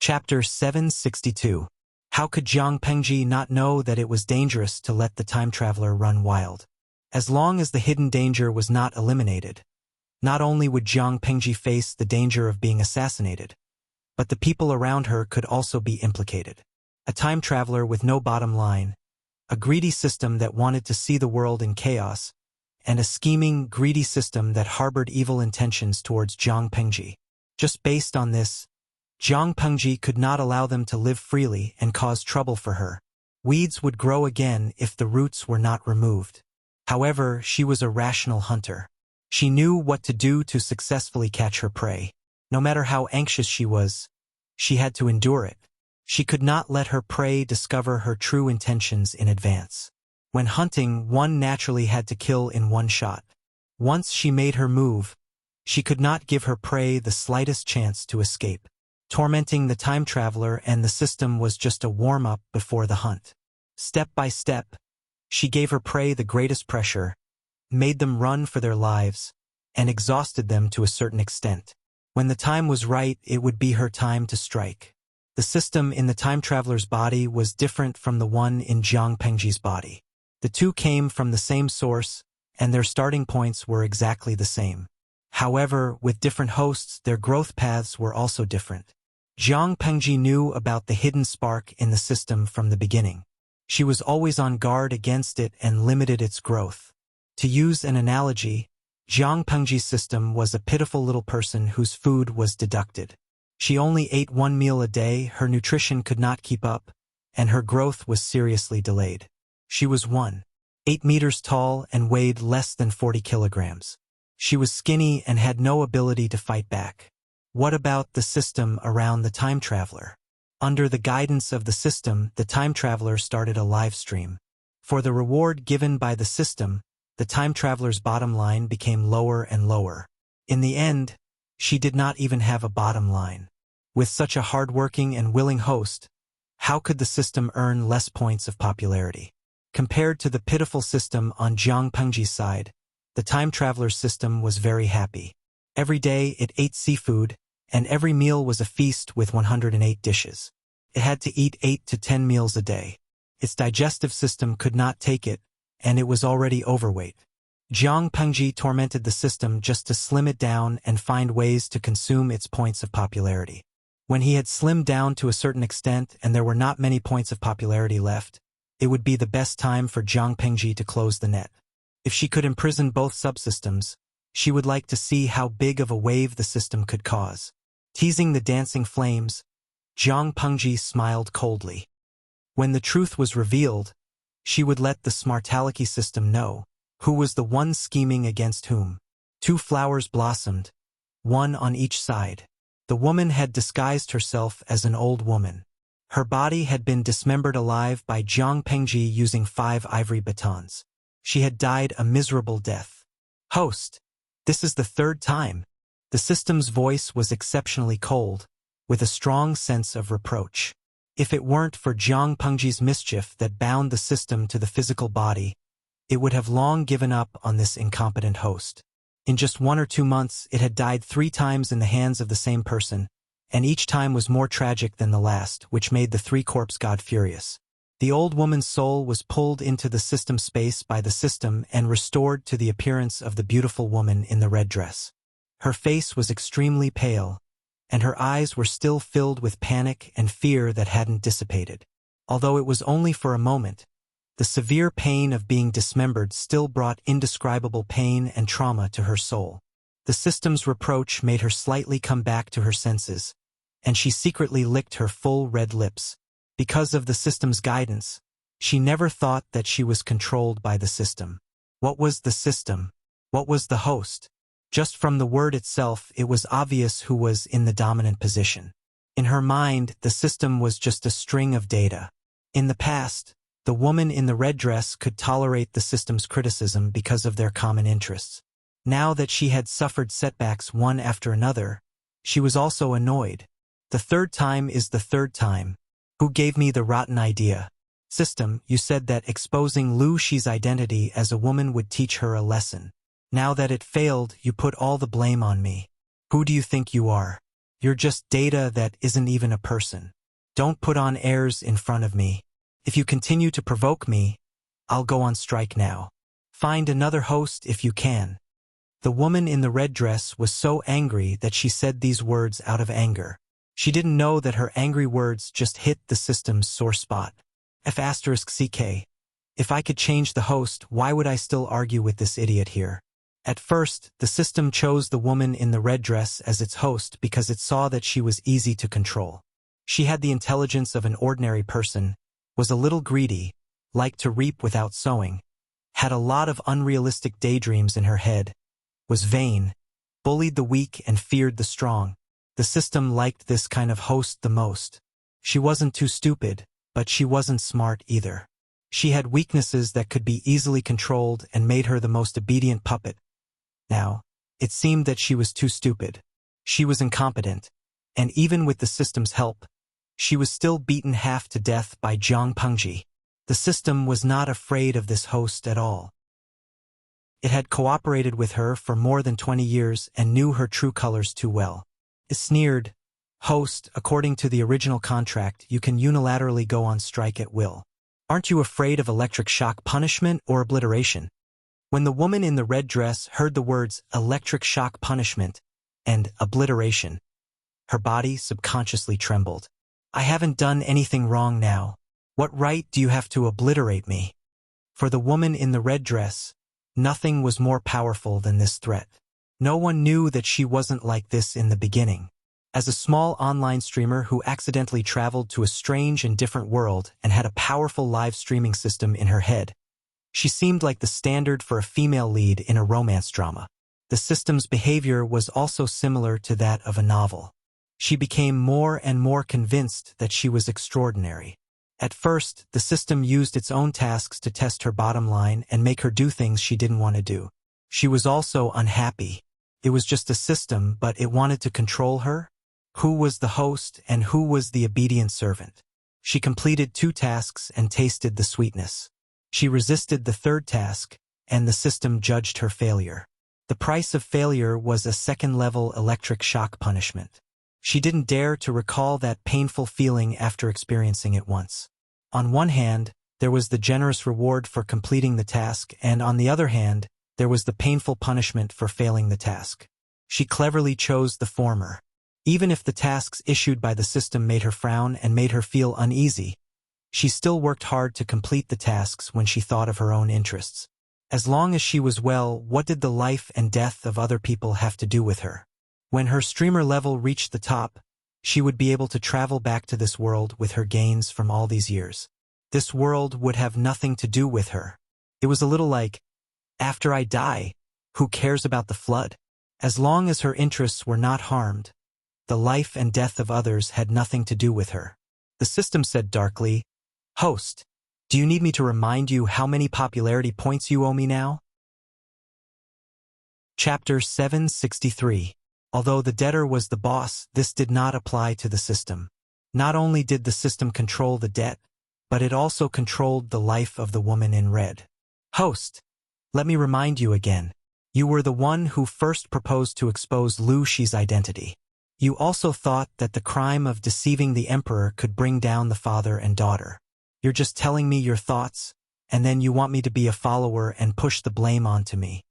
Chapter 762. How could Jiang Pengji not know that it was dangerous to let the time traveler run wild? As long as the hidden danger was not eliminated, not only would Jiang Pengji face the danger of being assassinated, but the people around her could also be implicated. A time traveler with no bottom line, a greedy system that wanted to see the world in chaos, and a scheming, greedy system that harbored evil intentions towards Jiang Pengji. Just based on this, Jiang Pengji could not allow them to live freely and cause trouble for her. Weeds would grow again if the roots were not removed. However, she was a rational hunter. She knew what to do to successfully catch her prey. No matter how anxious she was, she had to endure it. She could not let her prey discover her true intentions in advance. When hunting, one naturally had to kill in one shot. Once she made her move, she could not give her prey the slightest chance to escape. Tormenting the time traveler and the system was just a warm-up before the hunt. Step by step, she gave her prey the greatest pressure, made them run for their lives, and exhausted them to a certain extent. When the time was right, it would be her time to strike. The system in the time traveler's body was different from the one in Jiang Pengji's body. The two came from the same source, and their starting points were exactly the same. However, with different hosts, their growth paths were also different. Jiang Pengji knew about the hidden spark in the system from the beginning. She was always on guard against it and limited its growth. To use an analogy, Jiang Pengji's system was a pitiful little person whose food was deducted. She only ate one meal a day, her nutrition could not keep up, and her growth was seriously delayed. She was 1.8 meters tall and weighed less than 40 kilograms. She was skinny and had no ability to fight back. What about the system around the time traveler? Under the guidance of the system, the time traveler started a live stream. For the reward given by the system, the time traveler's bottom line became lower and lower. In the end, she did not even have a bottom line. With such a hard-working and willing host, how could the system earn less points of popularity? Compared to the pitiful system on Jiang Pengji's side, the time traveler's system was very happy. Every day it ate seafood, and every meal was a feast with 108 dishes. It had to eat 8 to 10 meals a day. Its digestive system could not take it, and it was already overweight. Jiang Pengji tormented the system just to slim it down and find ways to consume its points of popularity. When he had slimmed down to a certain extent and there were not many points of popularity left, it would be the best time for Jiang Pengji to close the net. If she could imprison both subsystems, she would like to see how big of a wave the system could cause. Teasing the dancing flames, Jiang Pengji smiled coldly. When the truth was revealed, she would let the Smartaliki system know who was the one scheming against whom. 2 flowers blossomed, one on each side. The woman had disguised herself as an old woman. Her body had been dismembered alive by Jiang Pengji using 5 ivory batons. She had died a miserable death. Host, this is the 3rd time. The system's voice was exceptionally cold, with a strong sense of reproach. If it weren't for Jiang Pengji's mischief that bound the system to the physical body, it would have long given up on this incompetent host. In just 1 or 2 months, it had died 3 times in the hands of the same person, and each time was more tragic than the last, which made the 3-corpse god furious. The old woman's soul was pulled into the system space by the system and restored to the appearance of the beautiful woman in the red dress. Her face was extremely pale, and her eyes were still filled with panic and fear that hadn't dissipated. Although it was only for a moment, the severe pain of being dismembered still brought indescribable pain and trauma to her soul. The system's reproach made her slightly come back to her senses, and she secretly licked her full red lips. Because of the system's guidance, she never thought that she was controlled by the system. What was the system? What was the host? Just from the word itself, it was obvious who was in the dominant position. In her mind, the system was just a string of data. In the past, the woman in the red dress could tolerate the system's criticism because of their common interests. Now that she had suffered setbacks one after another, she was also annoyed. The 3rd time is the 3rd time. Who gave me the rotten idea? System, you said that exposing Lu Shi's identity as a woman would teach her a lesson. Now that it failed, you put all the blame on me. Who do you think you are? You're just data that isn't even a person. Don't put on airs in front of me. If you continue to provoke me, I'll go on strike now. Find another host if you can." The woman in the red dress was so angry that she said these words out of anger. She didn't know that her angry words just hit the system's sore spot. F***CK. If I could change the host, why would I still argue with this idiot here? At first, the system chose the woman in the red dress as its host because it saw that she was easy to control. She had the intelligence of an ordinary person, was a little greedy, liked to reap without sowing, had a lot of unrealistic daydreams in her head, was vain, bullied the weak and feared the strong. The system liked this kind of host the most. She wasn't too stupid, but she wasn't smart either. She had weaknesses that could be easily controlled and made her the most obedient puppet. Now, it seemed that she was too stupid. She was incompetent, and even with the system's help, she was still beaten half to death by Jiang Pengji. The system was not afraid of this host at all. It had cooperated with her for more than 20 years and knew her true colors too well. It sneered, "Host, according to the original contract, you can unilaterally go on strike at will. Aren't you afraid of electric shock punishment or obliteration?" When the woman in the red dress heard the words electric shock punishment and obliteration, her body subconsciously trembled. "I haven't done anything wrong now. What right do you have to obliterate me?" For the woman in the red dress, nothing was more powerful than this threat. No one knew that she wasn't like this in the beginning. As a small online streamer who accidentally traveled to a strange and different world and had a powerful live streaming system in her head, she seemed like the standard for a female lead in a romance drama. The system's behavior was also similar to that of a novel. She became more and more convinced that she was extraordinary. At first, the system used its own tasks to test her bottom line and make her do things she didn't want to do. She was also unhappy. It was just a system, but it wanted to control her. Who was the host and who was the obedient servant? She completed 2 tasks and tasted the sweetness. She resisted the 3rd task, and the system judged her failure. The price of failure was a 2nd-level electric shock punishment. She didn't dare to recall that painful feeling after experiencing it once. On one hand, there was the generous reward for completing the task, and on the other hand, there was the painful punishment for failing the task. She cleverly chose the former. Even if the tasks issued by the system made her frown and made her feel uneasy, she still worked hard to complete the tasks when she thought of her own interests. As long as she was well, what did the life and death of other people have to do with her? When her streamer level reached the top, she would be able to travel back to this world with her gains from all these years. This world would have nothing to do with her. It was a little like, after I die, who cares about the flood? As long as her interests were not harmed, the life and death of others had nothing to do with her. The system said darkly, "Host, do you need me to remind you how many popularity points you owe me now?" Chapter 763. Although the debtor was the boss, this did not apply to the system. Not only did the system control the debt, but it also controlled the life of the woman in red. "Host, let me remind you again. You were the one who first proposed to expose Lu Shi's identity. You also thought that the crime of deceiving the emperor could bring down the father and daughter. You're just telling me your thoughts, and then you want me to be a follower and push the blame onto me."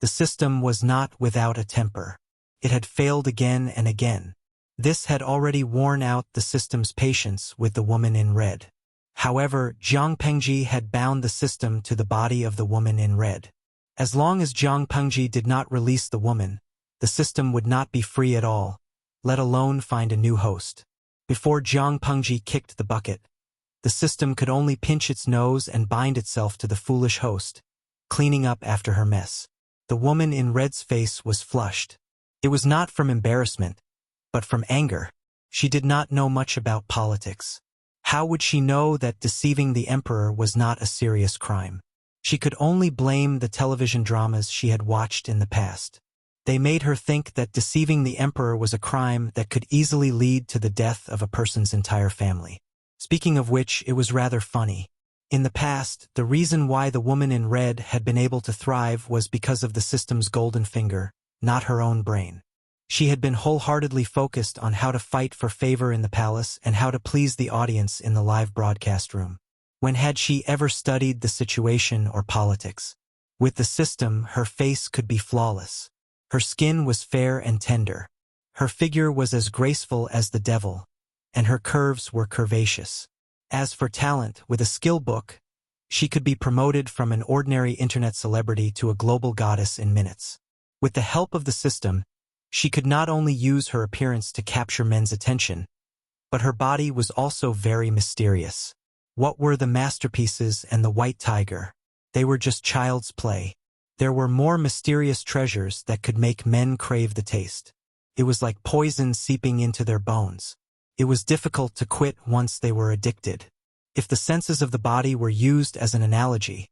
The system was not without a temper. It had failed again and again. This had already worn out the system's patience with the woman in red. However, Jiang Pengji had bound the system to the body of the woman in red. As long as Jiang Pengji did not release the woman, the system would not be free at all, let alone find a new host. Before Jiang Pengji kicked the bucket, the system could only pinch its nose and bind itself to the foolish host, cleaning up after her mess. The woman in red's face was flushed. It was not from embarrassment, but from anger. She did not know much about politics. How would she know that deceiving the emperor was not a serious crime? She could only blame the television dramas she had watched in the past. They made her think that deceiving the emperor was a crime that could easily lead to the death of a person's entire family. Speaking of which, it was rather funny. In the past, the reason why the woman in red had been able to thrive was because of the system's golden finger, not her own brain. She had been wholeheartedly focused on how to fight for favor in the palace and how to please the audience in the live broadcast room. When had she ever studied the situation or politics? With the system, her face could be flawless. Her skin was fair and tender. Her figure was as graceful as the devil, and her curves were curvaceous. As for talent, with a skill book, she could be promoted from an ordinary internet celebrity to a global goddess in minutes. With the help of the system, she could not only use her appearance to capture men's attention, but her body was also very mysterious. What were the masterpieces and the white tiger? They were just child's play. There were more mysterious treasures that could make men crave the taste. It was like poison seeping into their bones. It was difficult to quit once they were addicted. If the senses of the body were used as an analogy,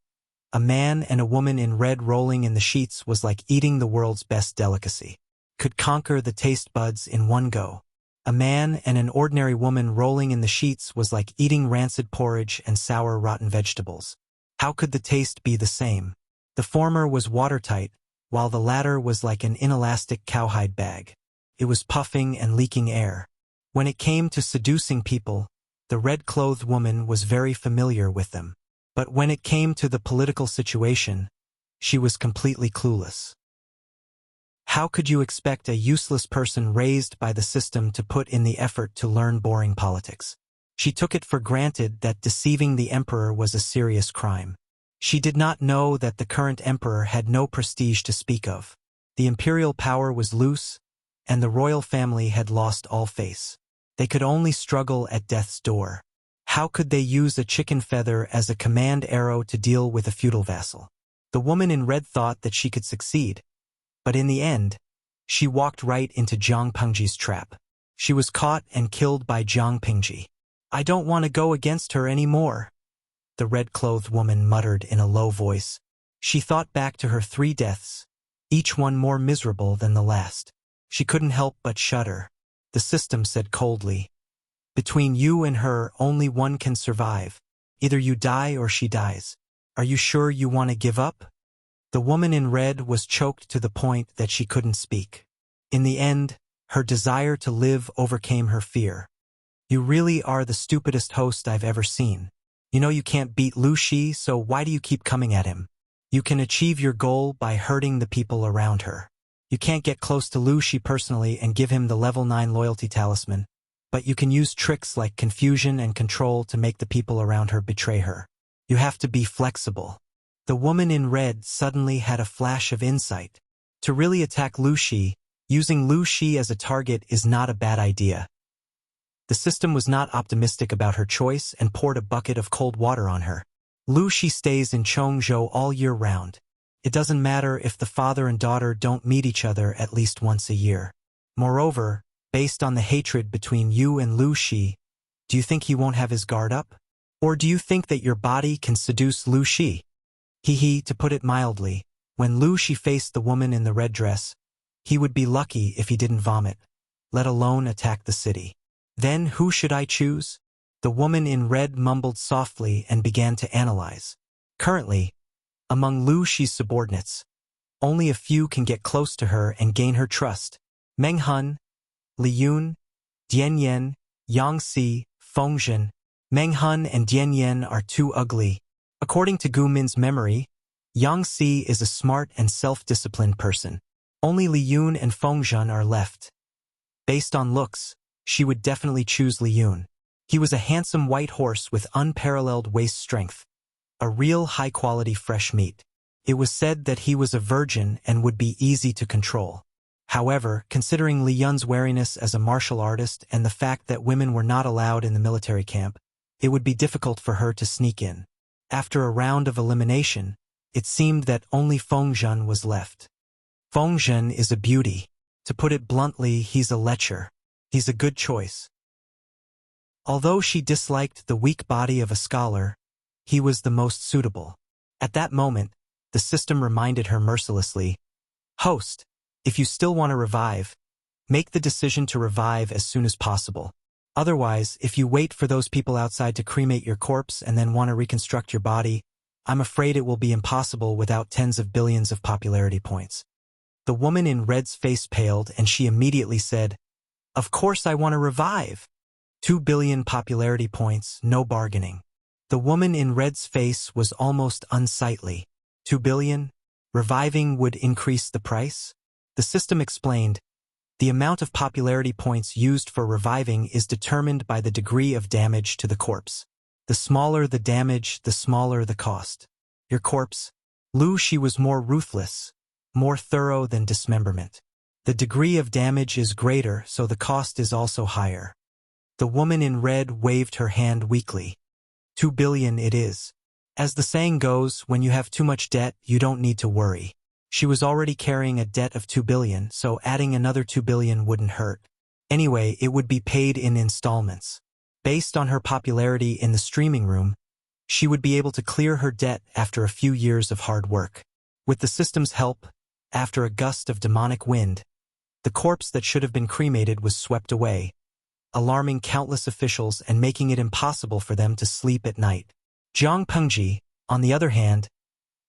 a man and a woman in red rolling in the sheets was like eating the world's best delicacy. Could conquer the taste buds in one go. A man and an ordinary woman rolling in the sheets was like eating rancid porridge and sour rotten vegetables. How could the taste be the same? The former was watertight, while the latter was like an inelastic cowhide bag. It was puffing and leaking air. When it came to seducing people, the red-clothed woman was very familiar with them. But when it came to the political situation, she was completely clueless. How could you expect a useless person raised by the system to put in the effort to learn boring politics? She took it for granted that deceiving the emperor was a serious crime. She did not know that the current emperor had no prestige to speak of. The imperial power was loose, and the royal family had lost all face. They could only struggle at death's door. How could they use a chicken feather as a command arrow to deal with a feudal vassal? The woman in red thought that she could succeed, but in the end, she walked right into Jiang Pengji's trap. She was caught and killed by Jiang Pengji. I don't want to go against her anymore, the red-clothed woman muttered in a low voice. She thought back to her 3 deaths, each one more miserable than the last. She couldn't help but shudder. The system said coldly, "Between you and her, only one can survive. Either you die or she dies. Are you sure you want to give up?" The woman in red was choked to the point that she couldn't speak. In the end, her desire to live overcame her fear. "You really are the stupidest host I've ever seen. You know you can't beat Lu Shi, so why do you keep coming at him? You can achieve your goal by hurting the people around her. You can't get close to Lu Shi personally and give him the level 9 loyalty talisman, but you can use tricks like confusion and control to make the people around her betray her. You have to be flexible." The woman in red suddenly had a flash of insight. To really attack Lu Shi, using Lu Shi as a target is not a bad idea. The system was not optimistic about her choice and poured a bucket of cold water on her. Lu Shi stays in Chongzhou all year round. It doesn't matter if the father and daughter don't meet each other at least once a year. Moreover, based on the hatred between you and Lu Shi, do you think he won't have his guard up? Or do you think that your body can seduce Lu Shi? To put it mildly, when Lu Shi faced the woman in the red dress, he would be lucky if he didn't vomit, let alone attack the city. Then who should I choose? The woman in red mumbled softly and began to analyze. Currently, among Lu Shi's subordinates, only a few can get close to her and gain her trust. Meng Hun, Li Yun, Dian Yan, Yang Si, Feng Zhen. Meng Hun and Dian Yan are too ugly. According to Gu Min's memory, Yang Si is a smart and self-disciplined person. Only Li Yun and Feng Zhen are left. Based on looks, she would definitely choose Li Yun. He was a handsome white horse with unparalleled waist strength. A real high-quality fresh meat. It was said that he was a virgin and would be easy to control. However, considering Li Yun's wariness as a martial artist and the fact that women were not allowed in the military camp, it would be difficult for her to sneak in. After a round of elimination, it seemed that only Feng Zhen was left. Feng Zhen is a beauty. To put it bluntly, he's a lecher. He's a good choice. Although she disliked the weak body of a scholar, he was the most suitable. At that moment, the system reminded her mercilessly, "Host, if you still want to revive, make the decision to revive as soon as possible. Otherwise, if you wait for those people outside to cremate your corpse and then want to reconstruct your body, I'm afraid it will be impossible without tens of billions of popularity points." The woman in red's face paled and she immediately said, "Of course I want to revive. 2 billion popularity points, no bargaining." The woman in red's face was almost unsightly. 2 billion? Reviving would increase the price? The system explained, the amount of popularity points used for reviving is determined by the degree of damage to the corpse. The smaller the damage, the smaller the cost. Your corpse? Lu Shi was more ruthless, more thorough than dismemberment. The degree of damage is greater, so the cost is also higher. The woman in red waved her hand weakly. 2 billion it is. As the saying goes, when you have too much debt, you don't need to worry. She was already carrying a debt of 2 billion, so adding another 2 billion wouldn't hurt. Anyway, it would be paid in installments. Based on her popularity in the streaming room, she would be able to clear her debt after a few years of hard work. With the system's help, after a gust of demonic wind, the corpse that should have been cremated was swept away, alarming countless officials and making it impossible for them to sleep at night. Jiang Pengji, on the other hand,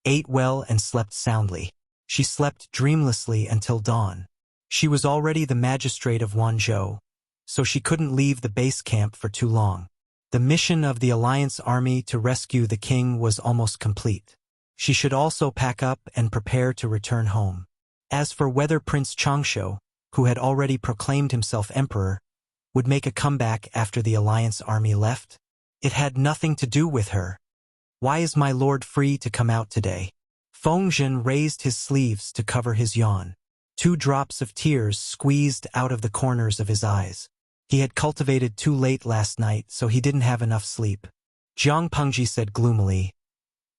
ate well and slept soundly. She slept dreamlessly until dawn. She was already the magistrate of Wanzhou, so she couldn't leave the base camp for too long. The mission of the Alliance army to rescue the king was almost complete. She should also pack up and prepare to return home. As for whether Prince Changshu, who had already proclaimed himself emperor, would make a comeback after the Alliance army left, it had nothing to do with her. Why is my lord free to come out today? Feng Zhen raised his sleeves to cover his yawn. 2 drops of tears squeezed out of the corners of his eyes. He had cultivated too late last night, so he didn't have enough sleep. Jiang Pengji said gloomily,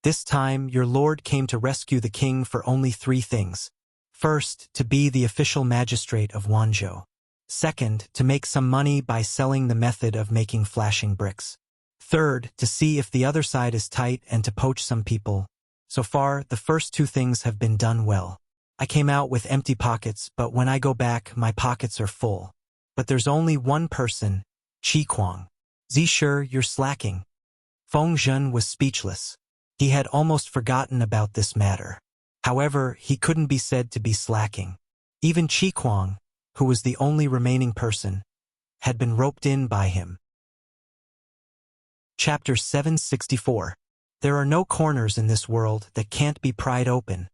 "This time your lord came to rescue the king for only 3 things. First, to be the official magistrate of Wanzhou. Second, to make some money by selling the method of making flashing bricks. Third, to see if the other side is tight and to poach some people. So far, the first 2 things have been done well. I came out with empty pockets, but when I go back, my pockets are full. But there's only one person, Qi Kuang. Sure, you're slacking." Feng Zhen was speechless. He had almost forgotten about this matter. However, he couldn't be said to be slacking. Even Qi Kuang, who was the only remaining person, had been roped in by him. Chapter 764. There are no corners in this world that can't be pried open.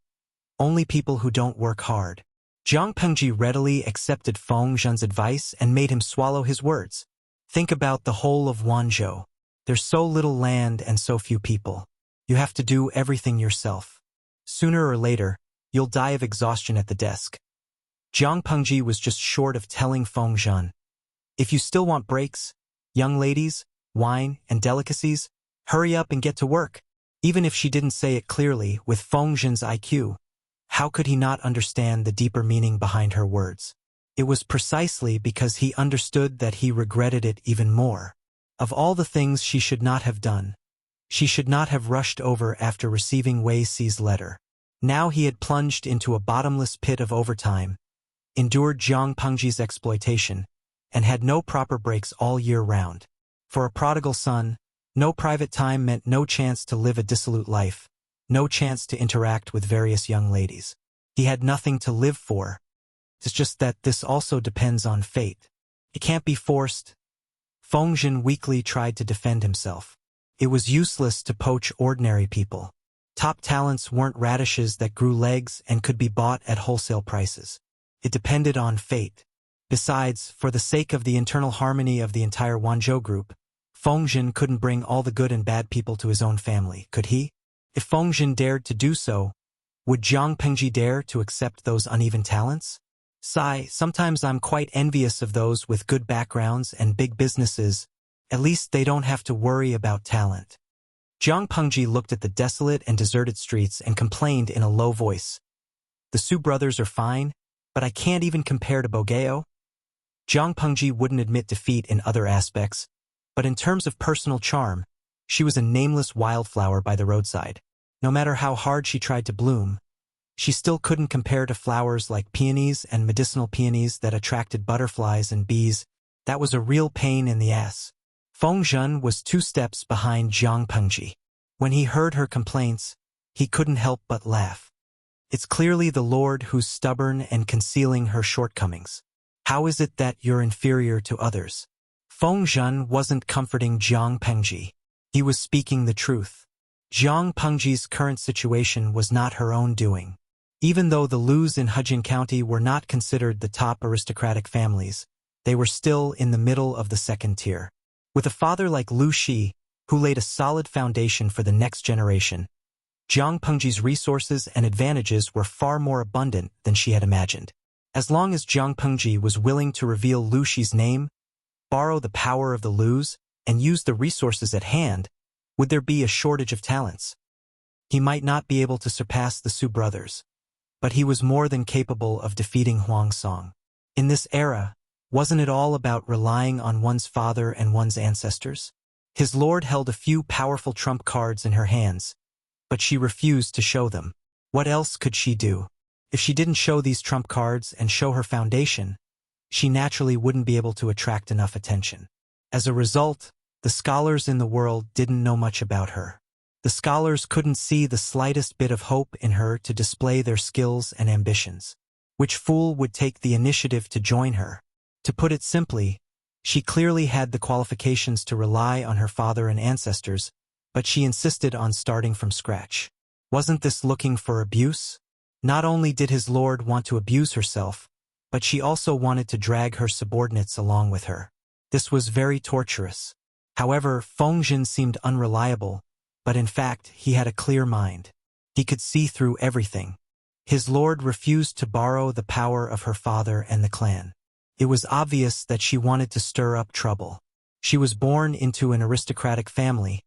Only people who don't work hard. Jiang Pengji readily accepted Feng Zhen's advice and made him swallow his words. Think about the whole of Wanzhou. There's so little land and so few people. You have to do everything yourself. Sooner or later, you'll die of exhaustion at the desk. Jiang Pengji was just short of telling Feng Zhen, "If you still want breaks, young ladies, wine, and delicacies, hurry up and get to work." Even if she didn't say it clearly, with Feng Zhen's IQ, how could he not understand the deeper meaning behind her words? It was precisely because he understood that he regretted it even more. Of all the things she should not have done, she should not have rushed over after receiving Wei Si's letter. Now he had plunged into a bottomless pit of overtime, endured Jiang Pengji's exploitation, and had no proper breaks all year round. For a prodigal son, no private time meant no chance to live a dissolute life, no chance to interact with various young ladies. He had nothing to live for. It's just that this also depends on fate. It can't be forced. Feng Zhen weakly tried to defend himself. It was useless to poach ordinary people. Top talents weren't radishes that grew legs and could be bought at wholesale prices. It depended on fate. Besides, for the sake of the internal harmony of the entire Wanzhou group, Feng Zhen couldn't bring all the good and bad people to his own family, could he? If Feng Zhen dared to do so, would Jiang Pengji dare to accept those uneven talents? Sometimes I'm quite envious of those with good backgrounds and big businesses. At least they don't have to worry about talent. Jiang Pengji looked at the desolate and deserted streets and complained in a low voice. The Su brothers are fine, but I can't even compare to Bogeo. Jiang Pengji wouldn't admit defeat in other aspects, but in terms of personal charm, she was a nameless wildflower by the roadside. No matter how hard she tried to bloom, she still couldn't compare to flowers like peonies and medicinal peonies that attracted butterflies and bees. That was a real pain in the ass. Feng Zhen was 2 steps behind Jiang Pengji. When he heard her complaints, he couldn't help but laugh. It's clearly the Lord who's stubborn and concealing her shortcomings. How is it that you're inferior to others? Feng Zhen wasn't comforting Jiang Pengji. He was speaking the truth. Jiang Pengji's current situation was not her own doing. Even though the Lus in Hejin County were not considered the top aristocratic families, they were still in the middle of the second tier. With a father like Lu Shi, who laid a solid foundation for the next generation, Jiang Pengji's resources and advantages were far more abundant than she had imagined. As long as Jiang Pengji was willing to reveal Lu Shi's name, borrow the power of the Lus, and use the resources at hand, would there be a shortage of talents? He might not be able to surpass the Su brothers, but he was more than capable of defeating Huang Song. In this era, wasn't it all about relying on one's father and one's ancestors? His lord held a few powerful trump cards in her hands, but she refused to show them. What else could she do? If she didn't show these trump cards and show her foundation, she naturally wouldn't be able to attract enough attention. As a result, the scholars in the world didn't know much about her. The scholars couldn't see the slightest bit of hope in her to display their skills and ambitions. Which fool would take the initiative to join her? To put it simply, she clearly had the qualifications to rely on her father and ancestors, but she insisted on starting from scratch. Wasn't this looking for abuse? Not only did his lord want to abuse herself, but she also wanted to drag her subordinates along with her. This was very torturous. However, Feng Zhen seemed unreliable, but in fact he had a clear mind. He could see through everything. His lord refused to borrow the power of her father and the clan. It was obvious that she wanted to stir up trouble. She was born into an aristocratic family,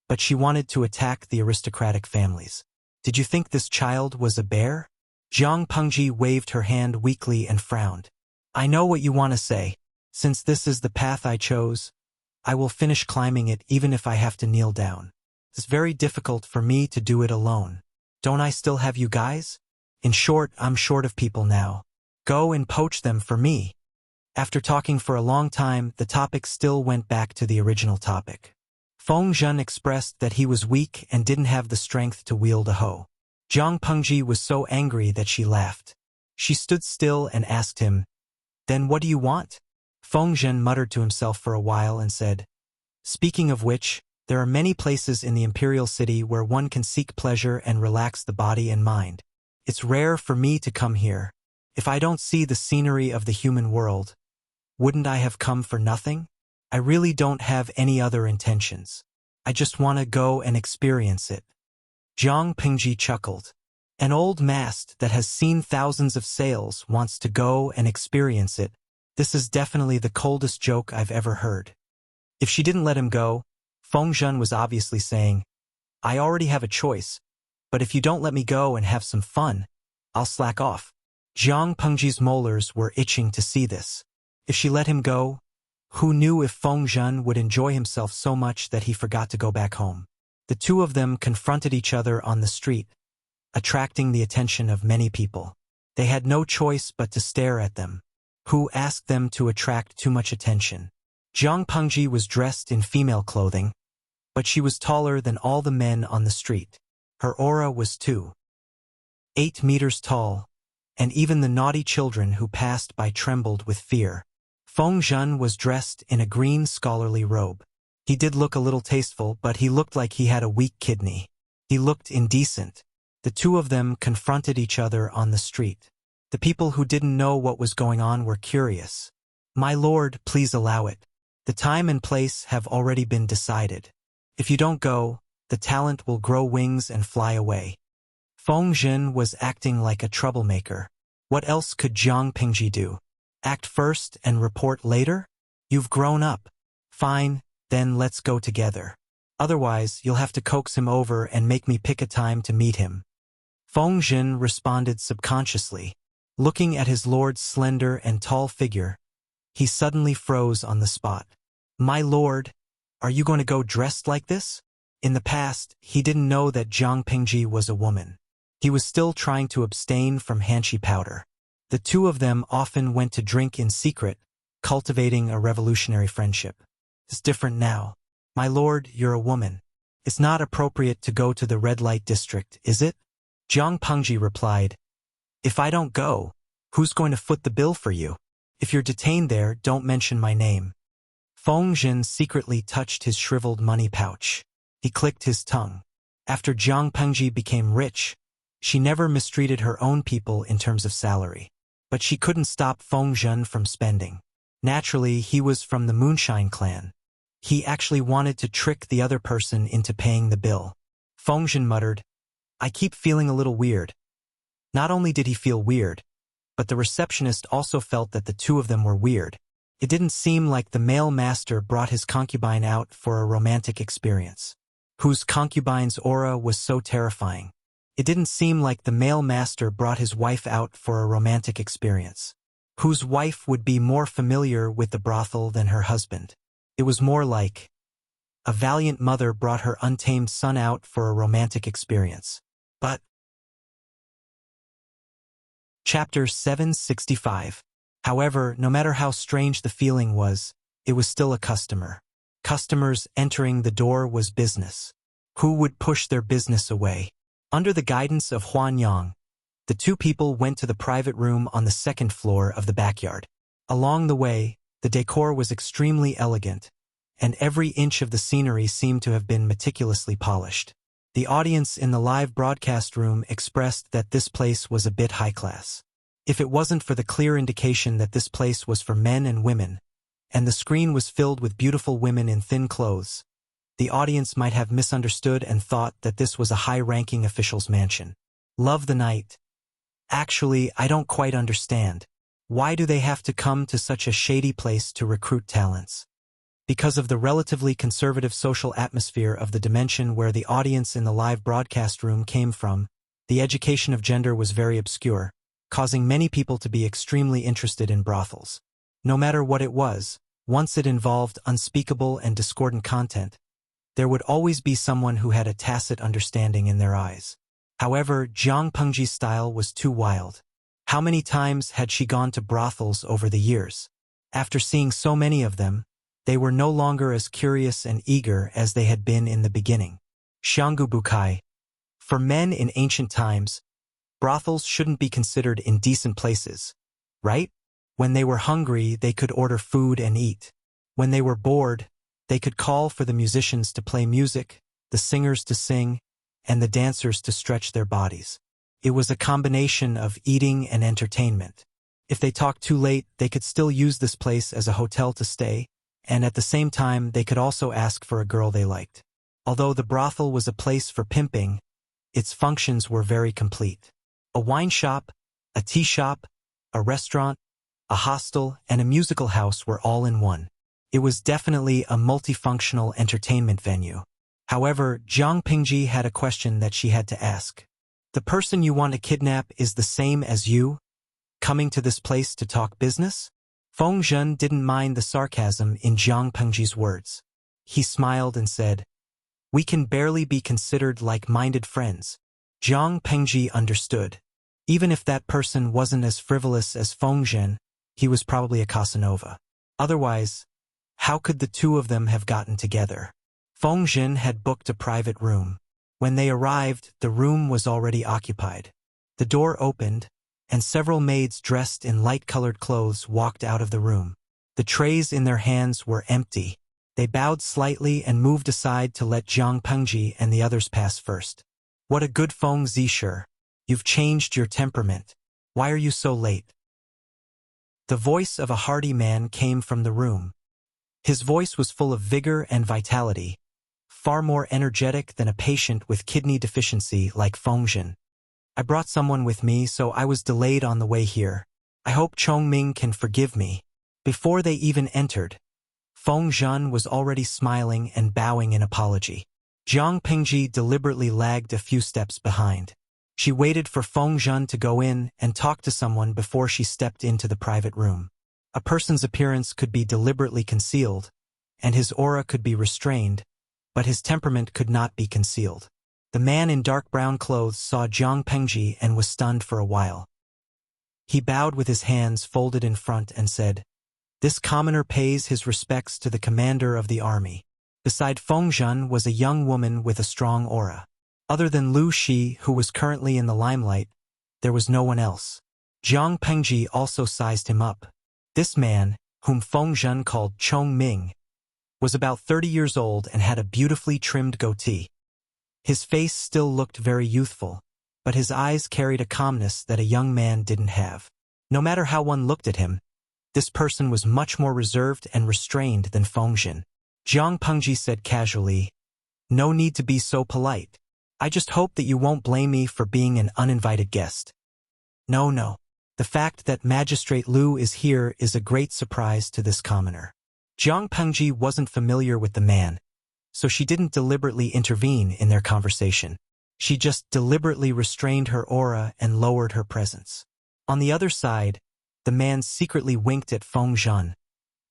but she wanted to attack the aristocratic families. Did you think this child was a bear? Jiang Pengji waved her hand weakly and frowned. I know what you want to say. Since this is the path I chose, I will finish climbing it even if I have to kneel down. It's very difficult for me to do it alone. Don't I still have you guys? In short, I'm short of people now. Go and poach them for me. After talking for a long time, the topic still went back to the original topic. Feng Zhen expressed that he was weak and didn't have the strength to wield a hoe. Jiang Pengji was so angry that she laughed. She stood still and asked him, "Then what do you want?" Feng Zhen muttered to himself for a while and said, "Speaking of which, there are many places in the imperial city where one can seek pleasure and relax the body and mind. It's rare for me to come here. If I don't see the scenery of the human world, wouldn't I have come for nothing? I really don't have any other intentions. I just want to go and experience it." Jiang Pengji chuckled. An old mast that has seen thousands of sails wants to go and experience it. This is definitely the coldest joke I've ever heard. If she didn't let him go, Feng Zhen was obviously saying, I already have a choice, but if you don't let me go and have some fun, I'll slack off. Jiang Pengji's molars were itching to see this. If she let him go, who knew if Feng Zhen would enjoy himself so much that he forgot to go back home? The two of them confronted each other on the street, attracting the attention of many people. They had no choice but to stare at them. Who asked them to attract too much attention? Jiang Pengji was dressed in female clothing, but she was taller than all the men on the street. Her aura was 2.8 meters tall, and even the naughty children who passed by trembled with fear. Feng Zhen was dressed in a green scholarly robe. He did look a little tasteful, but he looked like he had a weak kidney. He looked indecent. The two of them confronted each other on the street. The people who didn't know what was going on were curious. My lord, please allow it. The time and place have already been decided. If you don't go, the talent will grow wings and fly away. Feng Zhen was acting like a troublemaker. What else could Jiang Pengji do? Act first and report later? You've grown up. Fine, then let's go together. Otherwise, you'll have to coax him over and make me pick a time to meet him. Feng Zhen responded subconsciously. Looking at his lord's slender and tall figure, he suddenly froze on the spot. My lord, are you going to go dressed like this? In the past, he didn't know that Jiang Pengji was a woman. He was still trying to abstain from hanshi powder. The two of them often went to drink in secret, cultivating a revolutionary friendship. It's different now. My lord, you're a woman. It's not appropriate to go to the red light district, is it? Jiang Pengji replied, "If I don't go, who's going to foot the bill for you? If you're detained there, don't mention my name." Feng Zhen secretly touched his shriveled money pouch. He clicked his tongue. After Jiang Pengji became rich, she never mistreated her own people in terms of salary. But she couldn't stop Feng Zhen from spending. Naturally, he was from the Moonshine clan. He actually wanted to trick the other person into paying the bill. Feng Zhen muttered, "I keep feeling a little weird." Not only did he feel weird, but the receptionist also felt that the two of them were weird. It didn't seem like the male master brought his concubine out for a romantic experience. Whose concubine's aura was so terrifying. It didn't seem like the male master brought his wife out for a romantic experience. Whose wife would be more familiar with the brothel than her husband. It was more like a valiant mother brought her untamed son out for a romantic experience. But Chapter 765. However, no matter how strange the feeling was, it was still a customer. Customers entering the door was business. Who would push their business away? Under the guidance of Huan Yang, the two people went to the private room on the second floor of the backyard. Along the way, the decor was extremely elegant, and every inch of the scenery seemed to have been meticulously polished. The audience in the live broadcast room expressed that this place was a bit high class. If it wasn't for the clear indication that this place was for men and women, and the screen was filled with beautiful women in thin clothes, the audience might have misunderstood and thought that this was a high-ranking official's mansion. Love the night. Actually, I don't quite understand. Why do they have to come to such a shady place to recruit talents? Because of the relatively conservative social atmosphere of the dimension where the audience in the live broadcast room came from, the education of gender was very obscure, causing many people to be extremely interested in brothels. No matter what it was, once it involved unspeakable and discordant content, there would always be someone who had a tacit understanding in their eyes. However, Jiang Pengji's style was too wild. How many times had she gone to brothels over the years? After seeing so many of them, they were no longer as curious and eager as they had been in the beginning. Xianggu Bukai. For men in ancient times, brothels shouldn't be considered indecent places, right? When they were hungry, they could order food and eat. When they were bored, they could call for the musicians to play music, the singers to sing, and the dancers to stretch their bodies. It was a combination of eating and entertainment. If they talked too late, they could still use this place as a hotel to stay, and at the same time they could also ask for a girl they liked. Although the brothel was a place for pimping, its functions were very complete. A wine shop, a tea shop, a restaurant, a hostel, and a musical house were all in one. It was definitely a multifunctional entertainment venue. However, Jiang Pengji had a question that she had to ask. The person you want to kidnap is the same as you? Coming to this place to talk business? Feng Zhen didn't mind the sarcasm in Jiang Pengji's words. He smiled and said, "We can barely be considered like-minded friends." Jiang Pengji understood. Even if that person wasn't as frivolous as Feng Zhen, he was probably a Casanova. Otherwise, how could the two of them have gotten together? Feng Zhen had booked a private room. When they arrived, the room was already occupied. The door opened, and several maids dressed in light-colored clothes walked out of the room. The trays in their hands were empty. They bowed slightly and moved aside to let Jiang Pengji and the others pass first. "What a good Feng Zisher. You've changed your temperament. Why are you so late?" The voice of a hearty man came from the room. His voice was full of vigor and vitality, far more energetic than a patient with kidney deficiency like Feng Zhen. "I brought someone with me, so I was delayed on the way here. I hope Chongming can forgive me." Before they even entered, Feng Zhen was already smiling and bowing in apology. Jiang Pengji deliberately lagged a few steps behind. She waited for Feng Zhen to go in and talk to someone before she stepped into the private room. A person's appearance could be deliberately concealed, and his aura could be restrained, but his temperament could not be concealed. The man in dark brown clothes saw Jiang Pengji and was stunned for a while. He bowed with his hands folded in front and said, "This commoner pays his respects to the commander of the army." Beside Feng Zhen was a young woman with a strong aura. Other than Lu Shi, who was currently in the limelight, there was no one else. Jiang Pengji also sized him up. This man, whom Feng Zhen called Chong Ming, was about 30 years old and had a beautifully trimmed goatee. His face still looked very youthful, but his eyes carried a calmness that a young man didn't have. No matter how one looked at him, this person was much more reserved and restrained than Feng Zhen. Jiang Pengji said casually, "No need to be so polite. I just hope that you won't blame me for being an uninvited guest." No. The fact that Magistrate Lu is here is a great surprise to this commoner. Jiang Pengji wasn't familiar with the man, so she didn't deliberately intervene in their conversation. She just deliberately restrained her aura and lowered her presence. On the other side, the man secretly winked at Feng Zhen,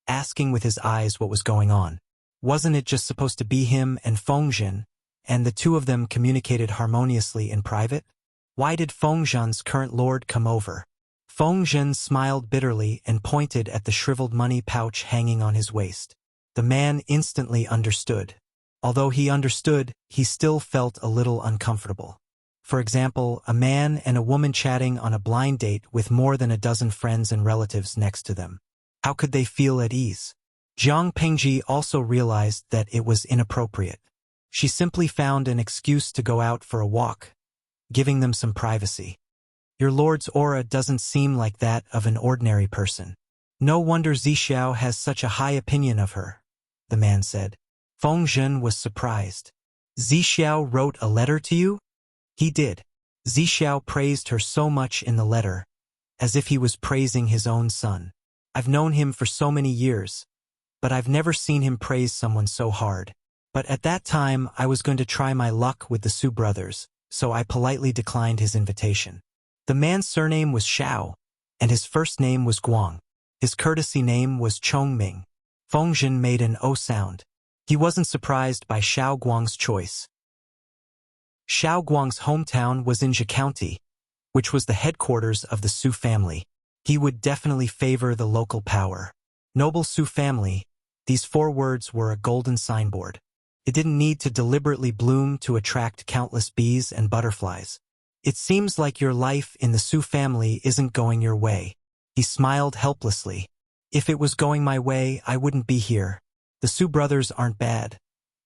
asking with his eyes what was going on. Wasn't it just supposed to be him and Feng Zhen, and the two of them communicated harmoniously in private? Why did Feng Zhen's current lord come over? Feng Zhen smiled bitterly and pointed at the shriveled money pouch hanging on his waist. The man instantly understood. Although he understood, he still felt a little uncomfortable. For example, a man and a woman chatting on a blind date with more than a dozen friends and relatives next to them. How could they feel at ease? Jiang Pengji also realized that it was inappropriate. She simply found an excuse to go out for a walk, giving them some privacy. Your lord's aura doesn't seem like that of an ordinary person. No wonder Zixiao has such a high opinion of her, the man said. Feng Zhen was surprised. Zixiao wrote a letter to you? He did. Zixiao praised her so much in the letter, as if he was praising his own son. I've known him for so many years, but I've never seen him praise someone so hard. But at that time, I was going to try my luck with the Su brothers, so I politely declined his invitation. The man's surname was Xiao, and his first name was Guang. His courtesy name was Chong Ming. Feng Zhen made an O sound. He wasn't surprised by Xiao Guang's choice. Xiao Guang's hometown was in Zhe County, which was the headquarters of the Su family. He would definitely favor the local power. Noble Su family, these 4 words were a golden signboard. It didn't need to deliberately bloom to attract countless bees and butterflies. It seems like your life in the Su family isn't going your way. He smiled helplessly. If it was going my way, I wouldn't be here. The Su brothers aren't bad,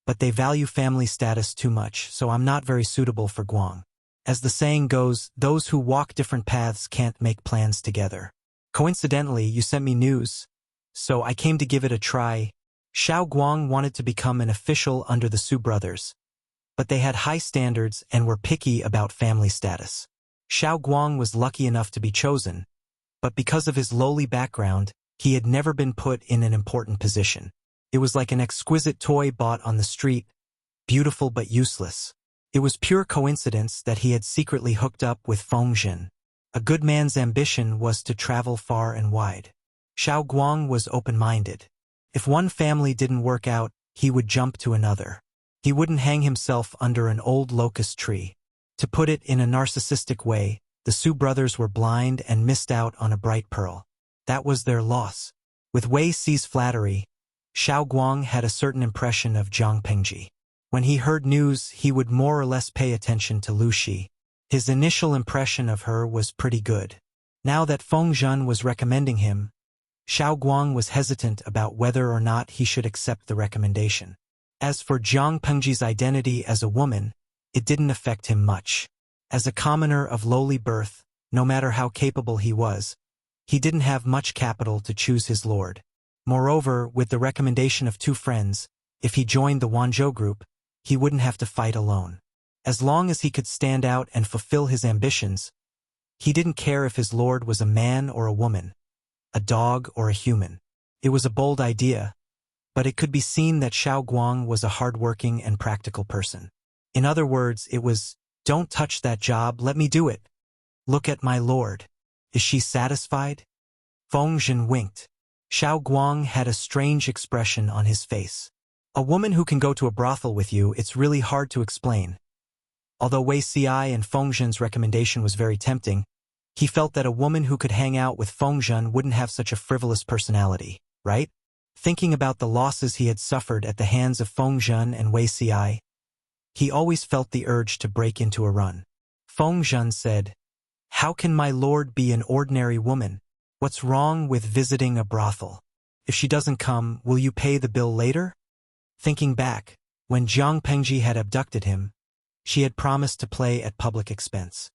but they value family status too much, so I'm not very suitable for Guang. As the saying goes, those who walk different paths can't make plans together. Coincidentally, you sent me news, so I came to give it a try. Xiao Guang wanted to become an official under the Su brothers, but they had high standards and were picky about family status. Xiao Guang was lucky enough to be chosen, but because of his lowly background, he had never been put in an important position. It was like an exquisite toy bought on the street, beautiful but useless. It was pure coincidence that he had secretly hooked up with Feng Zhen. A good man's ambition was to travel far and wide. Xiao Guang was open-minded. If one family didn't work out, he would jump to another. He wouldn't hang himself under an old locust tree. To put it in a narcissistic way, the Su brothers were blind and missed out on a bright pearl. That was their loss. With Wei Xi's flattery, Xiao Guang had a certain impression of Jiang Pengji. When he heard news, he would more or less pay attention to Lu Shi. His initial impression of her was pretty good. Now that Feng Zhen was recommending him, Xiao Guang was hesitant about whether or not he should accept the recommendation. As for Jiang Pengji's identity as a woman, it didn't affect him much. As a commoner of lowly birth, no matter how capable he was, he didn't have much capital to choose his lord. Moreover, with the recommendation of 2 friends, if he joined the Wanzhou group, he wouldn't have to fight alone. As long as he could stand out and fulfill his ambitions, he didn't care if his lord was a man or a woman, a dog or a human. It was a bold idea, but it could be seen that Xiao Guang was a hardworking and practical person. In other words, it was, "Don't touch that job, let me do it. Look at my lord. Is she satisfied?" Feng Zhen winked. Xiao Guang had a strange expression on his face. A woman who can go to a brothel with you, it's really hard to explain. Although Wei Ci and Feng Zhen's recommendation was very tempting, he felt that a woman who could hang out with Feng Zhen wouldn't have such a frivolous personality, right? Thinking about the losses he had suffered at the hands of Feng Zhen and Wei Ci, He always felt the urge to break into a run. Feng Zhen said, "How can my lord be an ordinary woman? What's wrong with visiting a brothel? If she doesn't come, will you pay the bill later?" Thinking back, when Jiang Pengji had abducted him, she had promised to play at public expense.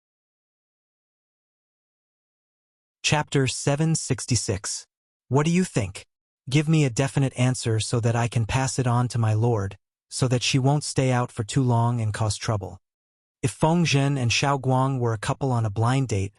Chapter 766. What do you think? Give me a definite answer so that I can pass it on to my lord, so that she won't stay out for too long and cause trouble. If Feng Zhen and Xiao Guang were a couple on a blind date,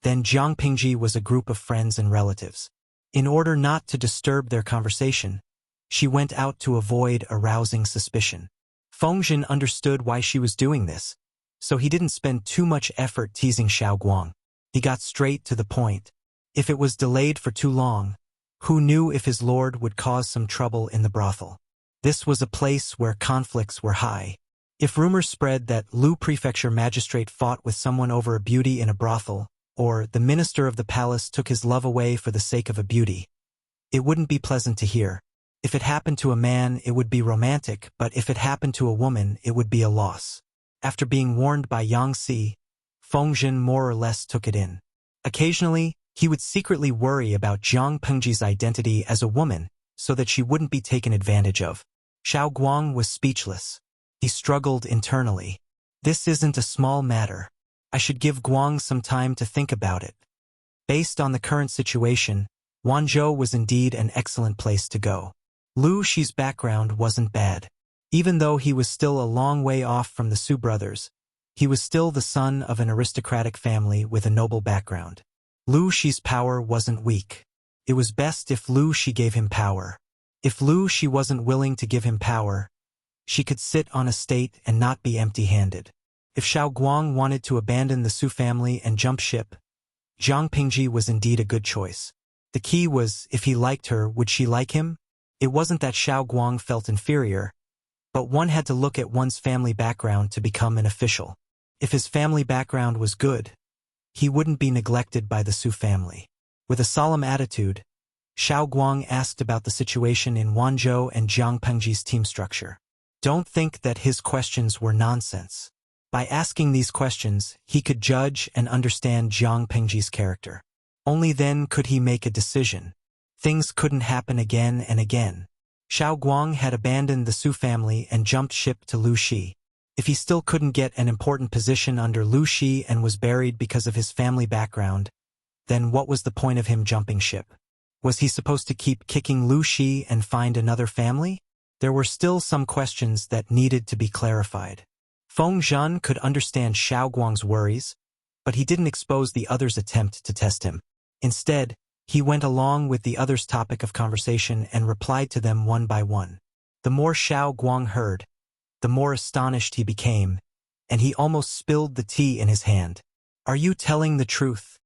then Jiang Pingji was a group of friends and relatives. In order not to disturb their conversation, she went out to avoid arousing suspicion. Feng Zhen understood why she was doing this, so he didn't spend too much effort teasing Xiao Guang. He got straight to the point. If it was delayed for too long, who knew if his lord would cause some trouble in the brothel? This was a place where conflicts were high. If rumors spread that Lu Prefecture magistrate fought with someone over a beauty in a brothel, or the minister of the palace took his love away for the sake of a beauty, it wouldn't be pleasant to hear. If it happened to a man, it would be romantic, but if it happened to a woman, it would be a loss. After being warned by Yang Si, Feng Zhen more or less took it in. Occasionally, he would secretly worry about Jiang Pengji's identity as a woman so that she wouldn't be taken advantage of. Xiao Guang was speechless. He struggled internally. This isn't a small matter. I should give Guang some time to think about it. Based on the current situation, Wanzhou was indeed an excellent place to go. Lu Shi's background wasn't bad. Even though he was still a long way off from the Su brothers, he was still the son of an aristocratic family with a noble background. Lu Shi's power wasn't weak. It was best if Lu Shi gave him power. If Lu Shi wasn't willing to give him power, she could sit on a state and not be empty-handed. If Xiao Guang wanted to abandon the Su family and jump ship, Jiang Pingji was indeed a good choice. The key was, if he liked her, would she like him? It wasn't that Xiao Guang felt inferior, but one had to look at one's family background to become an official. If his family background was good, he wouldn't be neglected by the Su family. With a solemn attitude, Xiao Guang asked about the situation in Wanzhou and Jiang Pengji's team structure. Don't think that his questions were nonsense. By asking these questions, he could judge and understand Jiang Pengji's character. Only then could he make a decision. Things couldn't happen again and again. Xiao Guang had abandoned the Su family and jumped ship to Lu Shi. If he still couldn't get an important position under Lu Shi and was buried because of his family background, then what was the point of him jumping ship? Was he supposed to keep kicking Lu Shi and find another family? There were still some questions that needed to be clarified. Feng Zhen could understand Xiao Guang's worries, but he didn't expose the other's attempt to test him. Instead, he went along with the other's topic of conversation and replied to them one by one. The more Xiao Guang heard, the more astonished he became, and he almost spilled the tea in his hand. Are you telling the truth?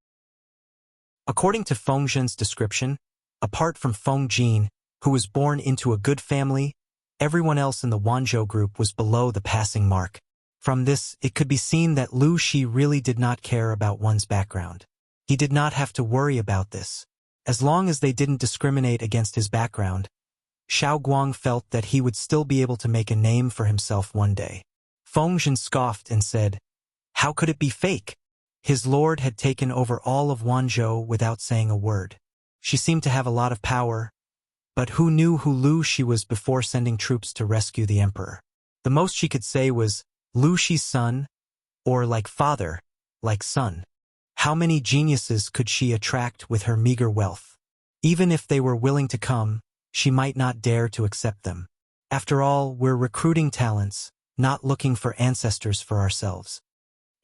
According to Feng Zhen's description, apart from Feng Jin, who was born into a good family, everyone else in the Wanzhou group was below the passing mark. From this, it could be seen that Lu Shi really did not care about one's background. He did not have to worry about this. As long as they didn't discriminate against his background, Xiao Guang felt that he would still be able to make a name for himself one day. Feng Zhen scoffed and said, "How could it be fake?" His lord had taken over all of Wanzhou without saying a word. She seemed to have a lot of power, but who knew who Lu Shi was before sending troops to rescue the emperor? The most she could say was, Lu Shi's son, or like father, like son. How many geniuses could she attract with her meager wealth? Even if they were willing to come, she might not dare to accept them. After all, we're recruiting talents, not looking for ancestors for ourselves.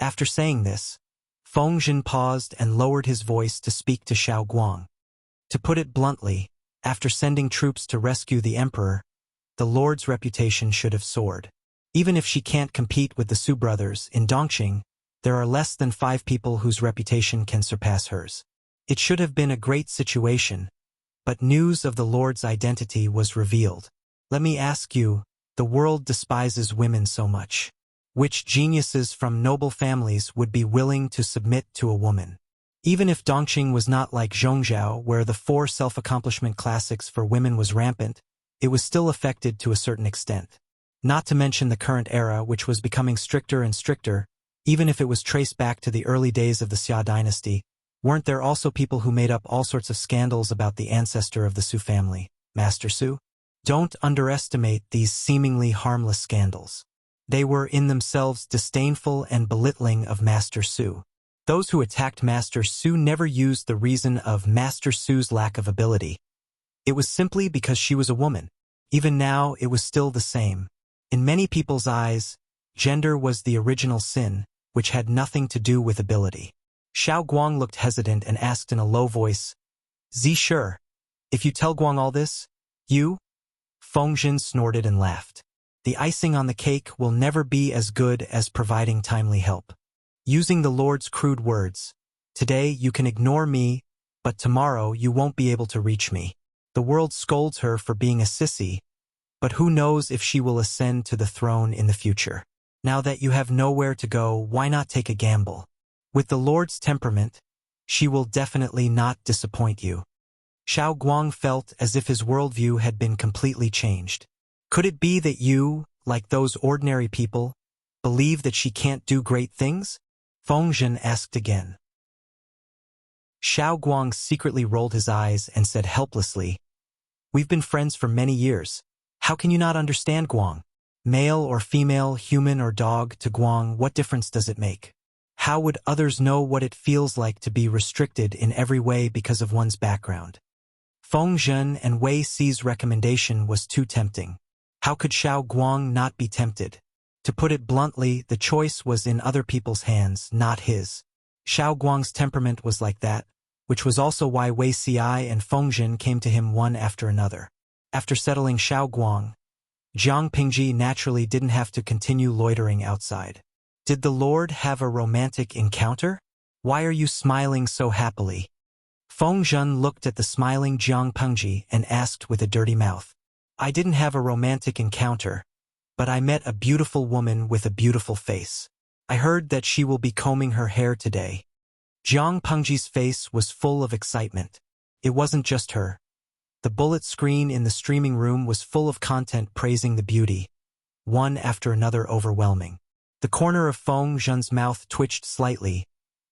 After saying this, Feng Zhen paused and lowered his voice to speak to Xiao Guang. To put it bluntly, after sending troops to rescue the emperor, the lord's reputation should have soared. Even if she can't compete with the Su brothers in Dongqing, there are less than 5 people whose reputation can surpass hers. It should have been a great situation, but news of the lord's identity was revealed. Let me ask you, the world despises women so much. Which geniuses from noble families would be willing to submit to a woman? Even if Dongqing was not like Zhongzhou, where the 4 self-accomplishment classics for women was rampant, it was still affected to a certain extent. Not to mention the current era, which was becoming stricter and stricter, even if it was traced back to the early days of the Xia dynasty. Weren't there also people who made up all sorts of scandals about the ancestor of the Su family, Master Su? Don't underestimate these seemingly harmless scandals. They were in themselves disdainful and belittling of Master Su. Those who attacked Master Su never used the reason of Master Su's lack of ability. It was simply because she was a woman. Even now, it was still the same. In many people's eyes, gender was the original sin, which had nothing to do with ability. Xiao Guang looked hesitant and asked in a low voice, "Zi sure? If you tell Guang all this, you?" Feng snorted and laughed. "The icing on the cake will never be as good as providing timely help." Using the Lord's crude words, "Today you can ignore me, but tomorrow you won't be able to reach me." The world scolds her for being a sissy, but who knows if she will ascend to the throne in the future. Now that you have nowhere to go, why not take a gamble? With the Lord's temperament, she will definitely not disappoint you. Xiao Guang felt as if his worldview had been completely changed. Could it be that you, like those ordinary people, believe that she can't do great things? Feng Zhen asked again. Xiao Guang secretly rolled his eyes and said helplessly, "We've been friends for many years. How can you not understand, Guang? Male or female, human or dog, to Guang, what difference does it make? How would others know what it feels like to be restricted in every way because of one's background?" Feng Zhen and Wei Xi's recommendation was too tempting. How could Xiao Guang not be tempted? To put it bluntly, the choice was in other people's hands, not his. Xiao Guang's temperament was like that, which was also why Wei Xi and Feng Zhen came to him one after another. After settling Xiao Guang, Jiang Pingji naturally didn't have to continue loitering outside. Did the Lord have a romantic encounter? Why are you smiling so happily? Feng Zhen looked at the smiling Jiang Pingji and asked with a dirty mouth. "I didn't have a romantic encounter, but I met a beautiful woman with a beautiful face. I heard that she will be combing her hair today." Jiang Pengji's face was full of excitement. It wasn't just her. The bullet screen in the streaming room was full of content praising the beauty, one after another overwhelming. The corner of Feng Zhen's mouth twitched slightly,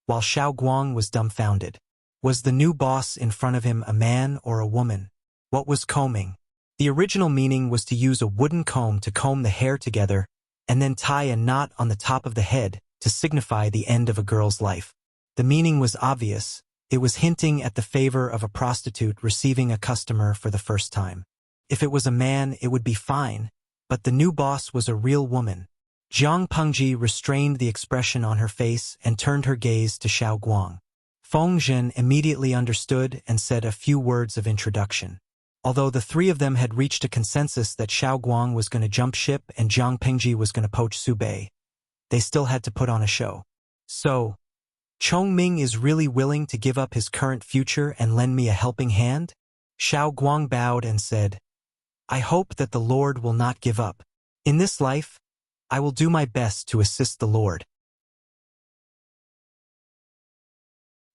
while Xiao Guang was dumbfounded. Was the new boss in front of him a man or a woman? What was combing? The original meaning was to use a wooden comb to comb the hair together and then tie a knot on the top of the head to signify the end of a girl's life. The meaning was obvious. It was hinting at the favor of a prostitute receiving a customer for the first time. If it was a man, it would be fine, but the new boss was a real woman. Jiang Pengji restrained the expression on her face and turned her gaze to Xiao Guang. Feng Zhen immediately understood and said a few words of introduction. Although the three of them had reached a consensus that Xiao Guang was going to jump ship and Jiang Pengji was going to poach Su Bei, they still had to put on a show. "So, Chongming is really willing to give up his current future and lend me a helping hand?" Xiao Guang bowed and said, "I hope that the Lord will not give up. In this life, I will do my best to assist the Lord."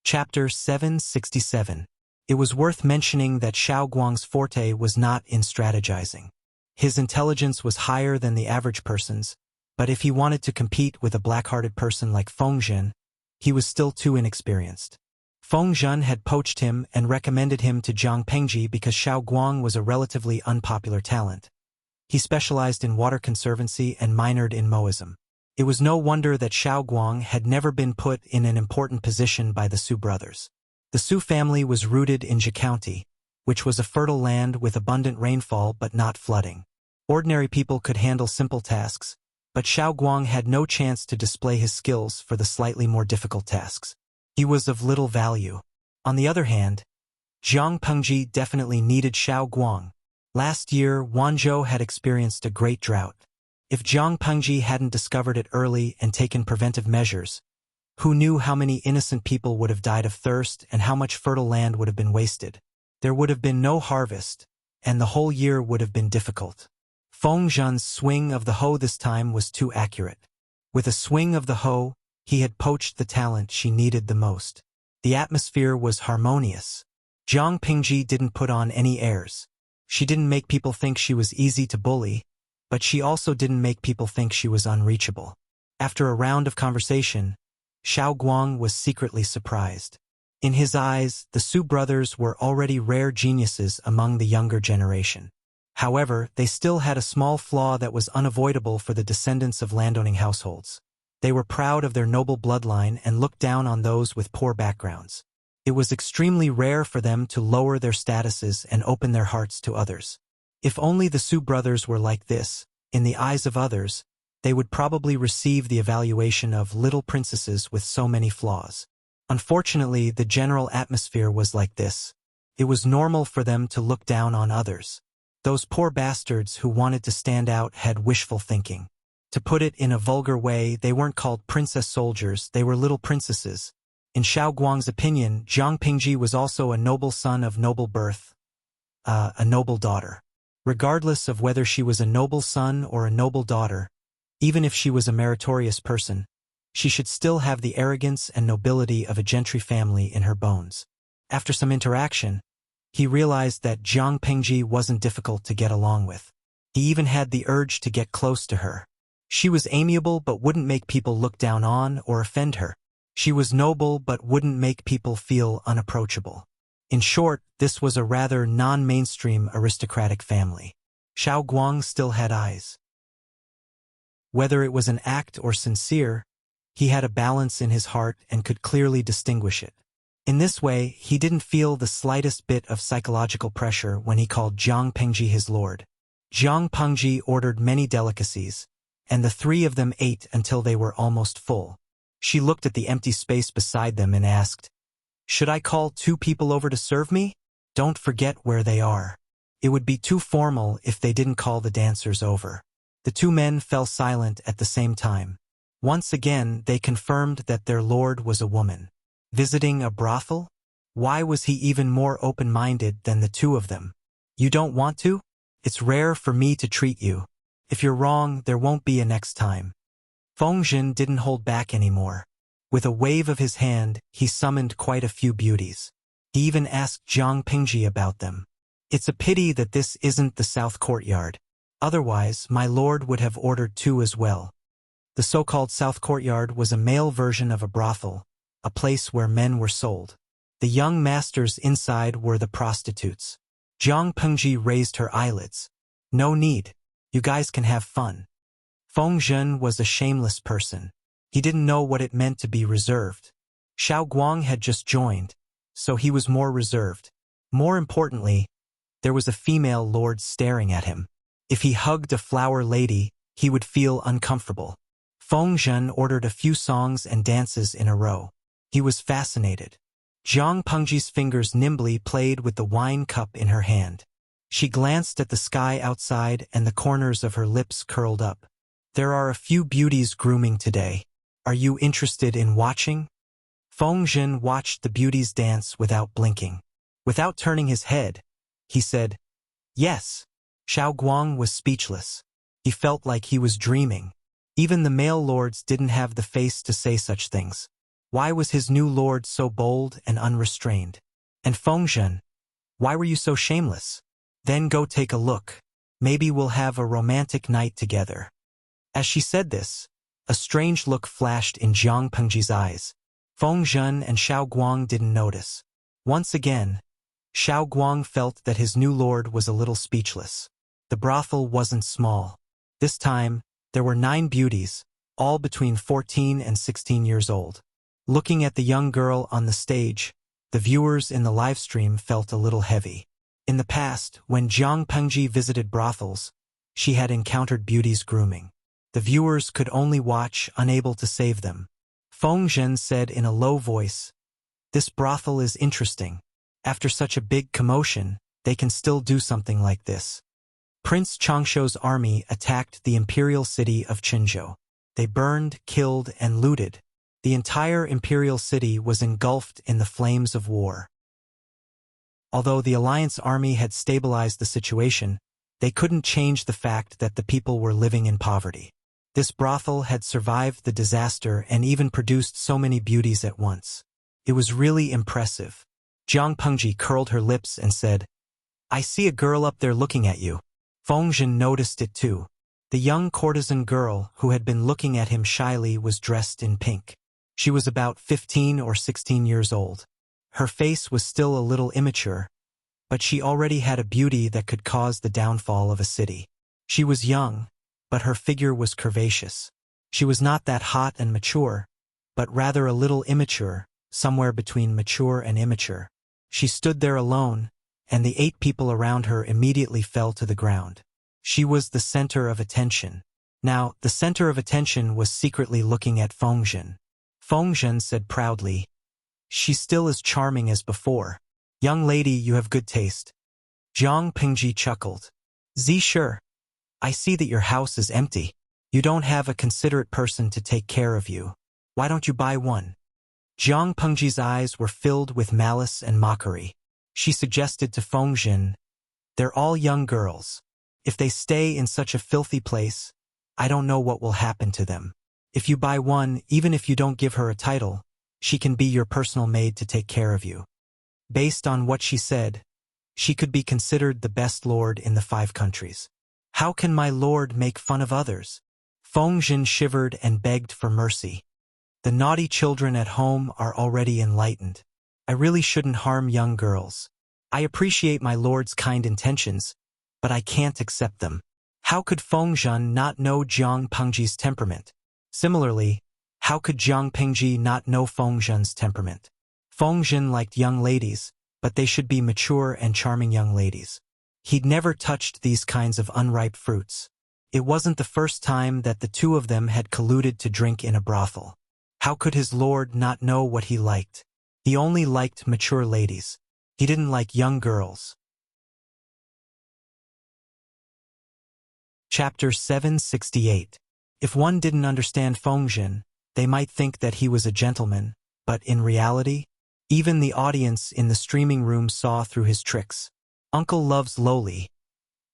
Chapter 767. It was worth mentioning that Xiao Guang's forte was not in strategizing. His intelligence was higher than the average person's, but if he wanted to compete with a black-hearted person like Feng Zhen, he was still too inexperienced. Feng Zhen had poached him and recommended him to Jiang Pengji because Xiao Guang was a relatively unpopular talent. He specialized in water conservancy and minored in Moism. It was no wonder that Xiao Guang had never been put in an important position by the Su brothers. The Su family was rooted in Zhe County, which was a fertile land with abundant rainfall but not flooding. Ordinary people could handle simple tasks, but Xiao Guang had no chance to display his skills for the slightly more difficult tasks. He was of little value. On the other hand, Jiang Pengji definitely needed Xiao Guang. Last year, Wanzhou had experienced a great drought. If Jiang Pengji hadn't discovered it early and taken preventive measures, who knew how many innocent people would have died of thirst and how much fertile land would have been wasted? There would have been no harvest, and the whole year would have been difficult. Feng Zhen's swing of the hoe this time was too accurate. With a swing of the hoe, he had poached the talent she needed the most. The atmosphere was harmonious. Jiang Pengji didn't put on any airs. She didn't make people think she was easy to bully. but she also didn't make people think she was unreachable. After a round of conversation, Xiao Guang was secretly surprised. In his eyes, the Su brothers were already rare geniuses among the younger generation. However, they still had a small flaw that was unavoidable for the descendants of landowning households. They were proud of their noble bloodline and looked down on those with poor backgrounds. It was extremely rare for them to lower their statuses and open their hearts to others. If only the Su brothers were like this, in the eyes of others, they would probably receive the evaluation of little princesses with so many flaws. Unfortunately, the general atmosphere was like this. It was normal for them to look down on others. Those poor bastards who wanted to stand out had wishful thinking. To put it in a vulgar way, they weren't called princess soldiers, they were little princesses. In Xiao Guang's opinion, Zhang Pingji was also a noble son of noble birth, a noble daughter. Regardless of whether she was a noble son or a noble daughter, even if she was a meritorious person, she should still have the arrogance and nobility of a gentry family in her bones. After some interaction, he realized that Zhang Pingji wasn't difficult to get along with. He even had the urge to get close to her. She was amiable but wouldn't make people look down on or offend her. She was noble but wouldn't make people feel unapproachable. In short, this was a rather non-mainstream aristocratic family. Xiao Guang still had eyes. Whether it was an act or sincere, he had a balance in his heart and could clearly distinguish it. In this way, he didn't feel the slightest bit of psychological pressure when he called Zhang Pingji his lord. Zhang Pingji ordered many delicacies, and the three of them ate until they were almost full. She looked at the empty space beside them and asked, "Should I call 2 people over to serve me? Don't forget where they are. It would be too formal if they didn't call the dancers over." The 2 men fell silent at the same time. Once again, they confirmed that their lord was a woman. Visiting a brothel? Why was he even more open-minded than the 2 of them? "You don't want to? It's rare for me to treat you. If you're wrong, there won't be a next time." Fengzhen didn't hold back anymore. With a wave of his hand, he summoned quite a few beauties. He even asked Zhang Pingji about them. "It's a pity that this isn't the south courtyard. Otherwise, my lord would have ordered 2 as well." The so-called south courtyard was a male version of a brothel, a place where men were sold. The young masters inside were the prostitutes. Zhang Pingji raised her eyelids. "No need. You guys can have fun." Fengzhen was a shameless person. He didn't know what it meant to be reserved. Xiao Guang had just joined, so he was more reserved. More importantly, there was a female lord staring at him. If he hugged a flower lady, he would feel uncomfortable. Fengzhen ordered a few songs and dances in a row. He was fascinated. Zhang Pengji's fingers nimbly played with the wine cup in her hand. She glanced at the sky outside and the corners of her lips curled up. "There are a few beauties grooming today. Are you interested in watching?" Fengzhen watched the beauties dance without blinking. Without turning his head, he said, "Yes." Xiao Guang was speechless. He felt like he was dreaming. Even the male lords didn't have the face to say such things. Why was his new lord so bold and unrestrained? And Fengzhen, why were you so shameless? Then go take a look. Maybe we'll have a romantic night together. As she said this, a strange look flashed in Zhang Pengji's eyes. Fengzhen and Xiao Guang didn't notice. Once again, Xiao Guang felt that his new lord was a little speechless. The brothel wasn't small. This time, there were 9 beauties, all between 14 and 16 years old. Looking at the young girl on the stage, the viewers in the livestream felt a little heavy. In the past, when Zhang Pengji visited brothels, she had encountered beauties grooming. The viewers could only watch, unable to save them. Fengzhen said in a low voice, "This brothel is interesting. After such a big commotion, they can still do something like this." Prince Changshuo's army attacked the imperial city of Qinzhou. They burned, killed, and looted. The entire imperial city was engulfed in the flames of war. Although the alliance army had stabilized the situation, they couldn't change the fact that the people were living in poverty. This brothel had survived the disaster and even produced so many beauties at once. It was really impressive. Zhang Pengji curled her lips and said, "I see a girl up there looking at you." Fengzhen noticed it too. The young courtesan girl who had been looking at him shyly was dressed in pink. She was about 15 or 16 years old. Her face was still a little immature, but she already had a beauty that could cause the downfall of a city. She was young, but her figure was curvaceous. She was not that hot and mature, but rather a little immature, somewhere between mature and immature. She stood there alone, and the 8 people around her immediately fell to the ground. She was the center of attention. Now, the center of attention was secretly looking at Fengzhen. Fengzhen said proudly, "She's still as charming as before. Young lady, you have good taste." Zhang Pingji chuckled. Sure. I see that your house is empty. You don't have a considerate person to take care of you. Why don't you buy one? Zhang Pengji's eyes were filled with malice and mockery. She suggested to Fengzhen, "They're all young girls. If they stay in such a filthy place, I don't know what will happen to them. If you buy one, even if you don't give her a title, she can be your personal maid to take care of you." Based on what she said, she could be considered the best lord in the 5 countries. How can my lord make fun of others? Fengzhen shivered and begged for mercy. The naughty children at home are already enlightened. I really shouldn't harm young girls. I appreciate my lord's kind intentions, but I can't accept them. How could Fengzhen not know Zhang Pengji's temperament? Similarly, how could Zhang Pengji not know Fengzhen's temperament? Fengzhen liked young ladies, but they should be mature and charming young ladies. He'd never touched these kinds of unripe fruits. It wasn't the first time that the 2 of them had colluded to drink in a brothel. How could his lord not know what he liked? He only liked mature ladies. He didn't like young girls. Chapter 768. If one didn't understand Fengzhen, they might think that he was a gentleman, but in reality, even the audience in the streaming room saw through his tricks. Uncle loves lowly.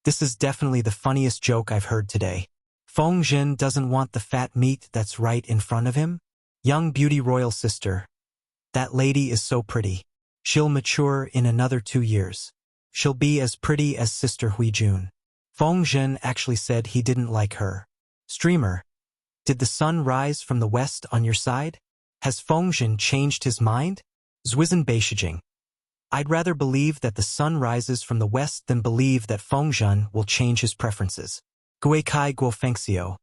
This is definitely the funniest joke I've heard today. Fengzhen doesn't want the fat meat that's right in front of him. Young beauty royal sister. That lady is so pretty. She'll mature in another 2 years. She'll be as pretty as Sister Huijun. Fengzhen actually said he didn't like her. Streamer. Did the sun rise from the west on your side? Has Fengzhen changed his mind? Zwizen Beishijing. I'd rather believe that the sun rises from the west than believe that Fengzhen will change his preferences. Guikai Guofengxiu.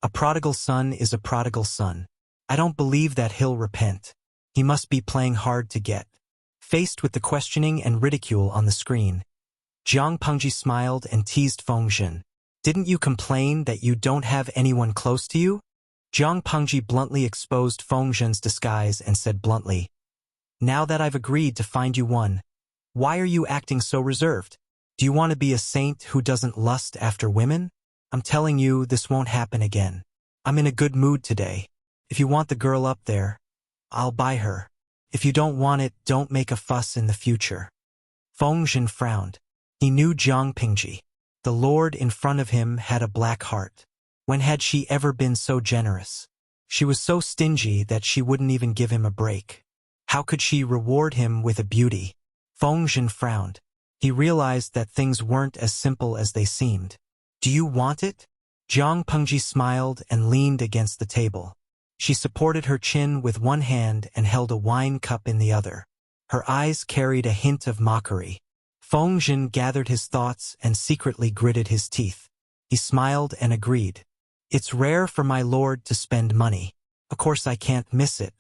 A prodigal son is a prodigal son. I don't believe that he'll repent. He must be playing hard to get. Faced with the questioning and ridicule on the screen, Zhang Pengji smiled and teased Fengzhen. Didn't you complain that you don't have anyone close to you? Zhang Pengji bluntly exposed Fengzhen's disguise and said bluntly, "Now that I've agreed to find you one, why are you acting so reserved? Do you want to be a saint who doesn't lust after women? I'm telling you, this won't happen again. I'm in a good mood today. If you want the girl up there, I'll buy her. If you don't want it, don't make a fuss in the future." Fengzhen frowned. He knew Zhang Pengji. The lord in front of him had a black heart. When had she ever been so generous? She was so stingy that she wouldn't even give him a break. How could she reward him with a beauty? Fengzhen frowned. He realized that things weren't as simple as they seemed. "Do you want it?" Zhang Pengji smiled and leaned against the table. She supported her chin with one hand and held a wine cup in the other. Her eyes carried a hint of mockery. Fengzhen gathered his thoughts and secretly gritted his teeth. He smiled and agreed. "It's rare for my lord to spend money. Of course I can't miss it.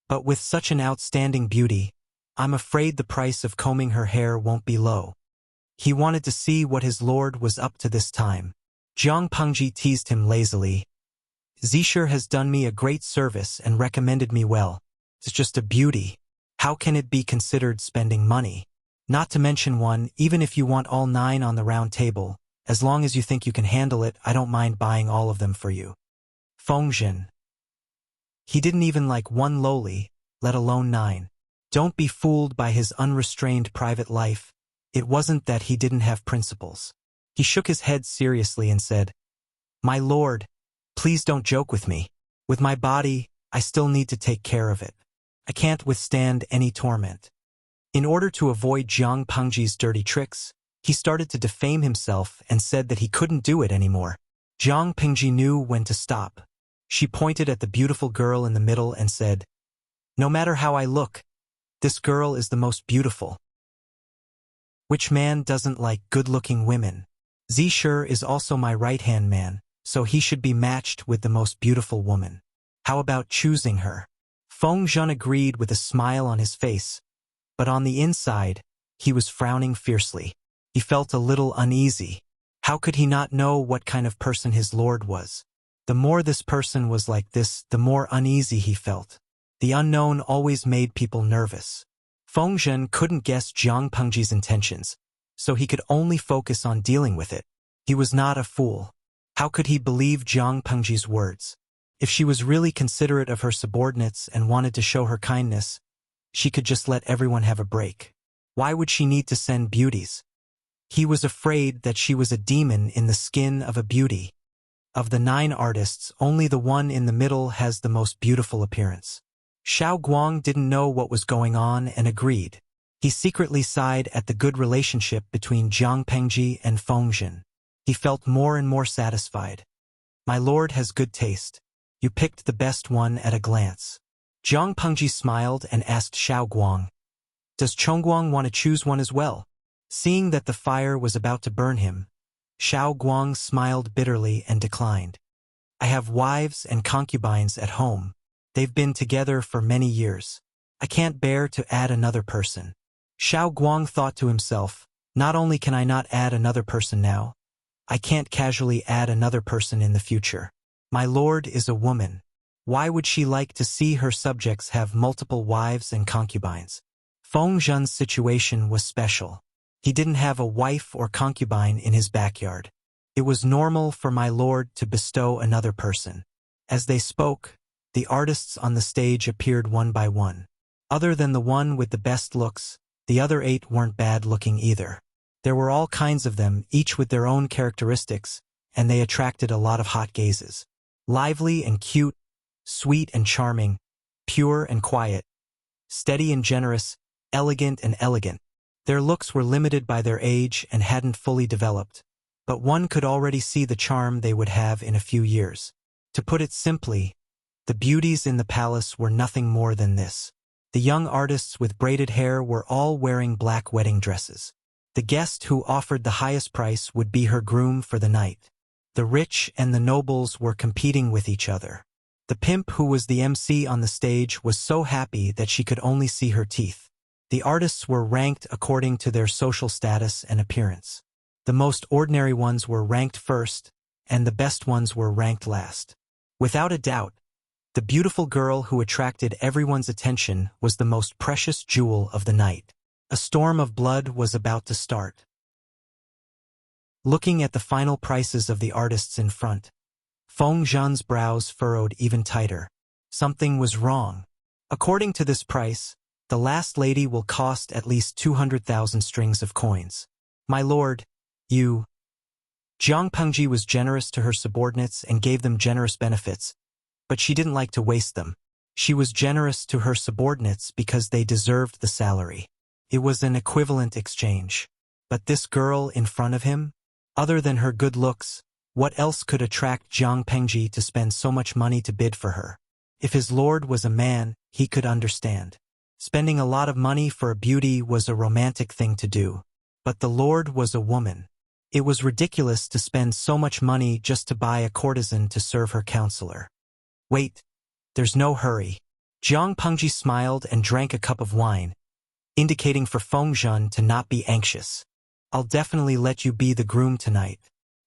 But with such an outstanding beauty, I'm afraid the price of combing her hair won't be low." He wanted to see what his lord was up to this time. Zhang Pengji teased him lazily. "Zisher has done me a great service and recommended me well. It's just a beauty. How can it be considered spending money? Not to mention one, even if you want all 9 on the round table, as long as you think you can handle it, I don't mind buying all of them for you." Fengzhen. He didn't even like one lowly, let alone 9. Don't be fooled by his unrestrained private life. It wasn't that he didn't have principles. He shook his head seriously and said, "My lord, please don't joke with me. With my body, I still need to take care of it. I can't withstand any torment." In order to avoid Zhang Pengji's dirty tricks, he started to defame himself and said that he couldn't do it anymore. Jiang Pingji knew when to stop. She pointed at the beautiful girl in the middle and said, "No matter how I look, this girl is the most beautiful. Which man doesn't like good-looking women? Zishur is also my right-hand man, so he should be matched with the most beautiful woman. How about choosing her?" Feng Zhen agreed with a smile on his face, but on the inside, he was frowning fiercely. He felt a little uneasy. How could he not know what kind of person his lord was? The more this person was like this, the more uneasy he felt. The unknown always made people nervous. Feng Zhen couldn't guess Jiang Pengji's intentions, so he could only focus on dealing with it. He was not a fool. How could he believe Jiang Pengji's words? If she was really considerate of her subordinates and wanted to show her kindness, she could just let everyone have a break. Why would she need to send beauties? He was afraid that she was a demon in the skin of a beauty. Of the 9 artists, only the one in the middle has the most beautiful appearance. Xiao Guang didn't know what was going on and agreed. He secretly sighed at the good relationship between Jiang Pengji and Feng Zhen. He felt more and more satisfied. My lord has good taste. You picked the best one at a glance. Jiang Pengji smiled and asked Xiao Guang, "Does Chongguang want to choose one as well?" Seeing that the fire was about to burn him, Xiao Guang smiled bitterly and declined. "I have wives and concubines at home. They've been together for many years. I can't bear to add another person." Xiao Guang thought to himself, not only can I not add another person now, I can't casually add another person in the future. My lord is a woman. Why would she like to see her subjects have multiple wives and concubines? Feng Zhen's situation was special. He didn't have a wife or concubine in his backyard. It was normal for my lord to bestow another person. As they spoke, the artists on the stage appeared one by one. Other than the one with the best looks, the other 8 weren't bad looking either. There were all kinds of them, each with their own characteristics, and they attracted a lot of hot gazes. Lively and cute, sweet and charming, pure and quiet, steady and generous, elegant and elegant. Their looks were limited by their age and hadn't fully developed, but one could already see the charm they would have in a few years. To put it simply, the beauties in the palace were nothing more than this. The young artists with braided hair were all wearing black wedding dresses. The guest who offered the highest price would be her groom for the night. The rich and the nobles were competing with each other. The pimp who was the MC on the stage was so happy that she could only see her teeth. The artists were ranked according to their social status and appearance. The most ordinary ones were ranked first, and the best ones were ranked last. Without a doubt, the beautiful girl who attracted everyone's attention was the most precious jewel of the night. A storm of blood was about to start. Looking at the final prices of the artists in front, Feng Zhen's brows furrowed even tighter. Something was wrong. According to this price, the last lady will cost at least 200,000 strings of coins. My lord, you... Jiang Pengji was generous to her subordinates and gave them generous benefits, but she didn't like to waste them. She was generous to her subordinates because they deserved the salary. It was an equivalent exchange. But this girl in front of him? Other than her good looks, what else could attract Jiang Pengji to spend so much money to bid for her? If his lord was a man, he could understand. Spending a lot of money for a beauty was a romantic thing to do. But the lord was a woman. It was ridiculous to spend so much money just to buy a courtesan to serve her counselor. Wait, there's no hurry. Jiang Pengji smiled and drank a cup of wine, indicating for Feng Zhen to not be anxious. I'll definitely let you be the groom tonight.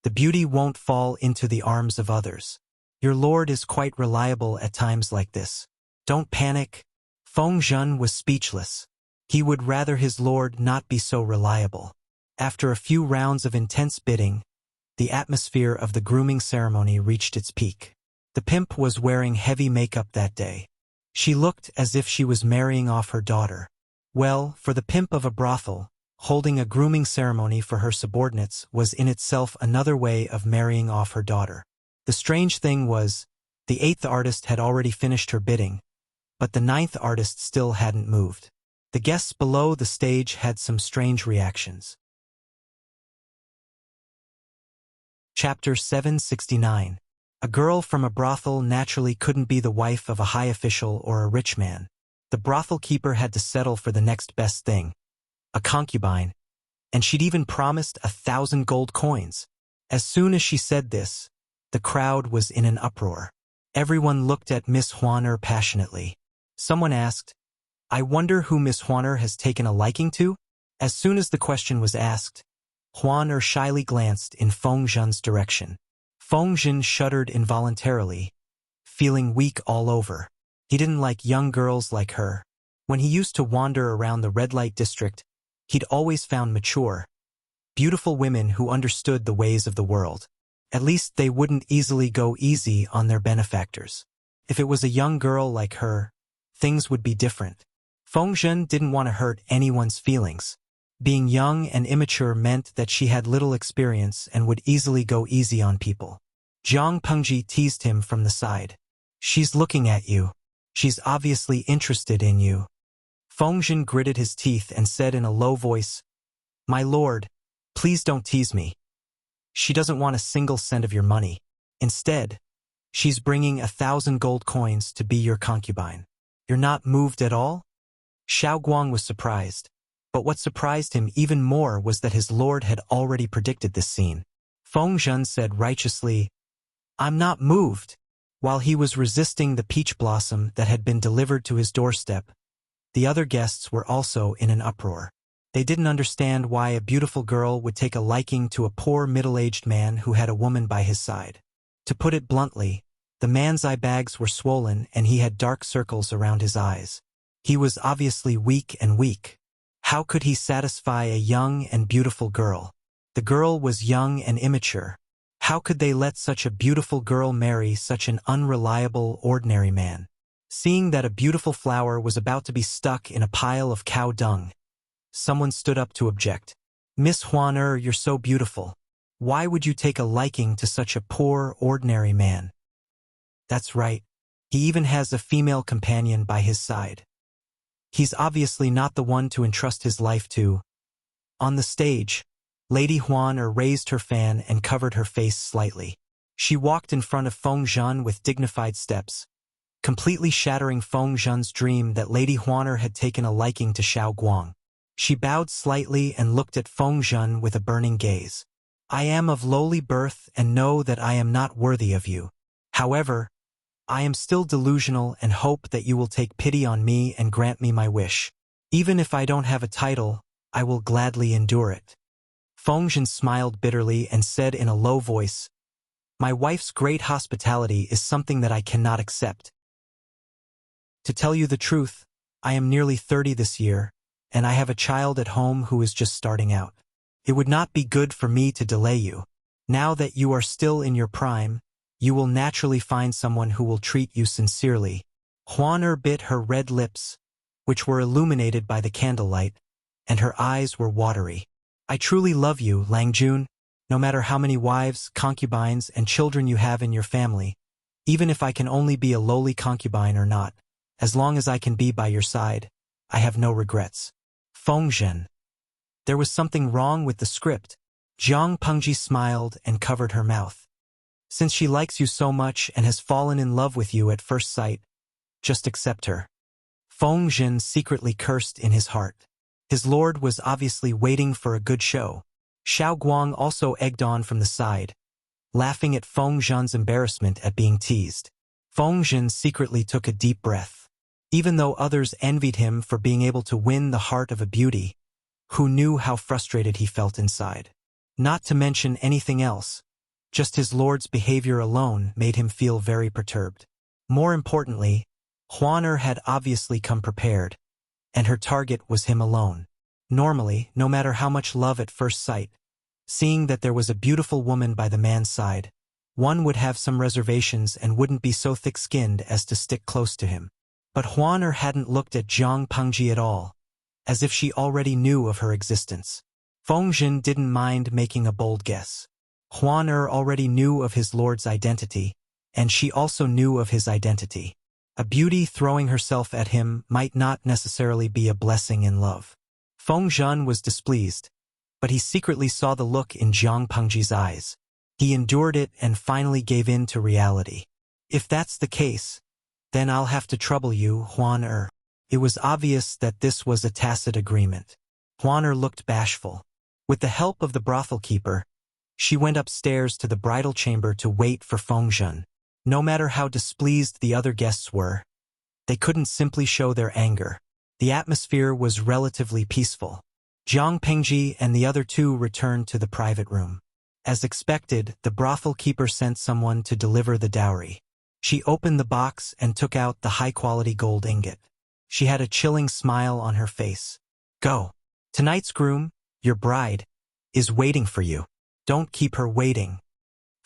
The beauty won't fall into the arms of others. Your lord is quite reliable at times like this. Don't panic. Feng Zhen was speechless. He would rather his lord not be so reliable. After a few rounds of intense bidding, the atmosphere of the grooming ceremony reached its peak. The pimp was wearing heavy makeup that day. She looked as if she was marrying off her daughter. Well, for the pimp of a brothel, holding a grooming ceremony for her subordinates was in itself another way of marrying off her daughter. The strange thing was, the 8th artist had already finished her bidding, but the 9th artist still hadn't moved. The guests below the stage had some strange reactions. Chapter 769. A girl from a brothel naturally couldn't be the wife of a high official or a rich man. The brothel keeper had to settle for the next best thing, a concubine, and she'd even promised 1,000 gold coins. As soon as she said this, the crowd was in an uproar. Everyone looked at Miss Huaner passionately. Someone asked, "I wonder who Miss Huaner has taken a liking to?" As soon as the question was asked, Huaner shyly glanced in Feng Zhen's direction. Feng Zhen shuddered involuntarily, feeling weak all over. He didn't like young girls like her. When he used to wander around the red light district, he'd always found mature, beautiful women who understood the ways of the world. At least they wouldn't easily go easy on their benefactors. If it was a young girl like her, things would be different. Feng Zhen didn't want to hurt anyone's feelings. Being young and immature meant that she had little experience and would easily go easy on people. Zhang Pengji teased him from the side. "She's looking at you. She's obviously interested in you." Feng Zhen gritted his teeth and said in a low voice, "My lord, please don't tease me. She doesn't want a single cent of your money. Instead, she's bringing 1,000 gold coins to be your concubine. You're not moved at all?" Xiao Guang was surprised. But what surprised him even more was that his lord had already predicted this scene. Feng Zhen said righteously, "I'm not moved." While he was resisting the peach blossom that had been delivered to his doorstep, the other guests were also in an uproar. They didn't understand why a beautiful girl would take a liking to a poor middle-aged man who had a woman by his side. To put it bluntly, the man's eye bags were swollen and he had dark circles around his eyes. He was obviously weak and weak. How could he satisfy a young and beautiful girl? The girl was young and immature. How could they let such a beautiful girl marry such an unreliable, ordinary man? Seeing that a beautiful flower was about to be stuck in a pile of cow dung, someone stood up to object. "Miss Huaner, you're so beautiful. Why would you take a liking to such a poor, ordinary man?" "That's right. He even has a female companion by his side. He's obviously not the one to entrust his life to." On the stage, Lady Huaner raised her fan and covered her face slightly. She walked in front of Feng Zhen with dignified steps, completely shattering Feng Zhen's dream that Lady Huaner had taken a liking to Xiao Guang. She bowed slightly and looked at Feng Zhen with a burning gaze. "I am of lowly birth and know that I am not worthy of you. However, I am still delusional and hope that you will take pity on me and grant me my wish. Even if I don't have a title, I will gladly endure it." Feng Zhen smiled bitterly and said in a low voice, "My wife's great hospitality is something that I cannot accept. To tell you the truth, I am nearly 30 this year, and I have a child at home who is just starting out. It would not be good for me to delay you. Now that you are still in your prime, you will naturally find someone who will treat you sincerely." Huaner bit her red lips, which were illuminated by the candlelight, and her eyes were watery. "I truly love you, Lang Jun, no matter how many wives, concubines, and children you have in your family, even if I can only be a lowly concubine or not, as long as I can be by your side, I have no regrets." Feng Zhen. There was something wrong with the script. Zhang Pengji smiled and covered her mouth. "Since she likes you so much and has fallen in love with you at first sight, just accept her." Feng Zhen secretly cursed in his heart. His lord was obviously waiting for a good show. Xiao Guang also egged on from the side, laughing at Feng Zhen's embarrassment at being teased. Feng Zhen secretly took a deep breath. Even though others envied him for being able to win the heart of a beauty, who knew how frustrated he felt inside? Not to mention anything else. Just his lord's behavior alone made him feel very perturbed. More importantly, Huaner had obviously come prepared, and her target was him alone. Normally, no matter how much love at first sight, seeing that there was a beautiful woman by the man's side, one would have some reservations and wouldn't be so thick-skinned as to stick close to him. But Huaner hadn't looked at Zhang Pengji at all, as if she already knew of her existence. Feng Zhen didn't mind making a bold guess. Huaner already knew of his lord's identity, and she also knew of his identity. A beauty throwing herself at him might not necessarily be a blessing in love. Feng Zhen was displeased, but he secretly saw the look in Zhang Pengji's eyes. He endured it and finally gave in to reality. If that's the case, then I'll have to trouble you, Huan. It was obvious that this was a tacit agreement. Huan looked bashful. With the help of the brothel keeper, she went upstairs to the bridal chamber to wait for Fengzhen. No matter how displeased the other guests were, they couldn't simply show their anger. The atmosphere was relatively peaceful. Jiang Pengji and the other two returned to the private room. As expected, the brothel keeper sent someone to deliver the dowry. She opened the box and took out the high-quality gold ingot. She had a chilling smile on her face. Go. Tonight's groom, your bride, is waiting for you. Don't keep her waiting.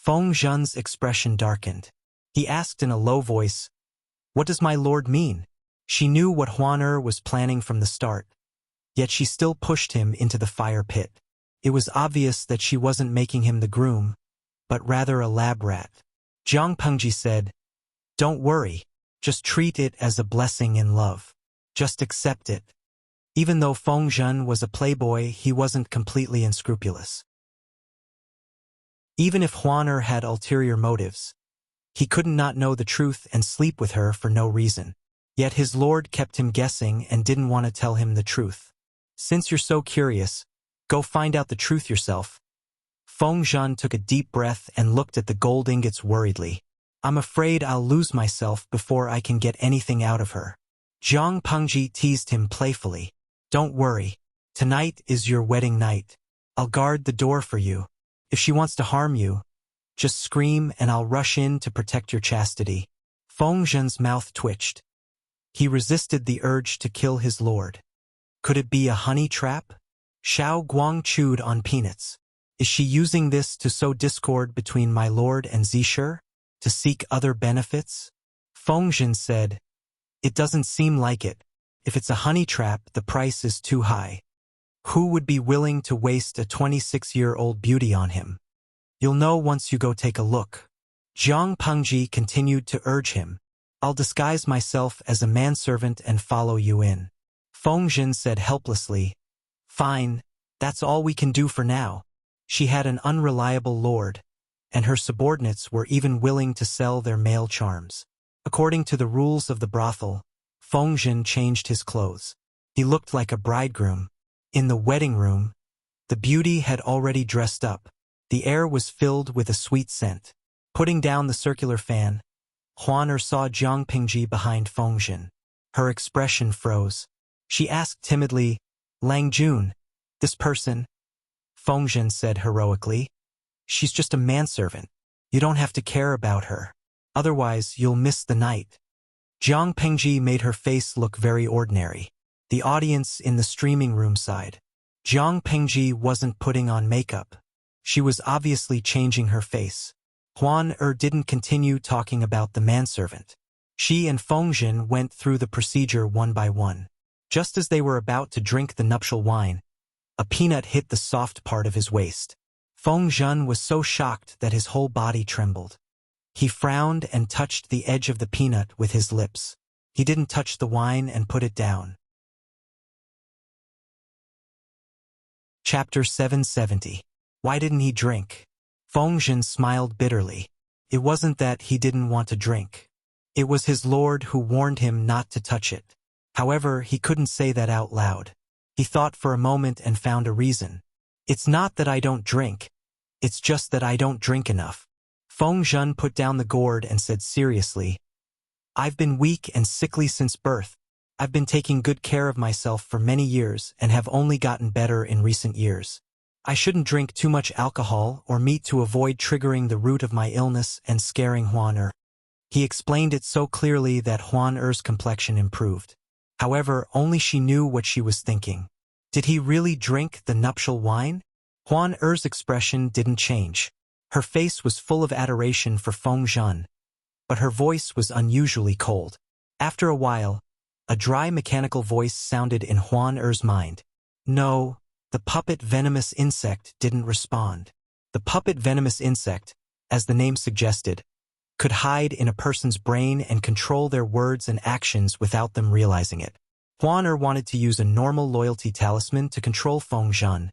Fengzhen's expression darkened. He asked in a low voice, What does my lord mean? She knew what Huan was planning from the start, yet she still pushed him into the fire pit. It was obvious that she wasn't making him the groom, but rather a lab rat. Jiang Pengji said, Don't worry, just treat it as a blessing in love. Just accept it. Even though Fengzhen was a playboy, he wasn't completely unscrupulous. Even if Huan had ulterior motives, he couldn't not know the truth and sleep with her for no reason. Yet his lord kept him guessing and didn't want to tell him the truth. Since you're so curious, go find out the truth yourself. Fengzhen took a deep breath and looked at the gold ingots worriedly. I'm afraid I'll lose myself before I can get anything out of her. Jiang Pengji teased him playfully. Don't worry. Tonight is your wedding night. I'll guard the door for you. If she wants to harm you, just scream and I'll rush in to protect your chastity. Fengzhen's mouth twitched. He resisted the urge to kill his lord. Could it be a honey trap? Xiao Guang chewed on peanuts. Is she using this to sow discord between my lord and Zisher? To seek other benefits? Fengzhen said, It doesn't seem like it. If it's a honey trap, the price is too high. Who would be willing to waste a 26-year-old beauty on him? You'll know once you go take a look. Jiang Pengji continued to urge him. I'll disguise myself as a manservant and follow you in. Fengzhen said helplessly, Fine, that's all we can do for now. She had an unreliable lord, and her subordinates were even willing to sell their male charms. According to the rules of the brothel, Fengzhen changed his clothes. He looked like a bridegroom. In the wedding room, the beauty had already dressed up. The air was filled with a sweet scent. Putting down the circular fan, Huan saw Jiang Pengji behind Fengzhen. Her expression froze. She asked timidly, Lang Jun, this person? Fengzhen said heroically, She's just a manservant. You don't have to care about her. Otherwise, you'll miss the night. Jiang Pengji made her face look very ordinary. The audience in the streaming room sighed. Jiang Pengji wasn't putting on makeup. She was obviously changing her face. Huan didn't continue talking about the manservant. She and Fengzhen went through the procedure one by one. Just as they were about to drink the nuptial wine, a peanut hit the soft part of his waist. Fengzhen was so shocked that his whole body trembled. He frowned and touched the edge of the peanut with his lips. He didn't touch the wine and put it down. Chapter 770. Why didn't he drink? Fengzhen smiled bitterly. It wasn't that he didn't want to drink. It was his lord who warned him not to touch it. However, he couldn't say that out loud. He thought for a moment and found a reason. It's not that I don't drink. It's just that I don't drink enough. Fengzhen put down the gourd and said seriously, I've been weak and sickly since birth. I've been taking good care of myself for many years and have only gotten better in recent years. I shouldn't drink too much alcohol or meat to avoid triggering the root of my illness and scaring Huan. He explained it so clearly that Huan-er's complexion improved. However, only she knew what she was thinking. Did he really drink the nuptial wine? Huan-er's expression didn't change. Her face was full of adoration for Fengzhen, but her voice was unusually cold. After a while, a dry mechanical voice sounded in Huan-er's mind. No, the puppet venomous insect didn't respond. The puppet venomous insect, as the name suggested, could hide in a person's brain and control their words and actions without them realizing it. Huan wanted to use a normal loyalty talisman to control Fengzhen,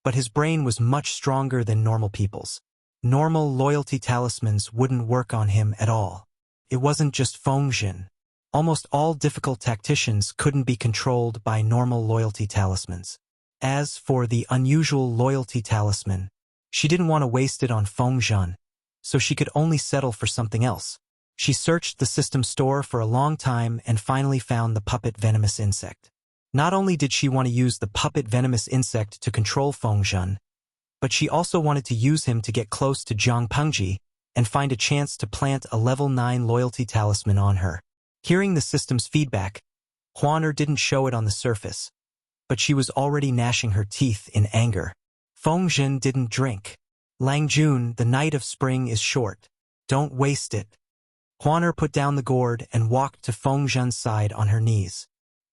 but his brain was much stronger than normal people's. Normal loyalty talismans wouldn't work on him at all. It wasn't just Feng. Almost all difficult tacticians couldn't be controlled by normal loyalty talismans. As for the unusual loyalty talisman, she didn't want to waste it on Feng, so she could only settle for something else. She searched the system store for a long time and finally found the puppet venomous insect. Not only did she want to use the puppet venomous insect to control Feng, but she also wanted to use him to get close to Jiang Pengji and find a chance to plant a level 9 loyalty talisman on her. Hearing the system's feedback, Huaner didn't show it on the surface, but she was already gnashing her teeth in anger. Feng didn't drink. Lang Jun, the night of spring is short. Don't waste it. Huaner put down the gourd and walked to Feng side on her knees.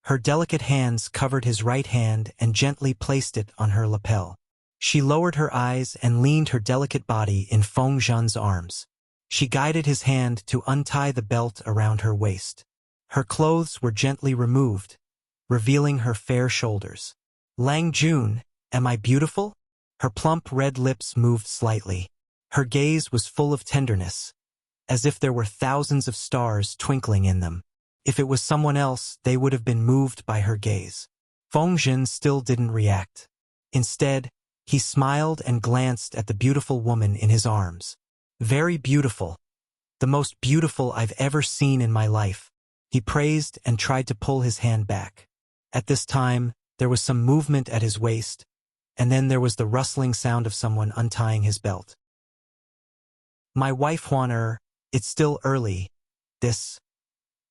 Her delicate hands covered his right hand and gently placed it on her lapel. She lowered her eyes and leaned her delicate body in Feng arms. She guided his hand to untie the belt around her waist. Her clothes were gently removed, revealing her fair shoulders. Lang Jun, am I beautiful? Her plump red lips moved slightly. Her gaze was full of tenderness, as if there were thousands of stars twinkling in them. If it was someone else, they would have been moved by her gaze. Feng still didn't react. Instead, he smiled and glanced at the beautiful woman in his arms. Very beautiful. The most beautiful I've ever seen in my life. He praised and tried to pull his hand back. At this time, there was some movement at his waist, and then there was the rustling sound of someone untying his belt. My wife Huaner, it's still early.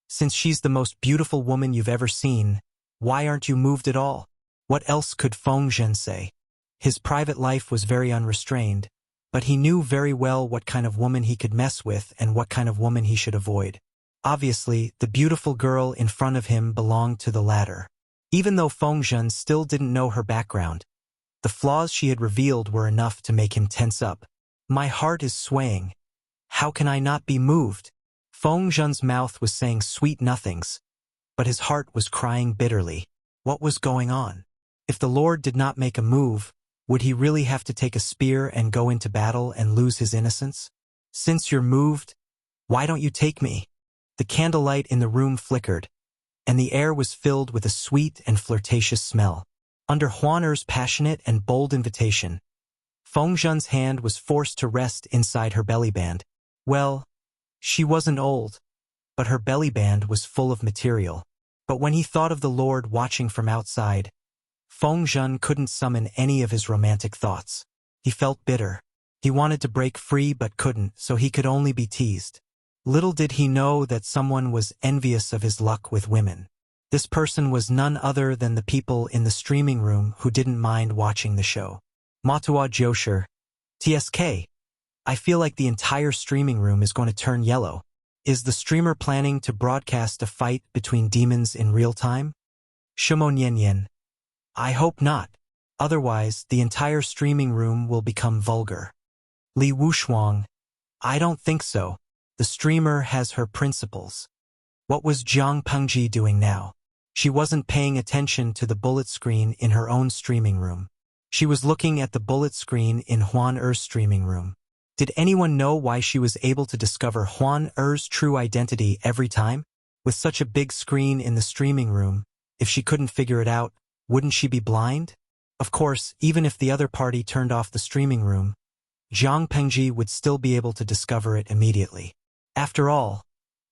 Since she's the most beautiful woman you've ever seen, why aren't you moved at all? What else could Feng say? His private life was very unrestrained, but he knew very well what kind of woman he could mess with and what kind of woman he should avoid. Obviously, the beautiful girl in front of him belonged to the latter. Even though Feng still didn't know her background, the flaws she had revealed were enough to make him tense up. My heart is swaying. How can I not be moved? Feng mouth was saying sweet nothings, but his heart was crying bitterly. What was going on? If the Lord did not make a move, would he really have to take a spear and go into battle and lose his innocence? Since you're moved, why don't you take me? The candlelight in the room flickered, and the air was filled with a sweet and flirtatious smell. Under Huaner's passionate and bold invitation, Feng hand was forced to rest inside her belly band. Well, she wasn't old, but her belly band was full of material. But when he thought of the Lord watching from outside, Feng couldn't summon any of his romantic thoughts. He felt bitter. He wanted to break free but couldn't, so he could only be teased. Little did he know that someone was envious of his luck with women. This person was none other than the people in the streaming room who didn't mind watching the show. Matua Josher, TSK. I feel like the entire streaming room is going to turn yellow. Is the streamer planning to broadcast a fight between demons in real time? Shimo Nian. I hope not. Otherwise, the entire streaming room will become vulgar. Li Wushuang. I don't think so. The streamer has her principles. What was Jiang Pengji doing now? She wasn't paying attention to the bullet screen in her own streaming room. She was looking at the bullet screen in Huaner's streaming room. Did anyone know why she was able to discover Huaner's true identity every time? With such a big screen in the streaming room, if she couldn't figure it out, wouldn't she be blind? Of course, even if the other party turned off the streaming room, Jiang Pengji would still be able to discover it immediately. After all,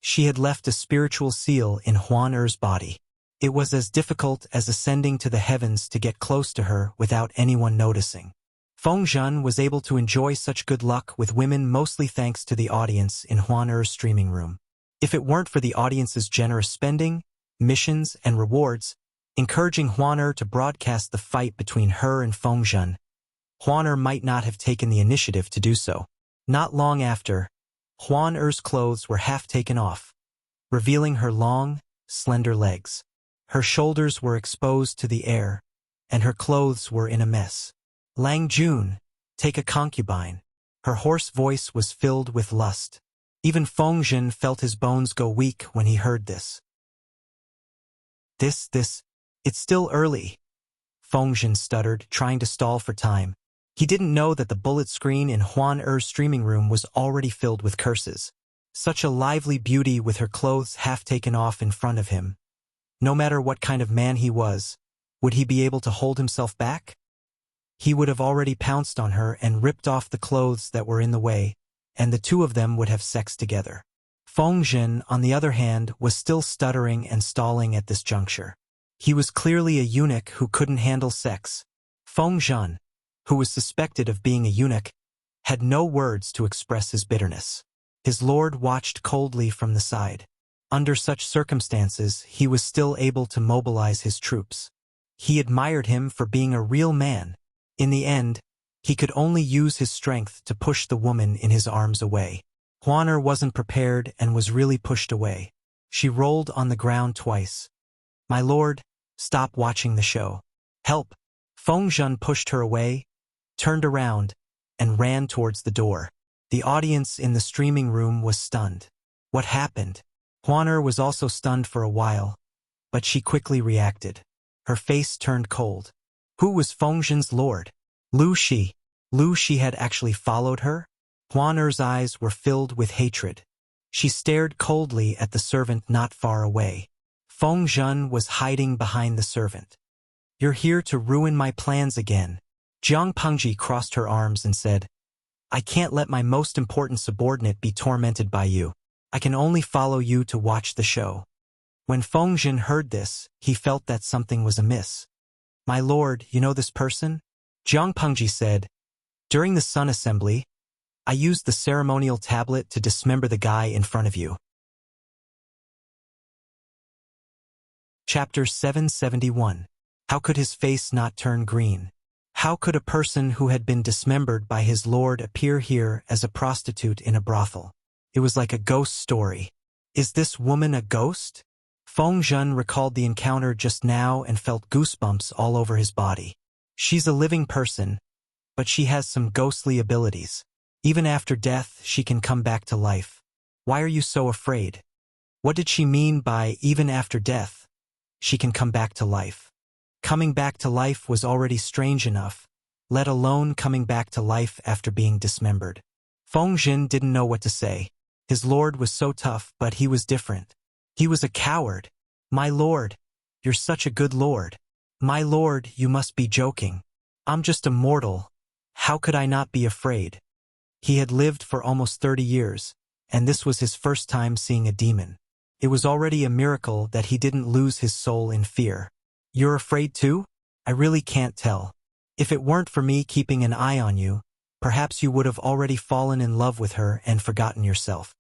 she had left a spiritual seal in Huaner's body. It was as difficult as ascending to the heavens to get close to her without anyone noticing. Feng was able to enjoy such good luck with women mostly thanks to the audience in Huaner's streaming room. If it weren't for the audience's generous spending, missions, and rewards, encouraging Huaner to broadcast the fight between her and Feng Huaner might not have taken the initiative to do so. Not long after, Huaner's clothes were half taken off, revealing her long, slender legs. Her shoulders were exposed to the air, and her clothes were in a mess. Lang Jun, take a concubine. Her hoarse voice was filled with lust. Even Feng felt his bones go weak when he heard this. It's still early, Feng stuttered, trying to stall for time. He didn't know that the bullet screen in Huan Er's streaming room was already filled with curses. Such a lively beauty with her clothes half taken off in front of him. No matter what kind of man he was, would he be able to hold himself back? He would have already pounced on her and ripped off the clothes that were in the way, and the two of them would have sex together. Feng Zhen, on the other hand, was still stuttering and stalling at this juncture. He was clearly a eunuch who couldn't handle sex. Feng Zhen, who was suspected of being a eunuch, had no words to express his bitterness. His lord watched coldly from the side. Under such circumstances, he was still able to mobilize his troops. He admired him for being a real man. In the end, he could only use his strength to push the woman in his arms away. Huan Er wasn't prepared and was really pushed away. She rolled on the ground twice. "My lord, stop watching the show. Help!" Feng Zhen pushed her away, turned around, and ran towards the door. The audience in the streaming room was stunned. What happened? Huan Er was also stunned for a while, but she quickly reacted. Her face turned cold. Who was Feng Zhen's lord? Lu Shi. Lu Shi had actually followed her? Huan Er's eyes were filled with hatred. She stared coldly at the servant not far away. Feng Zhen was hiding behind the servant. "You're here to ruin my plans again." Jiang Pengji crossed her arms and said, "I can't let my most important subordinate be tormented by you. I can only follow you to watch the show." When Feng Zhen heard this, he felt that something was amiss. "My lord, you know this person?" Jiang Pengji said, "During the Sun Assembly, I used the ceremonial tablet to dismember the guy in front of you." Chapter 771. How could his face not turn green? How could a person who had been dismembered by his lord appear here as a prostitute in a brothel? It was like a ghost story. Is this woman a ghost? Feng Zhen recalled the encounter just now and felt goosebumps all over his body. She's a living person, but she has some ghostly abilities. Even after death, she can come back to life. Why are you so afraid? What did she mean by even after death? She can come back to life. Coming back to life was already strange enough, let alone coming back to life after being dismembered. Feng Zhen didn't know what to say. His lord was so tough, but he was different. He was a coward. "My lord, you're such a good lord." "My lord, you must be joking. I'm just a mortal. How could I not be afraid?" He had lived for almost 30 years, and this was his first time seeing a demon. It was already a miracle that he didn't lose his soul in fear. "You're afraid too? I really can't tell. If it weren't for me keeping an eye on you, perhaps you would have already fallen in love with her and forgotten yourself."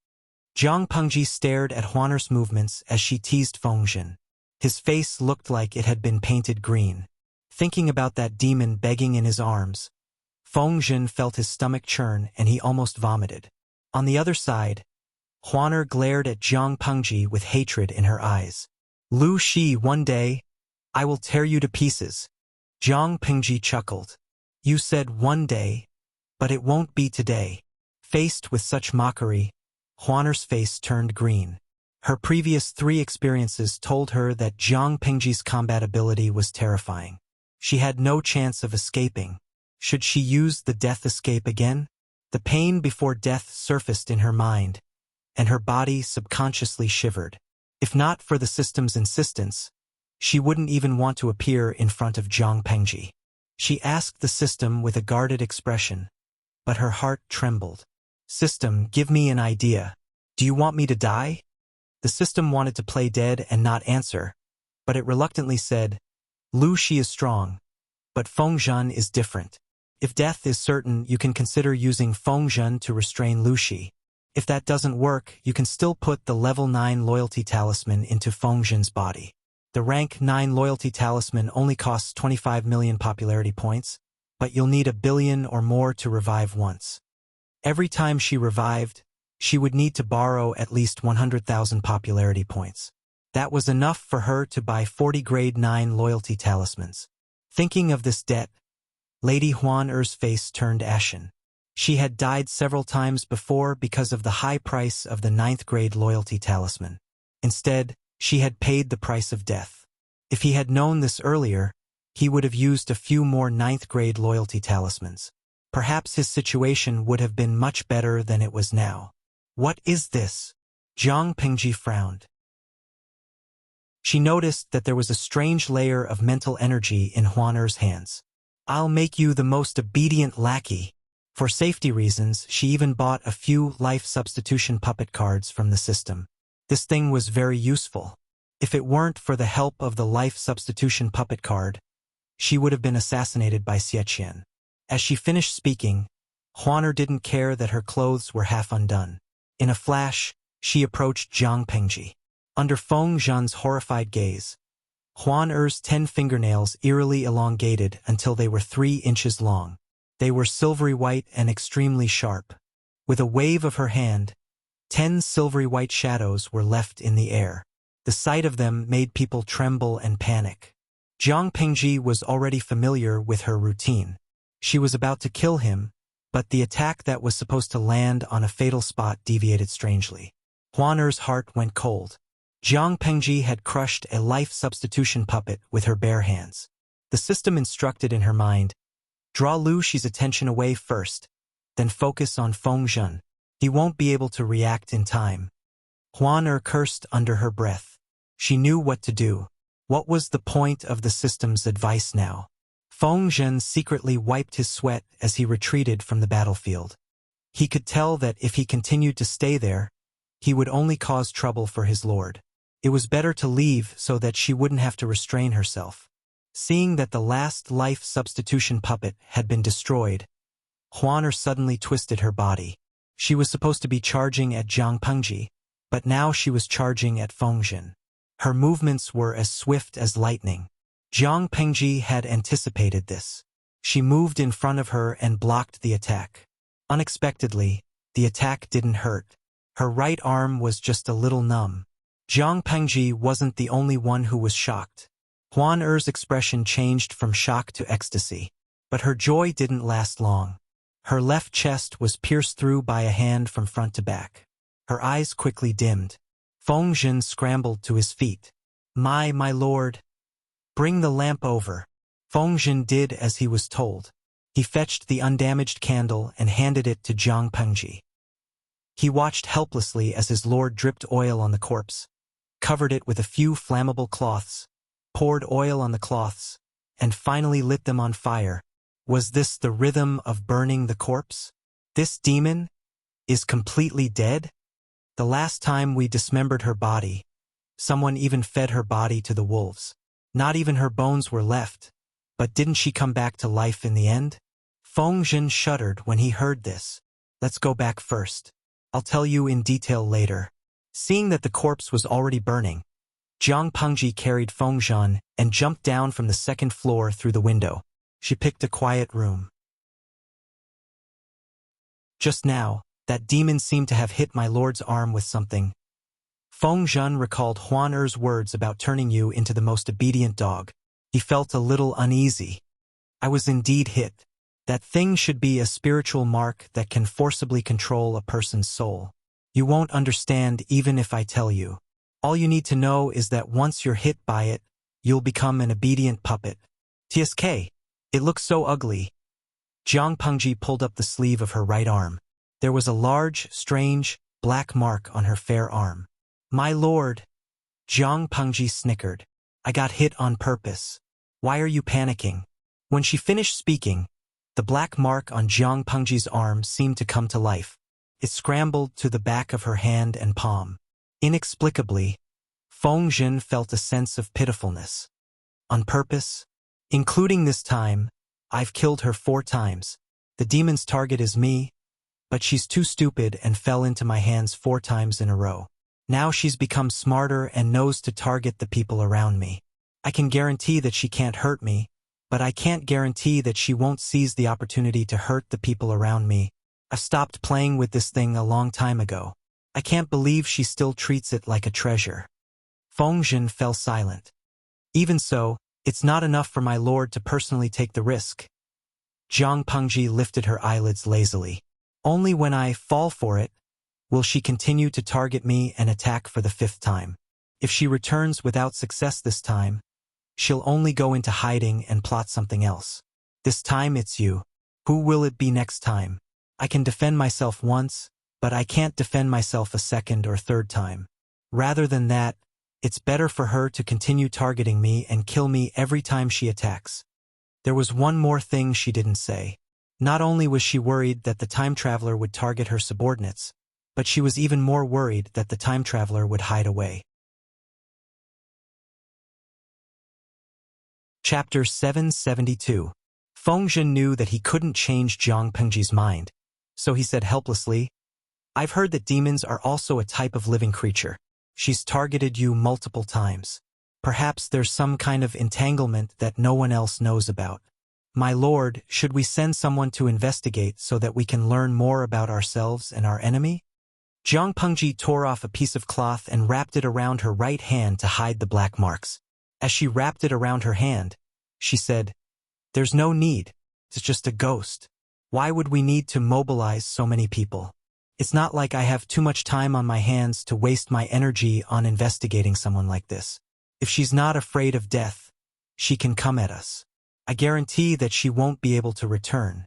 Jiang Pengji stared at Huan Er's movements as she teased Feng Zhen. His face looked like it had been painted green. Thinking about that demon begging in his arms, Feng Zhen felt his stomach churn and he almost vomited. On the other side, Huan Er glared at Jiang Pengji with hatred in her eyes. "Lu Shi, one day, I will tear you to pieces." Jiang Pengji chuckled. "You said one day, but it won't be today." Faced with such mockery, Huan Er's face turned green. Her previous 3 experiences told her that Jiang Pengji's combat ability was terrifying. She had no chance of escaping. Should she use the death escape again? The pain before death surfaced in her mind, and her body subconsciously shivered. If not for the system's insistence, she wouldn't even want to appear in front of Jiang Pengji. She asked the system with a guarded expression, but her heart trembled. "System, give me an idea. Do you want me to die?" The system wanted to play dead and not answer, but it reluctantly said, "Lu Shi is strong, but Feng Zhen is different. If death is certain, you can consider using Feng Zhen to restrain Lu Shi. If that doesn't work, you can still put the level 9 loyalty talisman into Feng Zhen's body. The rank 9 loyalty talisman only costs 25 million popularity points, but you'll need 1 billion or more to revive once. Every time she revived, she would need to borrow at least 100,000 popularity points. That was enough for her to buy 40 grade 9 loyalty talismans. Thinking of this debt, Lady Huan Er's face turned ashen. She had died several times before because of the high price of the 9th grade loyalty talisman. Instead, she had paid the price of death. If he had known this earlier, he would have used a few more 9th grade loyalty talismans. perhaps his situation would have been much better than it was now. What is this? Jiang Pengji frowned. She noticed that there was a strange layer of mental energy in Huaner's hands. I'll make you the most obedient lackey. For safety reasons, she even bought a few life substitution puppet cards from the system. This thing was very useful. If it weren't for the help of the life substitution puppet card, she would have been assassinated by Xieqian. As she finished speaking, Huaner didn't care that her clothes were half undone. In a flash, she approached Jiang Pengji. Under Feng Zhan's horrified gaze, Huaner's 10 fingernails eerily elongated until they were 3 inches long. They were silvery white and extremely sharp. With a wave of her hand, 10 silvery white shadows were left in the air. The sight of them made people tremble and panic. Jiang Pengji was already familiar with her routine. She was about to kill him, but the attack that was supposed to land on a fatal spot deviated strangely. Huaner's heart went cold. Jiang Pengji had crushed a life substitution puppet with her bare hands. The system instructed in her mind, draw Lu Shi's attention away first, then focus on Feng Zhan. He won't be able to react in time. Huaner cursed under her breath. She knew what to do. What was the point of the system's advice now? Feng Zhan secretly wiped his sweat as he retreated from the battlefield. He could tell that if he continued to stay there, he would only cause trouble for his lord. It was better to leave so that she wouldn't have to restrain herself. Seeing that the last life substitution puppet had been destroyed, Huaner suddenly twisted her body. She was supposed to be charging at Jiang Pengji, but now she was charging at Feng Zhan. Her movements were as swift as lightning. Jiang Pengji had anticipated this. She moved in front of her and blocked the attack. Unexpectedly, the attack didn't hurt. Her right arm was just a little numb. Jiang Pengji wasn't the only one who was shocked. Huaner's expression changed from shock to ecstasy. But her joy didn't last long. Her left chest was pierced through by a hand from front to back. Her eyes quickly dimmed. Feng Zhan scrambled to his feet. My lord. Bring the lamp over. Feng Zhan did as he was told. He fetched the undamaged candle and handed it to Jiang Pengji. He watched helplessly as his lord dripped oil on the corpse, covered it with a few flammable cloths, poured oil on the cloths, and finally lit them on fire. Was this the rhythm of burning the corpse? This demon is completely dead? The last time we dismembered her body, someone even fed her body to the wolves. Not even her bones were left, but didn't she come back to life in the end? Feng Zhan shuddered when he heard this. Let's go back first. I'll tell you in detail later. Seeing that the corpse was already burning, Jiang Pengji carried Feng Zhan and jumped down from the second floor through the window. She picked a quiet room. Just now, that demon seemed to have hit my lord's arm with something. Feng Zhan recalled Huaner's words about turning you into the most obedient dog. He felt a little uneasy. I was indeed hit. That thing should be a spiritual mark that can forcibly control a person's soul. You won't understand even if I tell you. All you need to know is that once you're hit by it, you'll become an obedient puppet. TSK. It looks so ugly. Jiang Pengji pulled up the sleeve of her right arm. There was a large, strange, black mark on her fair arm. My lord. Jiang Pengji snickered. I got hit on purpose. Why are you panicking? When she finished speaking, the black mark on Jiang Pengji's arm seemed to come to life. It scrambled to the back of her hand and palm. Inexplicably, Feng Zhan felt a sense of pitifulness. On purpose? Including this time, I've killed her 4 times. The demon's target is me, but she's too stupid and fell into my hands 4 times in a row. Now she's become smarter and knows to target the people around me. I can guarantee that she can't hurt me, but I can't guarantee that she won't seize the opportunity to hurt the people around me. I've stopped playing with this thing a long time ago. I can't believe she still treats it like a treasure. Feng Zhan fell silent. Even so, it's not enough for my lord to personally take the risk. Jiang Pengji lifted her eyelids lazily. Only when I fall for it will she continue to target me and attack for the 5th time. If she returns without success this time, she'll only go into hiding and plot something else. This time it's you. Who will it be next time? I can defend myself once, but I can't defend myself a second or third time. Rather than that, it's better for her to continue targeting me and kill me every time she attacks. There was one more thing she didn't say. Not only was she worried that the time traveler would target her subordinates, but she was even more worried that the time traveler would hide away. Chapter 772. Fengzhen knew that he couldn't change Jiang Pengji's mind, so he said helplessly, "I've heard that demons are also a type of living creature. She's targeted you multiple times. Perhaps there's some kind of entanglement that no one else knows about. My lord, should we send someone to investigate so that we can learn more about ourselves and our enemy?" Jiang Pengji tore off a piece of cloth and wrapped it around her right hand to hide the black marks. As she wrapped it around her hand, she said, "There's no need. It's just a ghost. Why would we need to mobilize so many people? It's not like I have too much time on my hands to waste my energy on investigating someone like this. If she's not afraid of death, she can come at us. I guarantee that she won't be able to return.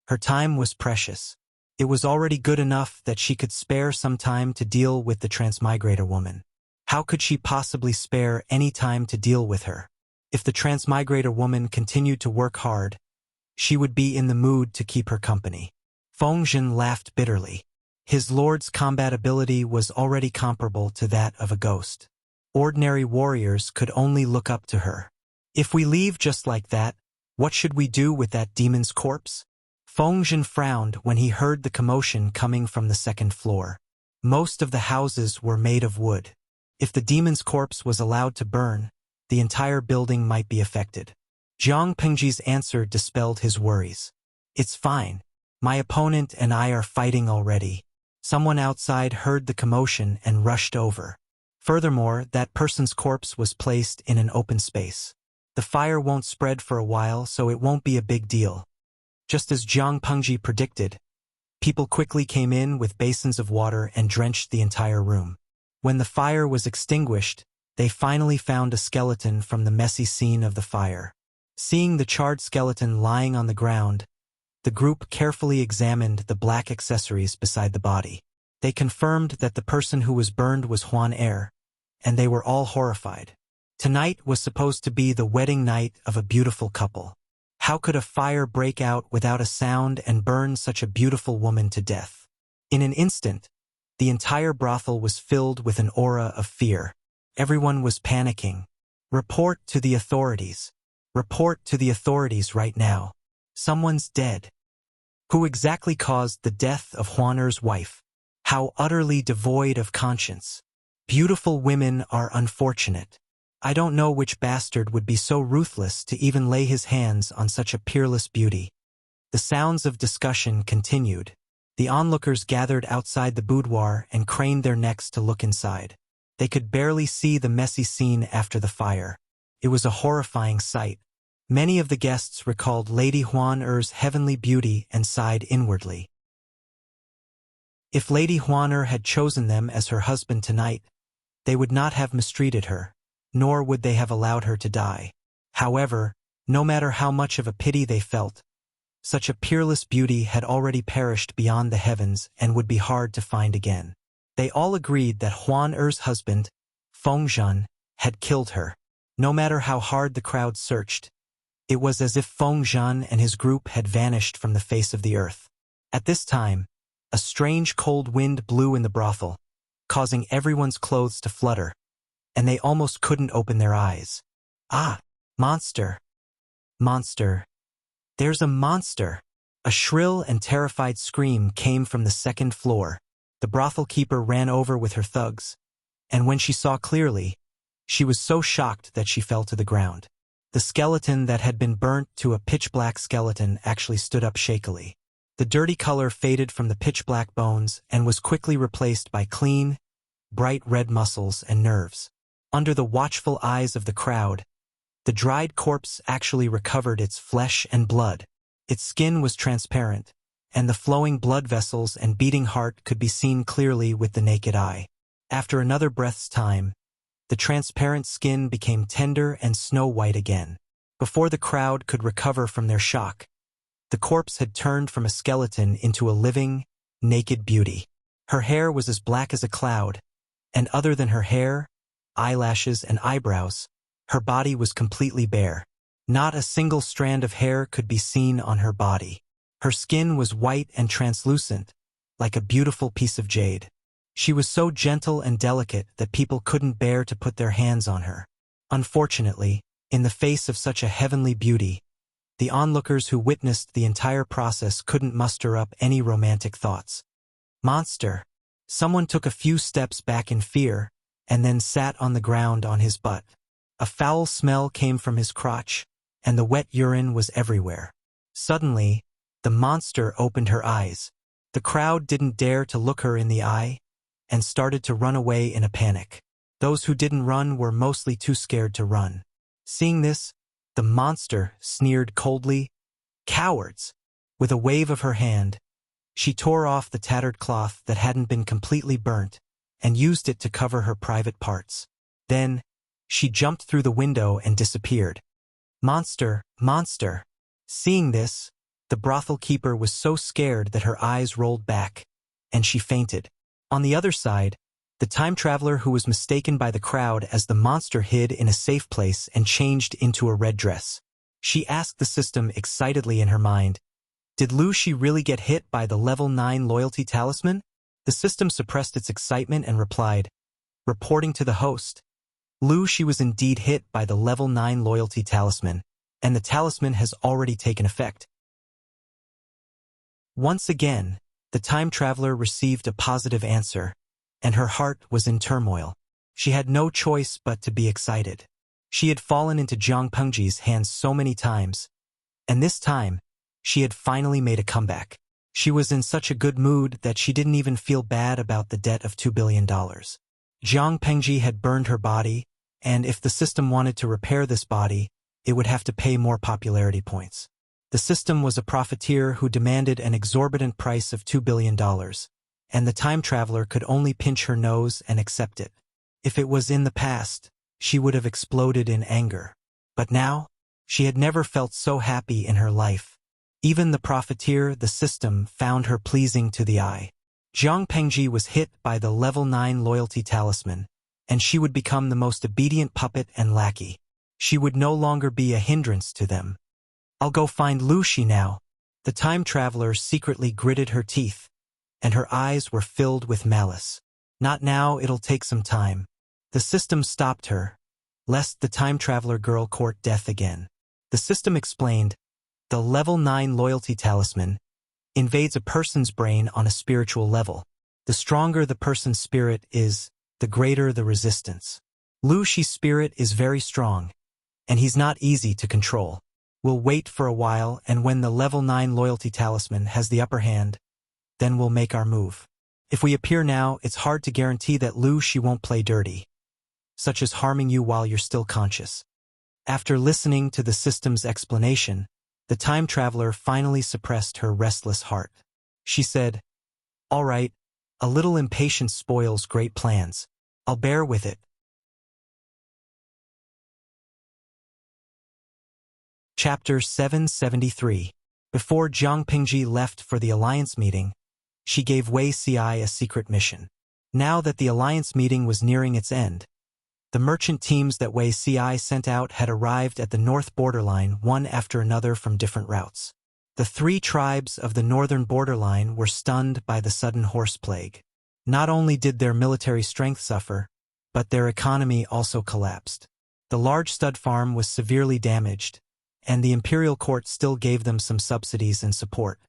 Her time was precious. It was already good enough that she could spare some time to deal with the transmigrator woman. How could she possibly spare any time to deal with her? If the transmigrator woman continued to work hard, she would be in the mood to keep her company." Fengzhen laughed bitterly. His lord's combat ability was already comparable to that of a ghost. Ordinary warriors could only look up to her. "If we leave just like that, what should we do with that demon's corpse?" Fengzhen frowned when he heard the commotion coming from the second floor. Most of the houses were made of wood. If the demon's corpse was allowed to burn, the entire building might be affected. Jiang Pengji's answer dispelled his worries. "It's fine. My opponent and I are fighting already. Someone outside heard the commotion and rushed over. Furthermore, that person's corpse was placed in an open space. The fire won't spread for a while, so it won't be a big deal." Just as Jiang Pengji predicted, people quickly came in with basins of water and drenched the entire room. When the fire was extinguished, they finally found a skeleton from the messy scene of the fire. Seeing the charred skeleton lying on the ground, the group carefully examined the black accessories beside the body. They confirmed that the person who was burned was Huan Er, and they were all horrified. Tonight was supposed to be the wedding night of a beautiful couple. How could a fire break out without a sound and burn such a beautiful woman to death? In an instant, the entire brothel was filled with an aura of fear. Everyone was panicking. "Report to the authorities. Report to the authorities right now. Someone's dead." Who exactly caused the death of Huan Er's wife? How utterly devoid of conscience. Beautiful women are unfortunate. I don't know which bastard would be so ruthless to even lay his hands on such a peerless beauty. The sounds of discussion continued. The onlookers gathered outside the boudoir and craned their necks to look inside. They could barely see the messy scene after the fire. It was a horrifying sight. Many of the guests recalled Lady Huan Er's heavenly beauty and sighed inwardly. If Lady Huan Er had chosen them as her husband tonight, they would not have mistreated her, nor would they have allowed her to die. However, no matter how much of a pity they felt, such a peerless beauty had already perished beyond the heavens and would be hard to find again. They all agreed that Huan Er's husband, Fengzhen, had killed her. No matter how hard the crowd searched, it was as if Fengzhen and his group had vanished from the face of the earth. At this time, a strange cold wind blew in the brothel, causing everyone's clothes to flutter, and they almost couldn't open their eyes. "Ah, monster! Monster! There's a monster!" A shrill and terrified scream came from the second floor. The brothel keeper ran over with her thugs, and when she saw clearly, she was so shocked that she fell to the ground. The skeleton that had been burnt to a pitch-black skeleton actually stood up shakily. The dirty color faded from the pitch-black bones and was quickly replaced by clean, bright red muscles and nerves. Under the watchful eyes of the crowd, the dried corpse actually recovered its flesh and blood. Its skin was transparent, and the flowing blood vessels and beating heart could be seen clearly with the naked eye. After another breath's time, the transparent skin became tender and snow-white again. Before the crowd could recover from their shock, The corpse had turned from a skeleton into a living, naked beauty. Her hair was as black as a cloud, and other than her hair, eyelashes, and eyebrows, her body was completely bare. Not a single strand of hair could be seen on her body. Her skin was white and translucent, like a beautiful piece of jade. She was so gentle and delicate that people couldn't bear to put their hands on her. Unfortunately, in the face of such a heavenly beauty, the onlookers who witnessed the entire process couldn't muster up any romantic thoughts. Monster! Someone took a few steps back in fear, and then sat on the ground on his butt. A foul smell came from his crotch, and the wet urine was everywhere. Suddenly, the monster opened her eyes. The crowd didn't dare to look her in the eye, and started to run away in a panic. Those who didn't run were mostly too scared to run. Seeing this, the monster sneered coldly, "Cowards!" With a wave of her hand, she tore off the tattered cloth that hadn't been completely burnt and used it to cover her private parts. Then, she jumped through the window and disappeared. Monster! Monster! Seeing this, the brothel keeper was so scared that her eyes rolled back, and she fainted. On the other side, the time traveler who was mistaken by the crowd as the monster hid in a safe place and changed into a red dress. She asked the system excitedly in her mind, "Did Lu Shi really get hit by the level 9 loyalty talisman?" The system suppressed its excitement and replied, reporting to the host, "Lu Shi was indeed hit by the level 9 loyalty talisman, and the talisman has already taken effect." Once again, the time traveler received a positive answer, and her heart was in turmoil. She had no choice but to be excited. She had fallen into Jiang Pengji's hands so many times, and this time, she had finally made a comeback. She was in such a good mood that she didn't even feel bad about the debt of $2 billion. Jiang Pengji had burned her body, and if the system wanted to repair this body, it would have to pay more popularity points. The system was a profiteer who demanded an exorbitant price of $2 billion, and the time traveler could only pinch her nose and accept it. If it was in the past, she would have exploded in anger. But now, she had never felt so happy in her life. Even the profiteer, the system, found her pleasing to the eye. Jiang Pengji was hit by the level 9 loyalty talisman, and she would become the most obedient puppet and lackey. She would no longer be a hindrance to them. "I'll go find Lu Shi now." The time traveler secretly gritted her teeth, and her eyes were filled with malice. "Not now, it'll take some time." The system stopped her, lest the time traveler girl court death again. The system explained, "The level 9 loyalty talisman invades a person's brain on a spiritual level. The stronger the person's spirit is, the greater the resistance. Lu Shi's spirit is very strong, and he's not easy to control. We'll wait for a while, and when the level 9 loyalty talisman has the upper hand, then we'll make our move. If we appear now, it's hard to guarantee that Lu Shi won't play dirty, such as harming you while you're still conscious." After listening to the system's explanation, the time traveler finally suppressed her restless heart. She said, "All right, a little impatience spoils great plans. I'll bear with it." Chapter 773. Before Jiang Pengji left for the alliance meeting, she gave Wei Ci a secret mission. Now that the alliance meeting was nearing its end, the merchant teams that Wei Ci sent out had arrived at the north borderline one after another from different routes. The 3 tribes of the northern borderline were stunned by the sudden horse plague. Not only did their military strength suffer, but their economy also collapsed. The large stud farm was severely damaged, and the imperial court still gave them some subsidies and support.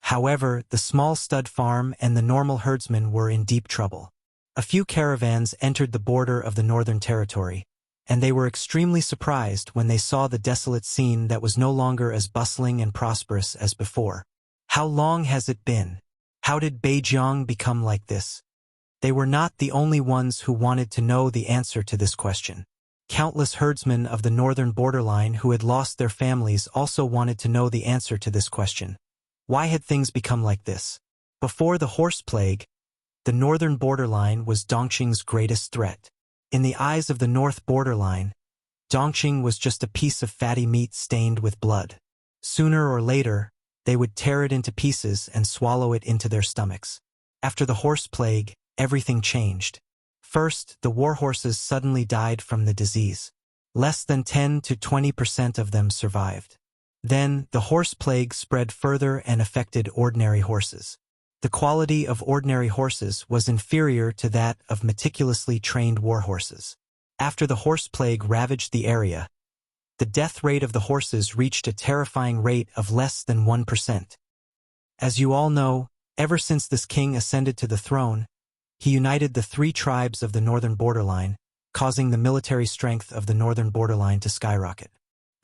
However, the small stud farm and the normal herdsmen were in deep trouble. A few caravans entered the border of the northern territory, and they were extremely surprised when they saw the desolate scene that was no longer as bustling and prosperous as before. How long has it been? How did Beijiang become like this? They were not the only ones who wanted to know the answer to this question. Countless herdsmen of the northern borderline who had lost their families also wanted to know the answer to this question. Why had things become like this? Before the horse plague, the northern borderline was Dongqing's greatest threat. In the eyes of the north borderline, Dongqing was just a piece of fatty meat stained with blood. Sooner or later, They would tear it into pieces and swallow it into their stomachs. After the horse plague, everything changed. First, the war horses suddenly died from the disease. Less than 10 to 20% of them survived. Then, the horse plague spread further and affected ordinary horses. The quality of ordinary horses was inferior to that of meticulously trained war horses. After the horse plague ravaged the area, the death rate of the horses reached a terrifying rate of less than 1%. As you all know, ever since this king ascended to the throne, he united the 3 tribes of the northern borderline, causing the military strength of the northern borderline to skyrocket.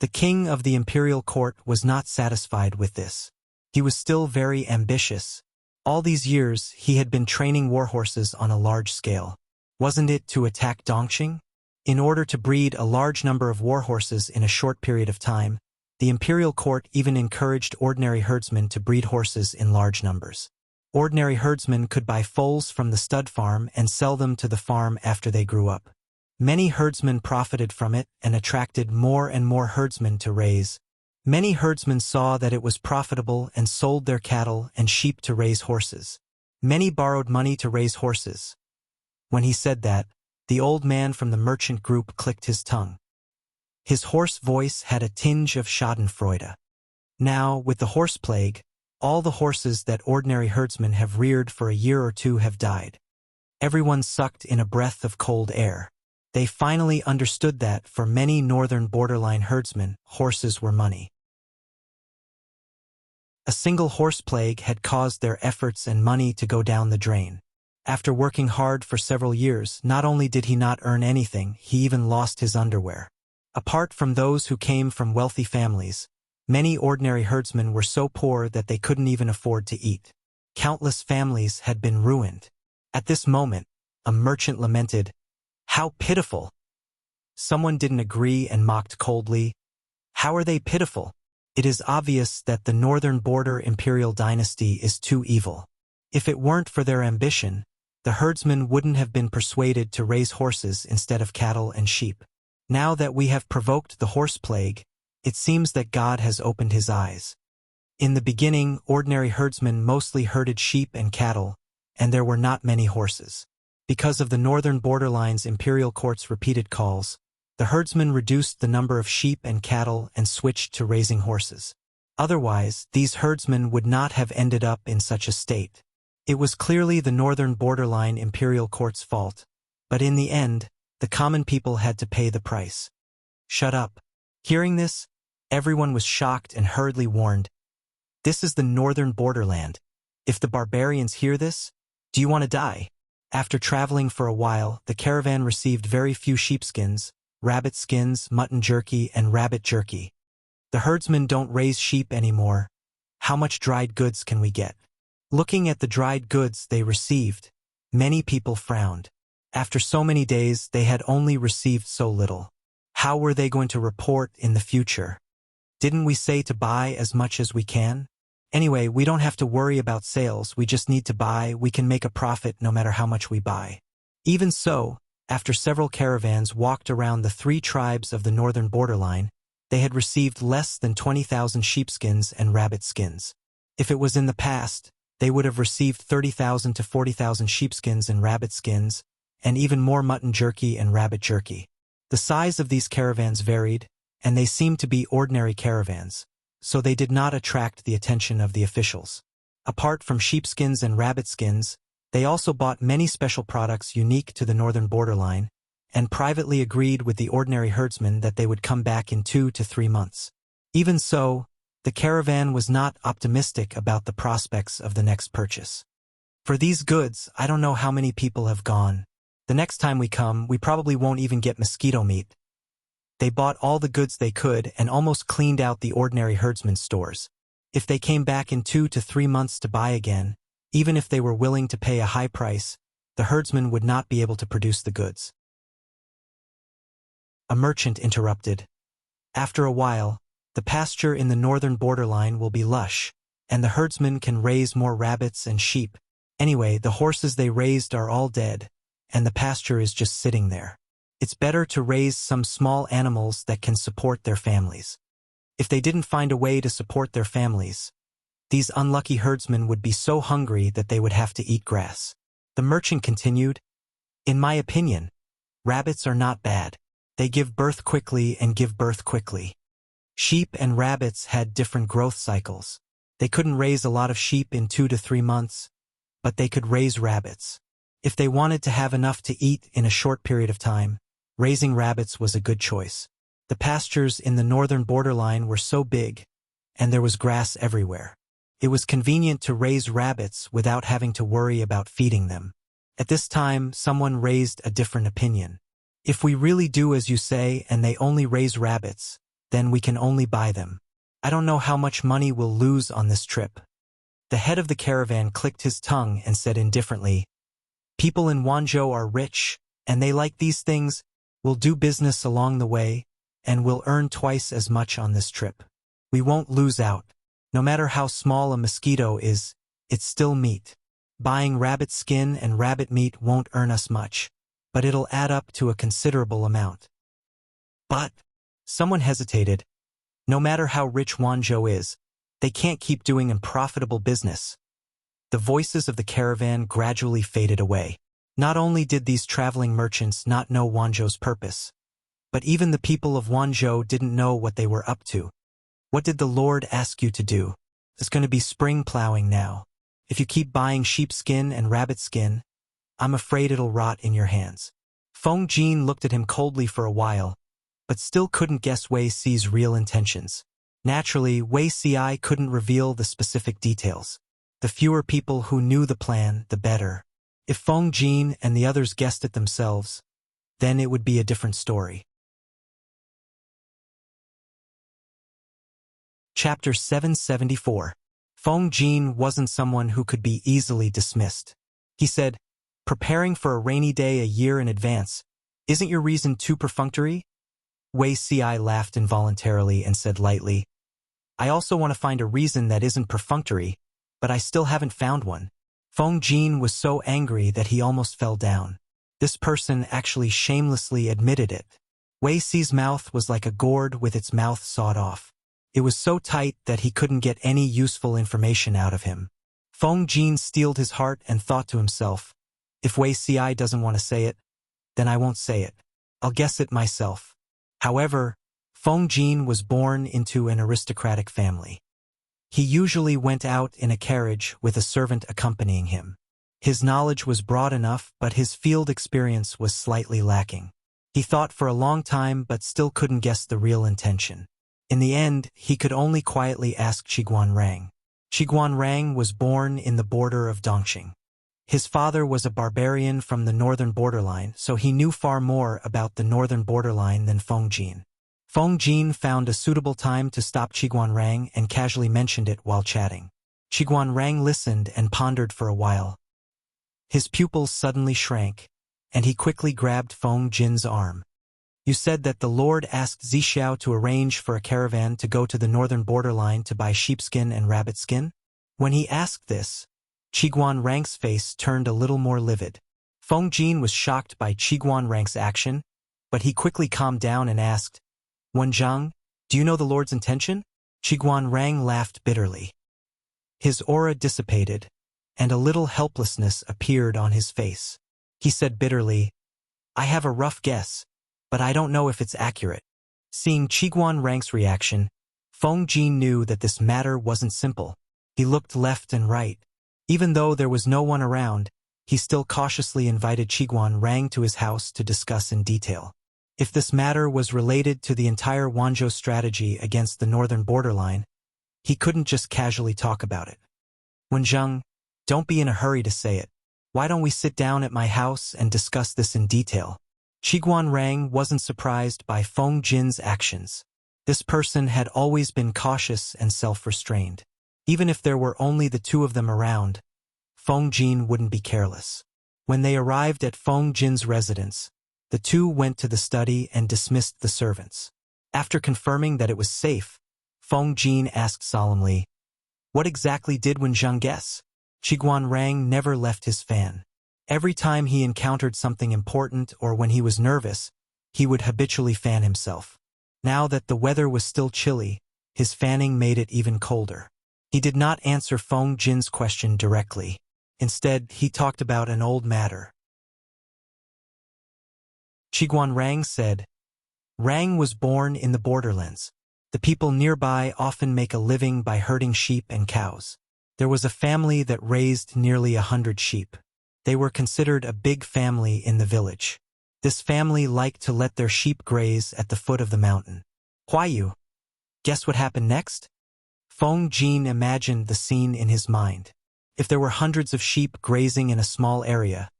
The king of the imperial court was not satisfied with this. He was still very ambitious. All these years, he had been training war horses on a large scale. Wasn't it to attack Dongqing? In order to breed a large number of war horses in a short period of time, the imperial court even encouraged ordinary herdsmen to breed horses in large numbers. Ordinary herdsmen could buy foals from the stud farm and sell them to the farm after they grew up. Many herdsmen profited from it and attracted more and more herdsmen to raise. Many herdsmen saw that it was profitable and sold their cattle and sheep to raise horses. Many borrowed money to raise horses. When he said that, the old man from the merchant group clicked his tongue. His hoarse voice had a tinge of schadenfreude. Now, with the horse plague, all the horses that ordinary herdsmen have reared for a year or two have died. Everyone sucked in a breath of cold air. They finally understood that, for many northern borderline herdsmen, horses were money. A single horse plague had caused their efforts and money to go down the drain. After working hard for several years, not only did he not earn anything, he even lost his underwear. Apart from those who came from wealthy families, many ordinary herdsmen were so poor that they couldn't even afford to eat. Countless families had been ruined. At this moment, a merchant lamented, "How pitiful!" Someone didn't agree and mocked coldly, "How are they pitiful? It is obvious that the northern border imperial dynasty is too evil. If it weren't for their ambition, the herdsmen wouldn't have been persuaded to raise horses instead of cattle and sheep. Now that we have provoked the horse plague, it seems that God has opened his eyes. In the beginning, ordinary herdsmen mostly herded sheep and cattle, and there were not many horses. Because of the northern borderline's imperial court's repeated calls, the herdsmen reduced the number of sheep and cattle and switched to raising horses. Otherwise, these herdsmen would not have ended up in such a state. It was clearly the northern borderline imperial court's fault, but in the end, the common people had to pay the price. Shut up. Hearing this, everyone was shocked and hurriedly warned, "This is the northern borderland. If the barbarians hear this, do you want to die?" After traveling for a while, the caravan received very few sheepskins, rabbit skins, mutton jerky, and rabbit jerky. The herdsmen don't raise sheep anymore. How much dried goods can we get? Looking at the dried goods they received, many people frowned. After so many days, they had only received so little. How were they going to report in the future? Didn't we say to buy as much as we can? Anyway, we don't have to worry about sales, we just need to buy, we can make a profit no matter how much we buy. Even so, after several caravans walked around the 3 tribes of the northern borderline, they had received less than 20,000 sheepskins and rabbit skins. If it was in the past, they would have received 30,000 to 40,000 sheepskins and rabbit skins, and even more mutton jerky and rabbit jerky. The size of these caravans varied, and they seemed to be ordinary caravans, so they did not attract the attention of the officials. Apart from sheepskins and rabbit skins, they also bought many special products unique to the northern borderline, and privately agreed with the ordinary herdsmen that they would come back in 2 to 3 months. Even so, the caravan was not optimistic about the prospects of the next purchase. "For these goods, I don't know how many people have gone. The next time we come, we probably won't even get mosquito meat." They bought all the goods they could and almost cleaned out the ordinary herdsmen's stores. If they came back in 2 to 3 months to buy again, even if they were willing to pay a high price, the herdsmen would not be able to produce the goods. A merchant interrupted, "After a while, the pasture in the northern borderline will be lush, and the herdsmen can raise more rabbits and sheep. Anyway, the horses they raised are all dead, and the pasture is just sitting there. It's better to raise some small animals that can support their families." If they didn't find a way to support their families, These unlucky herdsmen would be so hungry that they would have to eat grass. The merchant continued, "In my opinion, rabbits are not bad. They give birth quickly and give birth quickly. Sheep and rabbits had different growth cycles. They couldn't raise a lot of sheep in 2 to 3 months, but they could raise rabbits. If they wanted to have enough to eat in a short period of time, raising rabbits was a good choice. The pastures in the northern borderline were so big, and there was grass everywhere. It was convenient to raise rabbits without having to worry about feeding them." At this time, someone raised a different opinion. "If we really do as you say and they only raise rabbits, then we can only buy them. I don't know how much money we'll lose on this trip." The head of the caravan clicked his tongue and said indifferently, "People in Wanzhou are rich, and they like these things. We'll do business along the way, and we'll earn twice as much on this trip. We won't lose out. No matter how small a mosquito is, it's still meat. Buying rabbit skin and rabbit meat won't earn us much, but it'll add up to a considerable amount." "But," someone hesitated, "no matter how rich Wanzhou is, they can't keep doing unprofitable business." The voices of the caravan gradually faded away. Not only did these traveling merchants not know Wanzhou's purpose, but even the people of Wanzhou didn't know what they were up to. "What did the Lord ask you to do? There's going to be spring plowing now. If you keep buying sheepskin and rabbit skin, I'm afraid it'll rot in your hands." Feng Jin looked at him coldly for a while, but still couldn't guess Wei Si's real intentions. Naturally, Wei Si couldn't reveal the specific details. The fewer people who knew the plan, the better. If Feng Jin and the others guessed it themselves, then it would be a different story. Chapter 774. Feng Jin wasn't someone who could be easily dismissed. He said, "Preparing for a rainy day a year in advance, isn't your reason too perfunctory?" Wei Si laughed involuntarily and said lightly, "I also want to find a reason that isn't perfunctory, but I still haven't found one." Feng Jin was so angry that he almost fell down. This person actually shamelessly admitted it. Wei Si's mouth was like a gourd with its mouth sawed off. It was so tight that he couldn't get any useful information out of him. Feng Jin steeled his heart and thought to himself, "If Wei Si doesn't want to say it, then I won't say it. I'll guess it myself." However, Feng Jin was born into an aristocratic family. He usually went out in a carriage with a servant accompanying him. His knowledge was broad enough, but his field experience was slightly lacking. He thought for a long time but still couldn't guess the real intention. In the end, he could only quietly ask Qiguanrang. Qiguanrang was born in the border of Dongqing. His father was a barbarian from the northern borderline, so he knew far more about the northern borderline than Feng Jin. Feng Jin found a suitable time to stop Qiguanrang and casually mentioned it while chatting. Qiguanrang listened and pondered for a while. His pupils suddenly shrank, and he quickly grabbed Feng Jin's arm. "You said that the Lord asked Zixiao to arrange for a caravan to go to the northern borderline to buy sheepskin and rabbit skin?" When he asked this, Qiguanrang's face turned a little more livid. Feng Jin was shocked by Qiguanrang's action, but he quickly calmed down and asked, "Wenjiang, do you know the Lord's intention?" Qiguanrang laughed bitterly. His aura dissipated, and a little helplessness appeared on his face. He said bitterly, "I have a rough guess, but I don't know if it's accurate." Seeing Qiguanrang's reaction, Feng Jin knew that this matter wasn't simple. He looked left and right. Even though there was no one around, he still cautiously invited Qiguanrang to his house to discuss in detail. If this matter was related to the entire Wanzhou strategy against the northern borderline, he couldn't just casually talk about it. "Wenjiang, don't be in a hurry to say it. Why don't we sit down at my house and discuss this in detail?" Qiguanrang wasn't surprised by Feng Jin's actions. This person had always been cautious and self-restrained. Even if there were only the two of them around, Feng Jin wouldn't be careless. When they arrived at Feng Jin's residence, the two went to the study and dismissed the servants. After confirming that it was safe, Feng Jin asked solemnly, "What exactly did Wenjiang guess?" Qiguanrang never left his fan. Every time he encountered something important or when he was nervous, he would habitually fan himself. Now that the weather was still chilly, his fanning made it even colder. He did not answer Feng Jin's question directly. Instead, he talked about an old matter. Qiguan Rang said, Rang was born in the borderlands. The people nearby often make a living by herding sheep and cows. There was a family that raised nearly 100 sheep. They were considered a big family in the village. This family liked to let their sheep graze at the foot of the mountain. Huayu. Guess what happened next? Feng Jin imagined the scene in his mind. If there were hundreds of sheep grazing in a small area,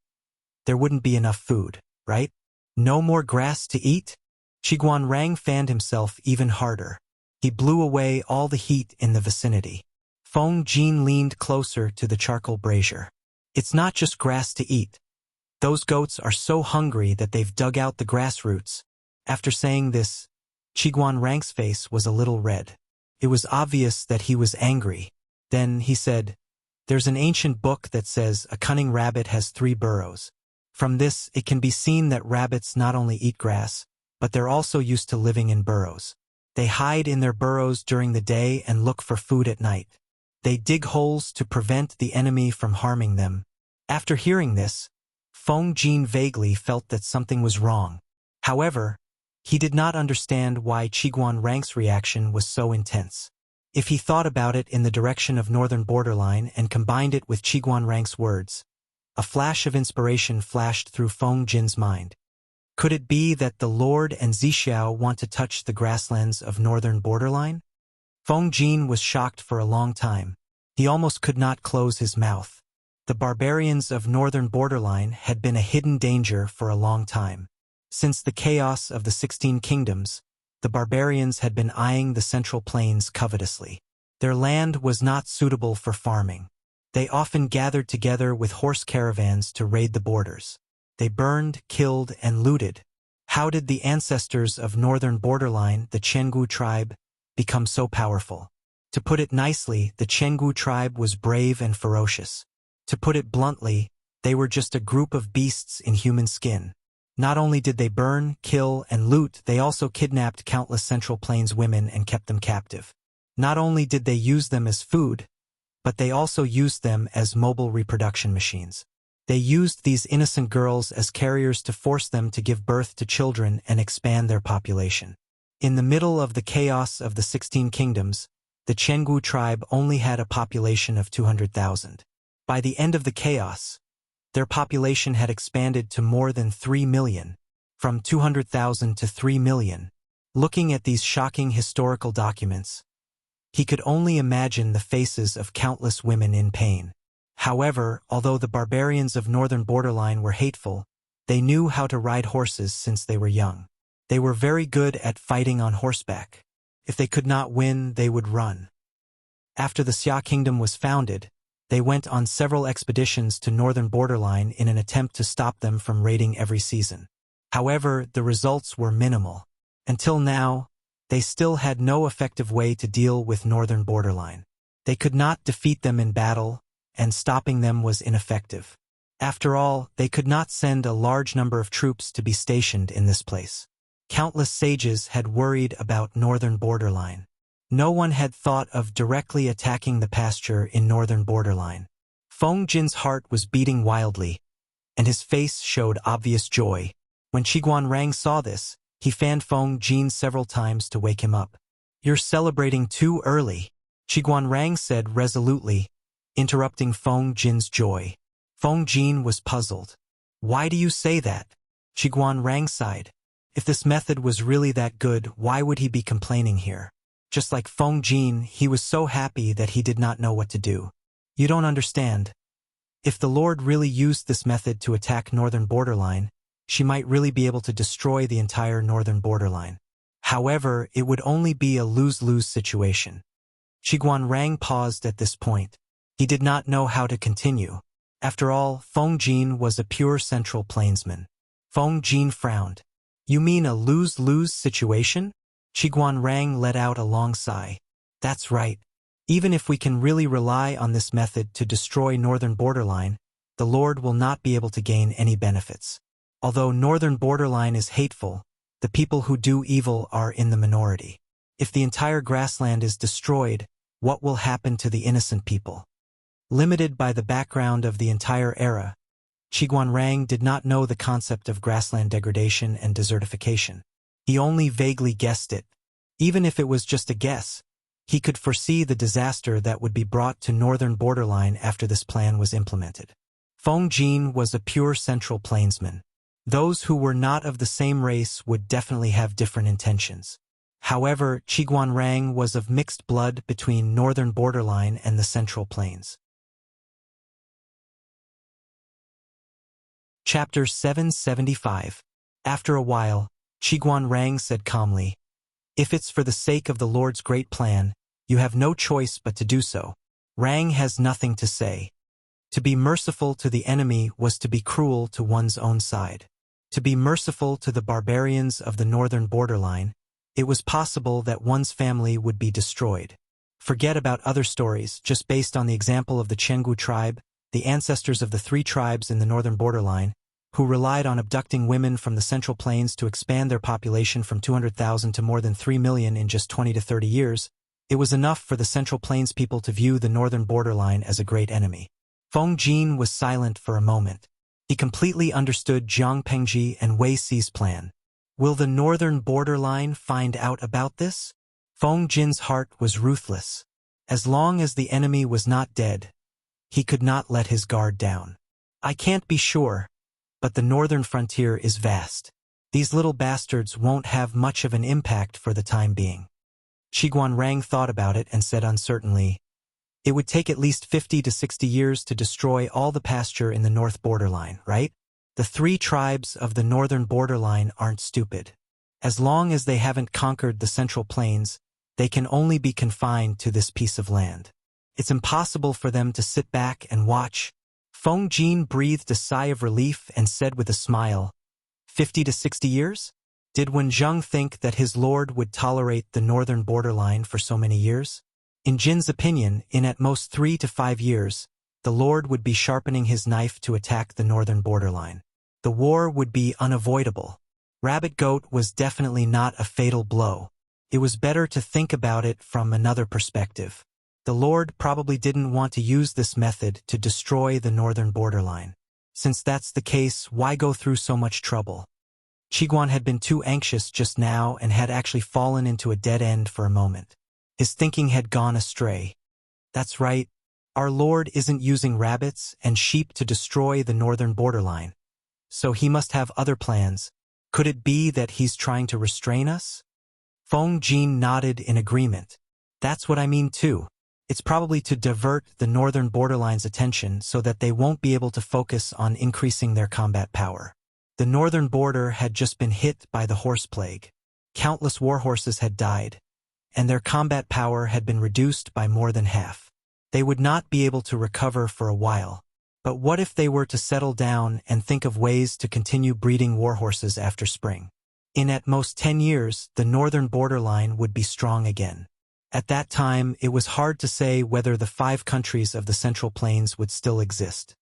there wouldn't be enough food, right? No more grass to eat? Qiguan Rang fanned himself even harder. He blew away all the heat in the vicinity. Feng Jin leaned closer to the charcoal brazier. It's not just grass to eat. Those goats are so hungry that they've dug out the grass roots. After saying this, Qiguan Rang's face was a little red. It was obvious that he was angry. Then he said, There's an ancient book that says a cunning rabbit has 3 burrows. From this, it can be seen that rabbits not only eat grass, but they're also used to living in burrows. They hide in their burrows during the day and look for food at night. They dig holes to prevent the enemy from harming them. After hearing this, Feng Jin vaguely felt that something was wrong. However, he did not understand why Qiguan Rang's reaction was so intense. If he thought about it in the direction of northern borderline and combined it with Qiguan Rang's words, a flash of inspiration flashed through Feng Jin's mind. Could it be that the Lord and Zixiao want to touch the grasslands of northern borderline? Feng Jin was shocked for a long time. He almost could not close his mouth. The barbarians of northern borderline had been a hidden danger for a long time. Since the chaos of the 16 kingdoms, the barbarians had been eyeing the central plains covetously. Their land was not suitable for farming. They often gathered together with horse caravans to raid the borders. They burned, killed, and looted. How did the ancestors of northern borderline, the Chenggu tribe, become so powerful? To put it nicely, the Chenggu tribe was brave and ferocious. To put it bluntly, they were just a group of beasts in human skin. Not only did they burn, kill, and loot, they also kidnapped countless Central Plains women and kept them captive. Not only did they use them as food, but they also used them as mobile reproduction machines. They used these innocent girls as carriers to force them to give birth to children and expand their population. In the middle of the chaos of the 16 kingdoms, the Chenggu tribe only had a population of 200,000. By the end of the chaos, their population had expanded to more than 3 million, from 200,000 to 3 million. Looking at these shocking historical documents, he could only imagine the faces of countless women in pain. However, although the barbarians of northern borderline were hateful, they knew how to ride horses since they were young. They were very good at fighting on horseback. If they could not win, they would run. After the Xia kingdom was founded, they went on several expeditions to northern borderline in an attempt to stop them from raiding every season. However, the results were minimal. Until now, they still had no effective way to deal with northern borderline. They could not defeat them in battle, and stopping them was ineffective. After all, they could not send a large number of troops to be stationed in this place. Countless sages had worried about northern borderline. No one had thought of directly attacking the pasture in northern borderline. Feng Jin's heart was beating wildly, and his face showed obvious joy. When Qiguan Rang saw this, he fanned Feng Jin several times to wake him up. "You're celebrating too early," Qiguan Rang said resolutely, interrupting Feng Jin's joy. Feng Jin was puzzled. "Why do you say that?" Qiguan Rang sighed. If this method was really that good, why would he be complaining here? Just like Feng Jin, he was so happy that he did not know what to do. "You don't understand. If the Lord really used this method to attack northern borderline, she might really be able to destroy the entire northern borderline. However, it would only be a lose-lose situation." Qiguan Rang paused at this point. He did not know how to continue. After all, Feng Jin was a pure Central Plainsman. Feng Jin frowned. "You mean a lose-lose situation?" Qiguan Rang let out a long sigh. "That's right. Even if we can really rely on this method to destroy northern borderline, the Lord will not be able to gain any benefits. Although northern borderline is hateful, the people who do evil are in the minority. If the entire grassland is destroyed, What will happen to the innocent people? Limited by the background of the entire era, Qiguanrang did not know the concept of grassland degradation and desertification. He only vaguely guessed it. Even if it was just a guess, he could foresee the disaster that would be brought to northern borderline after this plan was implemented. Feng Jin was a pure Central Plainsman. Those who were not of the same race would definitely have different intentions. However, Qiguanrang was of mixed blood between northern borderline and the Central Plains. Chapter 775. After a while, Qiguanrang said calmly, "If it's for the sake of the Lord's great plan, you have no choice but to do so." Rang has nothing to say. To be merciful to the enemy was to be cruel to one's own side. To be merciful to the barbarians of the northern borderline, it was possible that one's family would be destroyed. Forget about other stories, just based on the example of the Chenggu tribe, the ancestors of the 3 tribes in the northern borderline, who relied on abducting women from the Central Plains to expand their population from 200,000 to more than 3 million in just 20 to 30 years, it was enough for the Central Plains people to view the northern borderline as a great enemy. Feng Jin was silent for a moment. He completely understood Jiang Pengji and Wei Si's plan. Will the northern borderline find out about this? Feng Jin's heart was ruthless. As long as the enemy was not dead, he could not let his guard down. I can't be sure, but the northern frontier is vast. These little bastards won't have much of an impact for the time being. Qiguanrang thought about it and said uncertainly, "It would take at least 50 to 60 years to destroy all the pasture in the north borderline, right? The 3 tribes of the northern borderline aren't stupid. As long as they haven't conquered the Central Plains, they can only be confined to this piece of land. It's impossible for them to sit back and watch." Feng Jin breathed a sigh of relief and said with a smile, 50 to 60 years? Did Wenzheng think that his lord would tolerate the northern borderline for so many years? In Jin's opinion, in at most 3 to 5 years, the lord would be sharpening his knife to attack the northern borderline. The war would be unavoidable. Rabbit Goat was definitely not a fatal blow. It was better to think about it from another perspective. The Lord probably didn't want to use this method to destroy the northern borderline. Since that's the case, why go through so much trouble? Qiguan had been too anxious just now and had actually fallen into a dead end for a moment. His thinking had gone astray. That's right, our Lord isn't using rabbits and sheep to destroy the northern borderline. So he must have other plans. Could it be that he's trying to restrain us? Feng Jin nodded in agreement. That's what I mean too. It's probably to divert the northern borderline's attention so that they won't be able to focus on increasing their combat power. The northern border had just been hit by the horse plague. Countless warhorses had died, and their combat power had been reduced by more than half. They would not be able to recover for a while. But what if they were to settle down and think of ways to continue breeding warhorses after spring? In at most 10 years, the northern borderline would be strong again. At that time, it was hard to say whether the 5 countries of the Central Plains would still exist.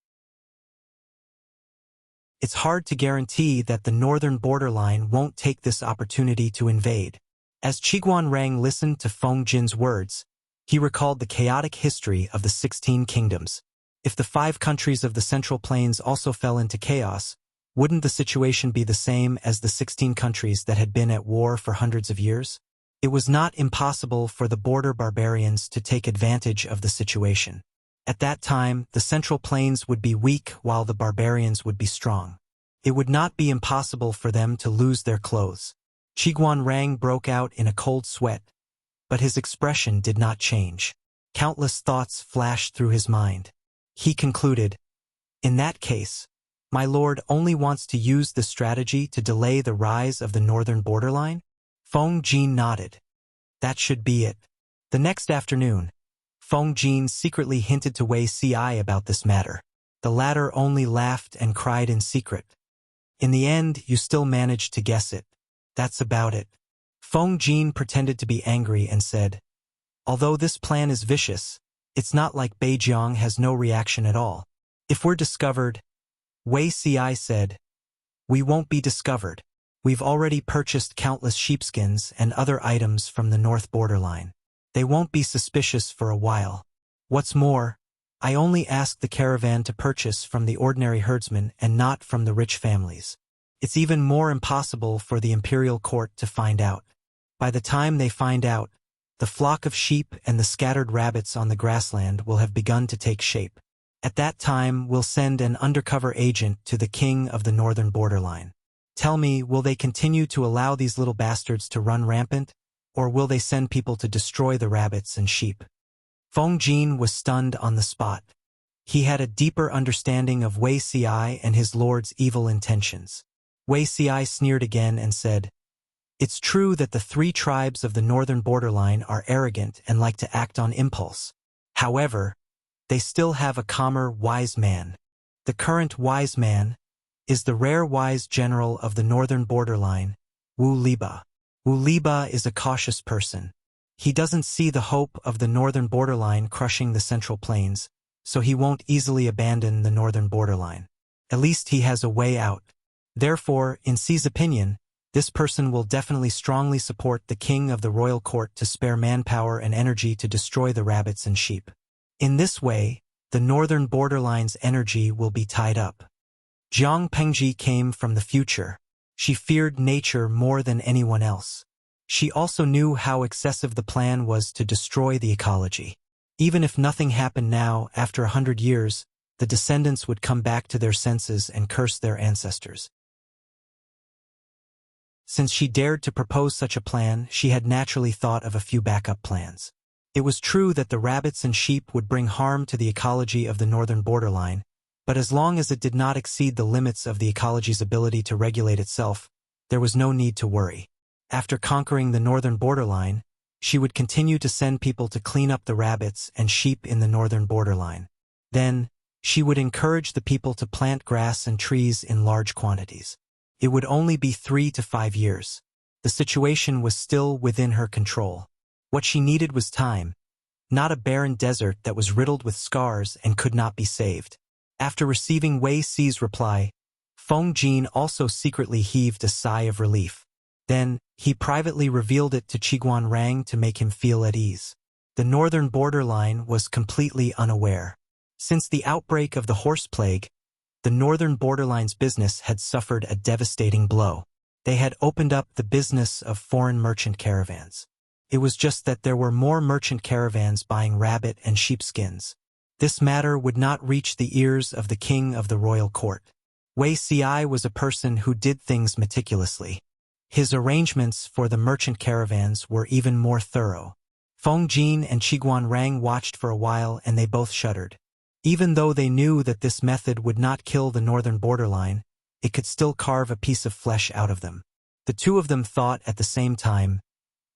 It's hard to guarantee that the northern borderline won't take this opportunity to invade. As Qiguanrang listened to Feng Jin's words, he recalled the chaotic history of the 16 kingdoms. If the 5 countries of the Central Plains also fell into chaos, wouldn't the situation be the same as the 16 countries that had been at war for hundreds of years? It was not impossible for the border barbarians to take advantage of the situation. At that time, the Central Plains would be weak while the barbarians would be strong. It would not be impossible for them to lose their clothes. Qiguanrang broke out in a cold sweat, but his expression did not change. Countless thoughts flashed through his mind. He concluded, "In that case, my lord only wants to use this strategy to delay the rise of the northern borderline?" Feng Jin nodded. That should be it. The next afternoon, Feng Jin secretly hinted to Wei Si about this matter. The latter only laughed and cried in secret. In the end, you still managed to guess it. That's about it. Feng Jin pretended to be angry and said, "Although this plan is vicious, it's not like Beijiang has no reaction at all. If we're discovered," Wei Si said, "we won't be discovered. We've already purchased countless sheepskins and other items from the north borderline. They won't be suspicious for a while. What's more, I only ask the caravan to purchase from the ordinary herdsmen and not from the rich families. It's even more impossible for the imperial court to find out. By the time they find out, the flock of sheep and the scattered rabbits on the grassland will have begun to take shape. At that time, we'll send an undercover agent to the king of the northern borderline. Tell me, will they continue to allow these little bastards to run rampant, or will they send people to destroy the rabbits and sheep? Feng Jin was stunned on the spot. He had a deeper understanding of Wei Ci and his lord's evil intentions. Wei Ci sneered again and said, "It's true that the 3 tribes of the northern borderline are arrogant and like to act on impulse. However, they still have a calmer wise man. The current wise man is the rare wise general of the northern borderline, Wu Liba. Wu Liba is a cautious person. He doesn't see the hope of the northern borderline crushing the central plains, so he won't easily abandon the northern borderline. At least he has a way out. Therefore, in Xi's opinion, this person will definitely strongly support the king of the royal court to spare manpower and energy to destroy the rabbits and sheep. In this way, the northern borderline's energy will be tied up." Jiang Pengji came from the future. She feared nature more than anyone else. She also knew how excessive the plan was to destroy the ecology. Even if nothing happened now, after 100 years, the descendants would come back to their senses and curse their ancestors. Since she dared to propose such a plan, she had naturally thought of a few backup plans. It was true that the rabbits and sheep would bring harm to the ecology of the northern borderline, but as long as it did not exceed the limits of the ecology's ability to regulate itself, there was no need to worry. After conquering the northern borderline, she would continue to send people to clean up the rabbits and sheep in the northern borderline. Then, she would encourage the people to plant grass and trees in large quantities. It would only be 3 to 5 years. The situation was still within her control. What she needed was time, not a barren desert that was riddled with scars and could not be saved. After receiving Wei Ci's reply, Feng Jin also secretly heaved a sigh of relief. Then, he privately revealed it to Qiguan Rang to make him feel at ease. The northern borderline was completely unaware. Since the outbreak of the horse plague, the northern borderline's business had suffered a devastating blow. They had opened up the business of foreign merchant caravans. It was just that there were more merchant caravans buying rabbit and sheepskins. This matter would not reach the ears of the king of the royal court. Wei Ci was a person who did things meticulously. His arrangements for the merchant caravans were even more thorough. Feng Jin and Qiguan Rang watched for a while and they both shuddered. Even though they knew that this method would not kill the northern borderline, it could still carve a piece of flesh out of them. The two of them thought at the same time,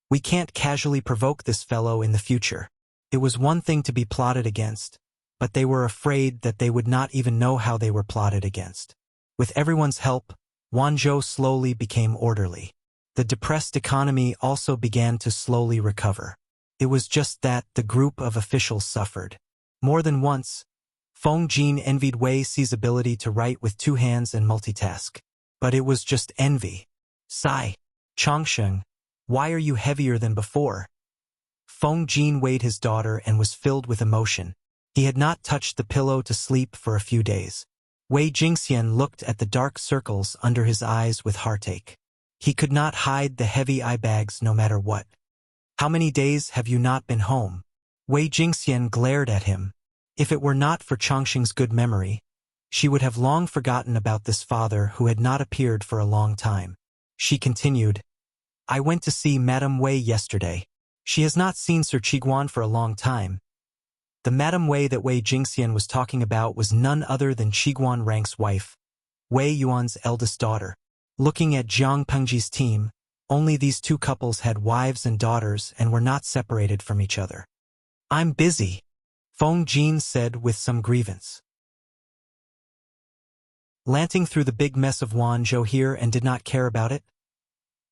"We can't casually provoke this fellow in the future." It was one thing to be plotted against, but they were afraid that they would not even know how they were plotted against. With everyone's help, Wanzhou slowly became orderly. The depressed economy also began to slowly recover. It was just that the group of officials suffered. More than once, Feng Jin envied Wei Ci's ability to write with 2 hands and multitask. But it was just envy. "Sigh, Changsheng, why are you heavier than before?" Feng Jin weighed his daughter and was filled with emotion. He had not touched the pillow to sleep for a few days. Wei Jingxian looked at the dark circles under his eyes with heartache. He could not hide the heavy eye bags no matter what. "How many days have you not been home?" Wei Jingxian glared at him. If it were not for Changsheng's good memory, she would have long forgotten about this father who had not appeared for a long time. She continued, "I went to see Madame Wei yesterday. She has not seen Sir Qiguan for a long time." The Madame Wei that Wei Jingxian was talking about was none other than Qiguan Rang's wife, Wei Yuan's eldest daughter. Looking at Jiang Pengji's team, only these 2 couples had wives and daughters and were not separated from each other. "I'm busy," Feng Jin said with some grievance. Lanting through the big mess of Wanzhou here and did not care about it?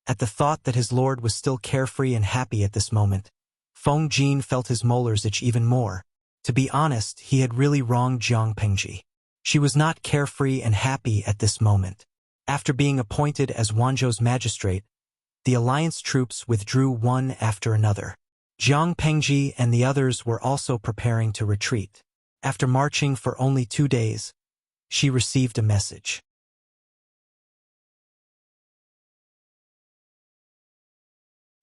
At the thought that his lord was still carefree and happy at this moment, Feng Jin felt his molars itch even more. To be honest, he had really wronged Jiang Pengji. She was not carefree and happy at this moment. After being appointed as Wanzhou's magistrate, the alliance troops withdrew one after another. Jiang Pengji and the others were also preparing to retreat. After marching for only 2 days, she received a message.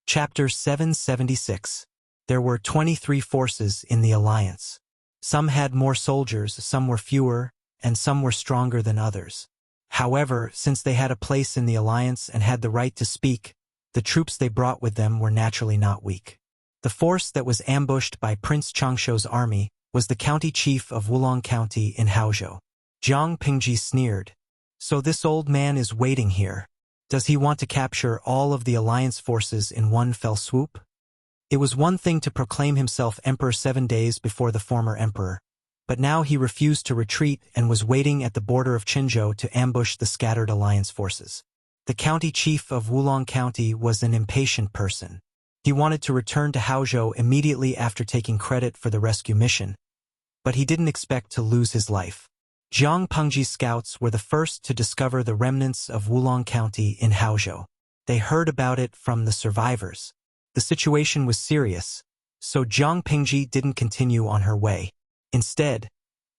Chapter 776. There were 23 forces in the alliance. Some had more soldiers, some were fewer, and some were stronger than others. However, since they had a place in the alliance and had the right to speak, the troops they brought with them were naturally not weak. The force that was ambushed by Prince Changshuo's army was the county chief of Wulong County in Haozhou. Jiang Pingji sneered. So this old man is waiting here. Does he want to capture all of the alliance forces in one fell swoop? It was one thing to proclaim himself emperor 7 days before the former emperor, but now he refused to retreat and was waiting at the border of Qinzhou to ambush the scattered alliance forces. The county chief of Wulong County was an impatient person. He wanted to return to Haozhou immediately after taking credit for the rescue mission, but he didn't expect to lose his life. Jiang Pengji's scouts were the first to discover the remnants of Wulong County in Haozhou. They heard about it from the survivors. The situation was serious, so Jiang Pengji didn't continue on her way. Instead,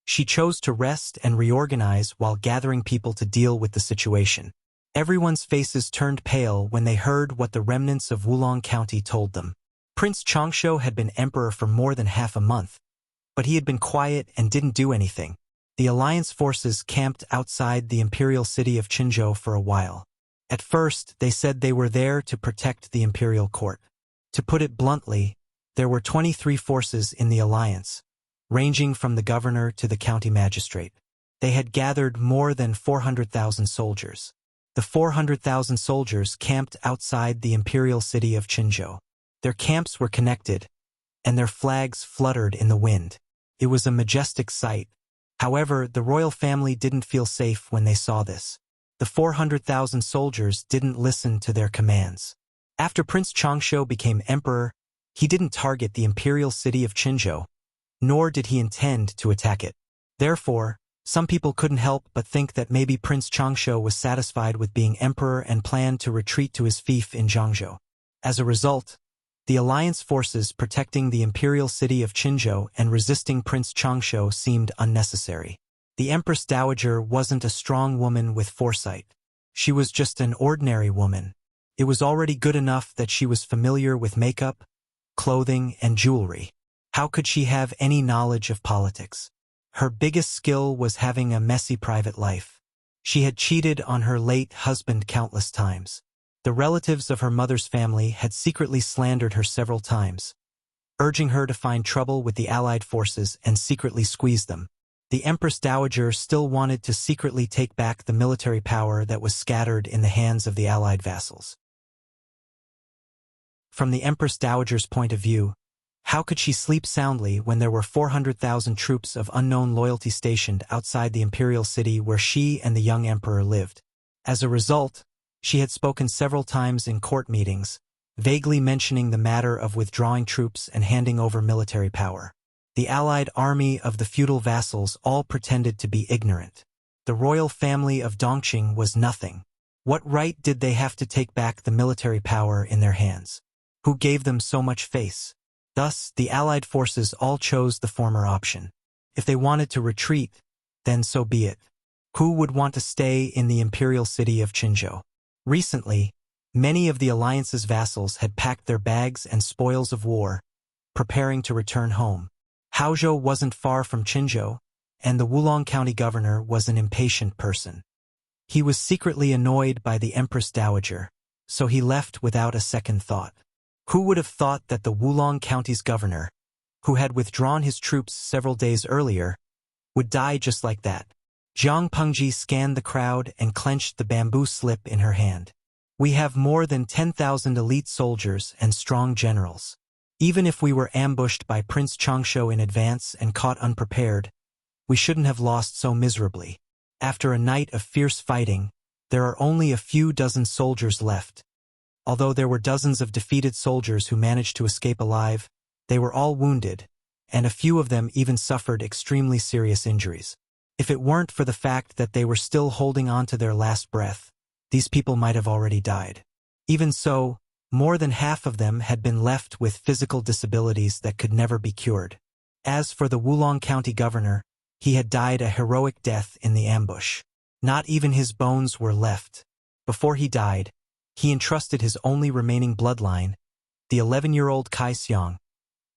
she chose to rest and reorganize while gathering people to deal with the situation. Everyone's faces turned pale when they heard what the remnants of Wulong County told them. Prince Changshuo had been emperor for more than half a month, but he had been quiet and didn't do anything. The alliance forces camped outside the imperial city of Qinzhou for a while. At first, they said they were there to protect the imperial court. To put it bluntly, there were 23 forces in the alliance, ranging from the governor to the county magistrate. They had gathered more than 400,000 soldiers. The 400,000 soldiers camped outside the imperial city of Qinzhou. Their camps were connected, and their flags fluttered in the wind. It was a majestic sight. However, the royal family didn't feel safe when they saw this. The 400,000 soldiers didn't listen to their commands. After Prince Changshuo became emperor, he didn't target the imperial city of Qinzhou, nor did he intend to attack it. Therefore, some people couldn't help but think that maybe Prince Changshuo was satisfied with being emperor and planned to retreat to his fief in Zhangzhou. As a result, the alliance forces protecting the imperial city of Qinzhou and resisting Prince Changshuo seemed unnecessary. The Empress Dowager wasn't a strong woman with foresight. She was just an ordinary woman. It was already good enough that she was familiar with makeup, clothing, and jewelry. How could she have any knowledge of politics? Her biggest skill was having a messy private life. She had cheated on her late husband countless times. The relatives of her mother's family had secretly slandered her several times, urging her to find trouble with the allied forces and secretly squeeze them. The Empress Dowager still wanted to secretly take back the military power that was scattered in the hands of the allied vassals. From the Empress Dowager's point of view, how could she sleep soundly when there were 400,000 troops of unknown loyalty stationed outside the imperial city where she and the young emperor lived? As a result, she had spoken several times in court meetings, vaguely mentioning the matter of withdrawing troops and handing over military power. The allied army of the feudal vassals all pretended to be ignorant. The royal family of Dongqing was nothing. What right did they have to take back the military power in their hands? Who gave them so much face? Thus, the allied forces all chose the former option. If they wanted to retreat, then so be it. Who would want to stay in the imperial city of Qinzhou? Recently, many of the alliance's vassals had packed their bags and spoils of war, preparing to return home. Haozhou wasn't far from Qinzhou, and the Wulong County governor was an impatient person. He was secretly annoyed by the Empress Dowager, so he left without a second thought. Who would have thought that the Wulong County's governor, who had withdrawn his troops several days earlier, would die just like that? Jiang Pengji scanned the crowd and clenched the bamboo slip in her hand. We have more than 10,000 elite soldiers and strong generals. Even if we were ambushed by Prince Changshuo in advance and caught unprepared, we shouldn't have lost so miserably. After a night of fierce fighting, there are only a few dozen soldiers left. Although there were dozens of defeated soldiers who managed to escape alive, they were all wounded, and a few of them even suffered extremely serious injuries. If it weren't for the fact that they were still holding on to their last breath, these people might have already died. Even so, More than half of them had been left with physical disabilities that could never be cured. As for the Wulong County governor, he had died a heroic death in the ambush. Not even his bones were left. Before he died, he entrusted his only remaining bloodline, the 11-year-old Kai Xiong,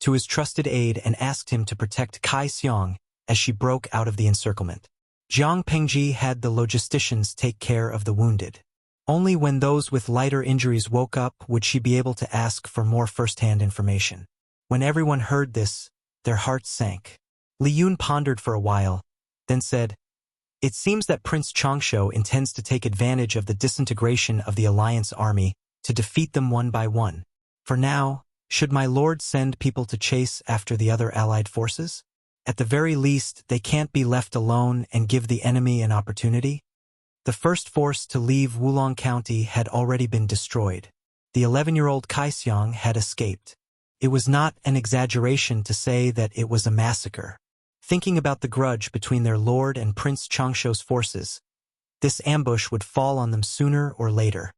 to his trusted aide and asked him to protect Kai Xiong as she broke out of the encirclement. Jiang Pengji had the logisticians take care of the wounded. Only when those with lighter injuries woke up would she be able to ask for more first-hand information. When everyone heard this, their hearts sank. Li Yun pondered for a while, then said, "It seems that Prince Changsho intends to take advantage of the disintegration of the Alliance army to defeat them one by one. For now, should my lord send people to chase after the other allied forces? At the very least, they can't be left alone and give the enemy an opportunity." The first force to leave Wulong County had already been destroyed. The 11-year-old Kai Xiong had escaped. It was not an exaggeration to say that it was a massacre. Thinking about the grudge between their lord and Prince Changsho's forces, this ambush would fall on them sooner or later.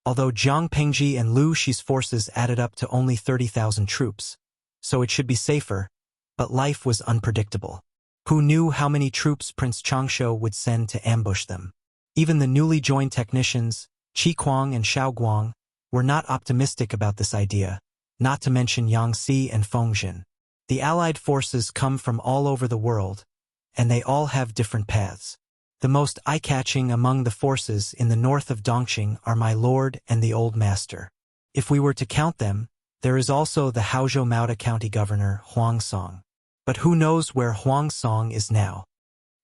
Although Jiang Pengji and Lu Shi's forces added up to only 30,000 troops, so it should be safer, but life was unpredictable. Who knew how many troops Prince Changsho would send to ambush them? Even the newly joined technicians, Qi Kuang and Xiao Guang, were not optimistic about this idea, not to mention Yang Si and Feng Jin. The allied forces come from all over the world, and they all have different paths. The most eye-catching among the forces in the north of Dongqing are my lord and the old master. If we were to count them, there is also the Haozhou Maoda County Governor, Huang Song. But who knows where Huang Song is now?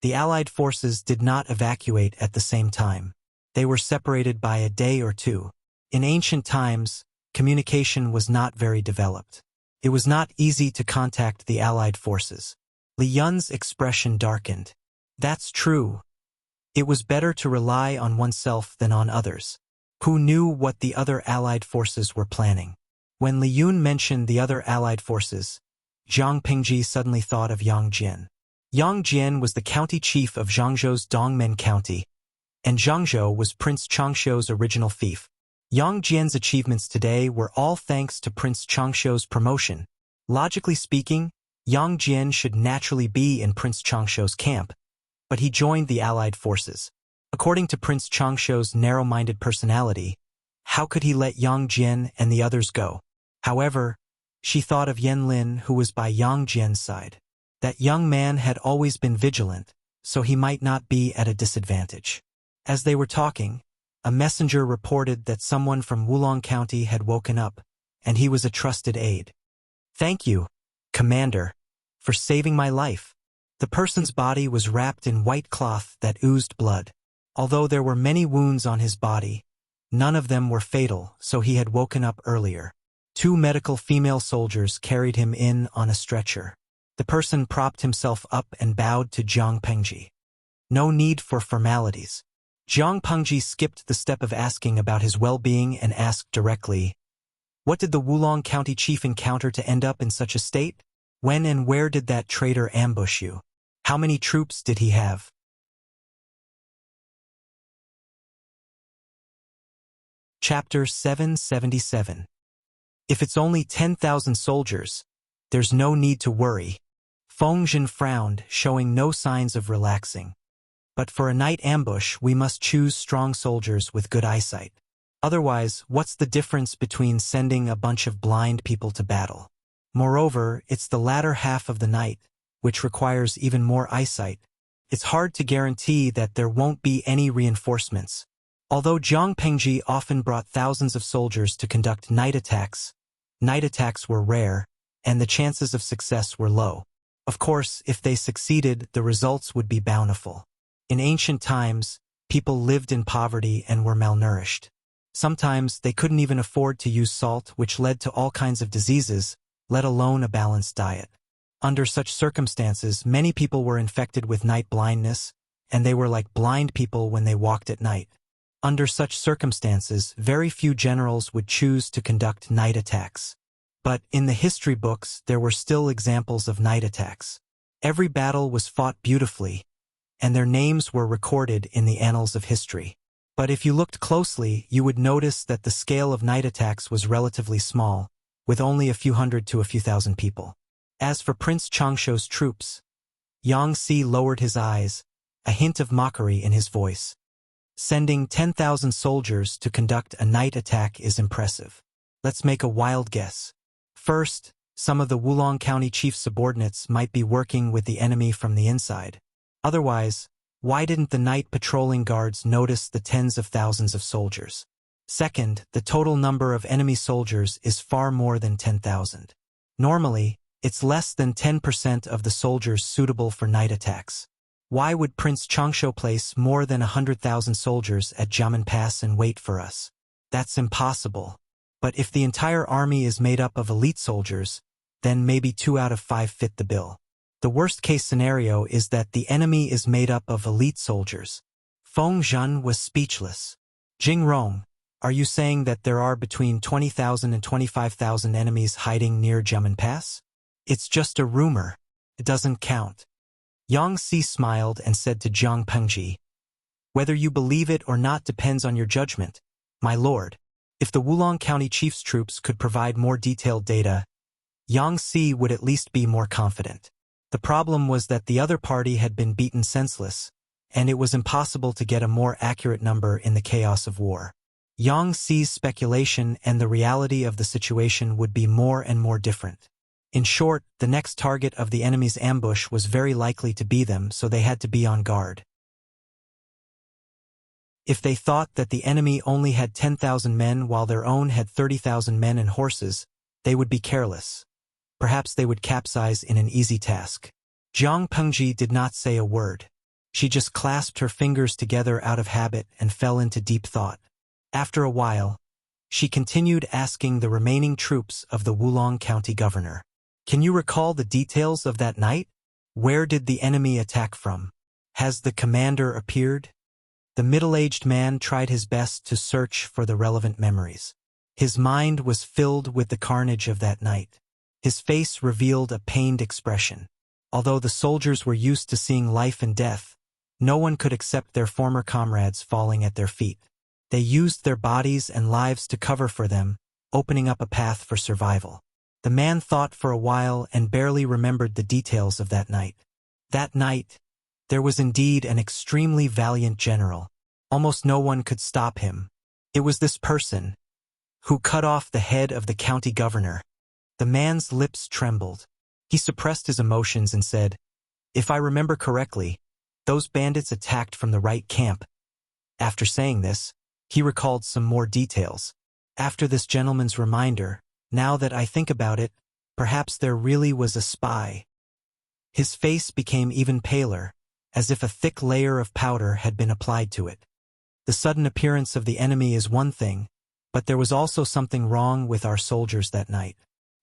The allied forces did not evacuate at the same time. They were separated by a day or two. In ancient times, communication was not very developed. It was not easy to contact the allied forces. Li Yun's expression darkened. That's true. It was better to rely on oneself than on others. Who knew what the other allied forces were planning? When Li Yun mentioned the other allied forces, Jiang Pengji suddenly thought of Yang Jian. Yang Jian was the county chief of Zhangzhou's Dongmen County, and Zhangzhou was Prince Changsho's original fief. Yang Jian's achievements today were all thanks to Prince Changsho's promotion. Logically speaking, Yang Jian should naturally be in Prince Changsho's camp, but he joined the allied forces. According to Prince Changsho's narrow-minded personality, how could he let Yang Jian and the others go? However, she thought of Yan Lin, who was by Yang Jian's side. That young man had always been vigilant, so he might not be at a disadvantage. As they were talking, a messenger reported that someone from Wulong County had woken up, and he was a trusted aide. "Thank you, Commander, for saving my life." The person's body was wrapped in white cloth that oozed blood. Although there were many wounds on his body, none of them were fatal, so he had woken up earlier. 2 medical female soldiers carried him in on a stretcher. The person propped himself up and bowed to Jiang Pengji. No need for formalities. Jiang Pengji skipped the step of asking about his well-being and asked directly, "What did the Wulong County chief encounter to end up in such a state? When and where did that traitor ambush you? How many troops did he have?" Chapter 777. If it's only 10,000 soldiers, there's no need to worry. Feng Jin frowned, showing no signs of relaxing. But for a night ambush, we must choose strong soldiers with good eyesight. Otherwise, what's the difference between sending a bunch of blind people to battle? Moreover, it's the latter half of the night, which requires even more eyesight. It's hard to guarantee that there won't be any reinforcements. Although Jiang Pengji often brought thousands of soldiers to conduct night attacks were rare, and the chances of success were low. Of course, if they succeeded, the results would be bountiful. In ancient times, people lived in poverty and were malnourished. Sometimes they couldn't even afford to use salt, which led to all kinds of diseases, let alone a balanced diet. Under such circumstances, many people were infected with night blindness, and they were like blind people when they walked at night. Under such circumstances, very few generals would choose to conduct night attacks. But in the history books, there were still examples of night attacks. Every battle was fought beautifully, and their names were recorded in the annals of history. But if you looked closely, you would notice that the scale of night attacks was relatively small, with only a few hundred to a few thousand people. As for Prince Changsho's troops, Yang Si lowered his eyes, a hint of mockery in his voice. Sending 10,000 soldiers to conduct a night attack is impressive. Let's make a wild guess. First, some of the Wulong County chief's subordinates might be working with the enemy from the inside. Otherwise, why didn't the night patrolling guards notice the tens of thousands of soldiers? Second, the total number of enemy soldiers is far more than 10,000. Normally, it's less than 10% of the soldiers suitable for night attacks. Why would Prince Changsho place more than 100,000 soldiers at Jiamen Pass and wait for us? That's impossible. But if the entire army is made up of elite soldiers, then maybe 2 out of 5 fit the bill. The worst-case scenario is that the enemy is made up of elite soldiers. Feng Zhen was speechless. Jing Rong, are you saying that there are between 20,000 and 25,000 enemies hiding near Jiamen Pass? It's just a rumor. It doesn't count. Yang Si smiled and said to Jiang Pengji, whether you believe it or not depends on your judgment, my lord. If the Wulong County chief's troops could provide more detailed data, Yang Si would at least be more confident. The problem was that the other party had been beaten senseless, and it was impossible to get a more accurate number in the chaos of war. Yang Si's speculation and the reality of the situation would be more and more different. In short, the next target of the enemy's ambush was very likely to be them, so they had to be on guard. If they thought that the enemy only had 10,000 men while their own had 30,000 men and horses, they would be careless. Perhaps they would capsize in an easy task. Jiang Pengji did not say a word. She just clasped her fingers together out of habit and fell into deep thought. After a while, she continued asking the remaining troops of the Wulong County governor, can you recall the details of that night? Where did the enemy attack from? Has the commander appeared? The middle-aged man tried his best to search for the relevant memories. His mind was filled with the carnage of that night. His face revealed a pained expression. Although the soldiers were used to seeing life and death, no one could accept their former comrades falling at their feet. They used their bodies and lives to cover for them, opening up a path for survival. The man thought for a while and barely remembered the details of that night. That night, there was indeed an extremely valiant general. Almost no one could stop him. It was this person who cut off the head of the county governor. The man's lips trembled. He suppressed his emotions and said, if I remember correctly, those bandits attacked from the right camp. After saying this, he recalled some more details. After this gentleman's reminder, now that I think about it, perhaps there really was a spy. His face became even paler, as if a thick layer of powder had been applied to it. The sudden appearance of the enemy is one thing, but there was also something wrong with our soldiers that night.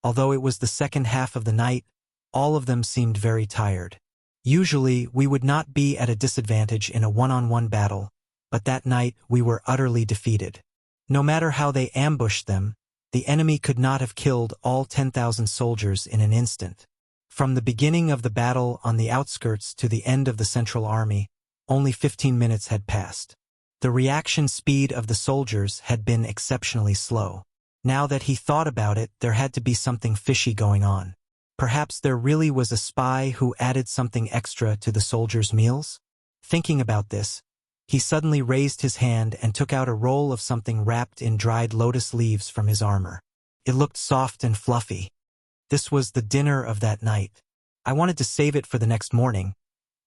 Although it was the second half of the night, all of them seemed very tired. Usually, we would not be at a disadvantage in a one-on-one battle, but that night we were utterly defeated. No matter how they ambushed them, the enemy could not have killed all 10,000 soldiers in an instant. From the beginning of the battle on the outskirts to the end of the central army, only 15 minutes had passed. The reaction speed of the soldiers had been exceptionally slow. Now that he thought about it, there had to be something fishy going on. Perhaps there really was a spy who added something extra to the soldiers' meals? Thinking about this, he suddenly raised his hand and took out a roll of something wrapped in dried lotus leaves from his armor. It looked soft and fluffy. This was the dinner of that night. I wanted to save it for the next morning,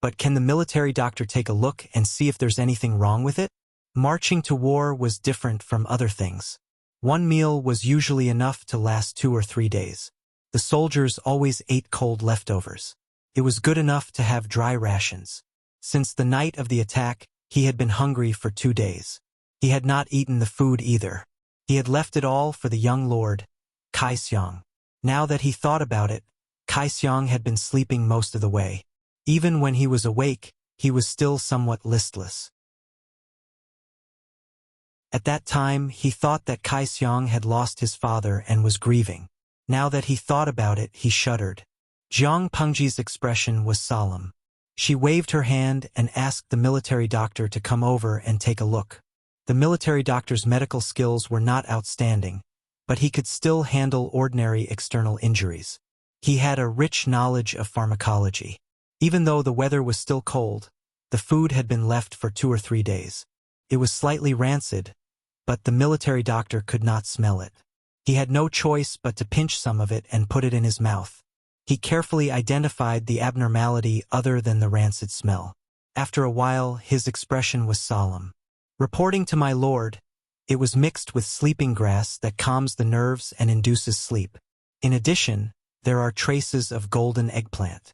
but can the military doctor take a look and see if there's anything wrong with it? Marching to war was different from other things. One meal was usually enough to last 2 or 3 days. The soldiers always ate cold leftovers. It was good enough to have dry rations. Since the night of the attack, he had been hungry for 2 days. He had not eaten the food either. He had left it all for the young lord, Kai Xiang. Now that he thought about it, Kai Xiang had been sleeping most of the way. Even when he was awake, he was still somewhat listless. At that time, he thought that Kai Xiang had lost his father and was grieving. Now that he thought about it, he shuddered. Jiang Pengji's expression was solemn. She waved her hand and asked the military doctor to come over and take a look. The military doctor's medical skills were not outstanding, but he could still handle ordinary external injuries. He had a rich knowledge of pharmacology. Even though the weather was still cold, the food had been left for 2 or 3 days. It was slightly rancid, but the military doctor could not smell it. He had no choice but to pinch some of it and put it in his mouth. He carefully identified the abnormality other than the rancid smell. After a while, his expression was solemn. "Reporting to my lord, it was mixed with sleeping grass that calms the nerves and induces sleep. In addition, there are traces of golden eggplant."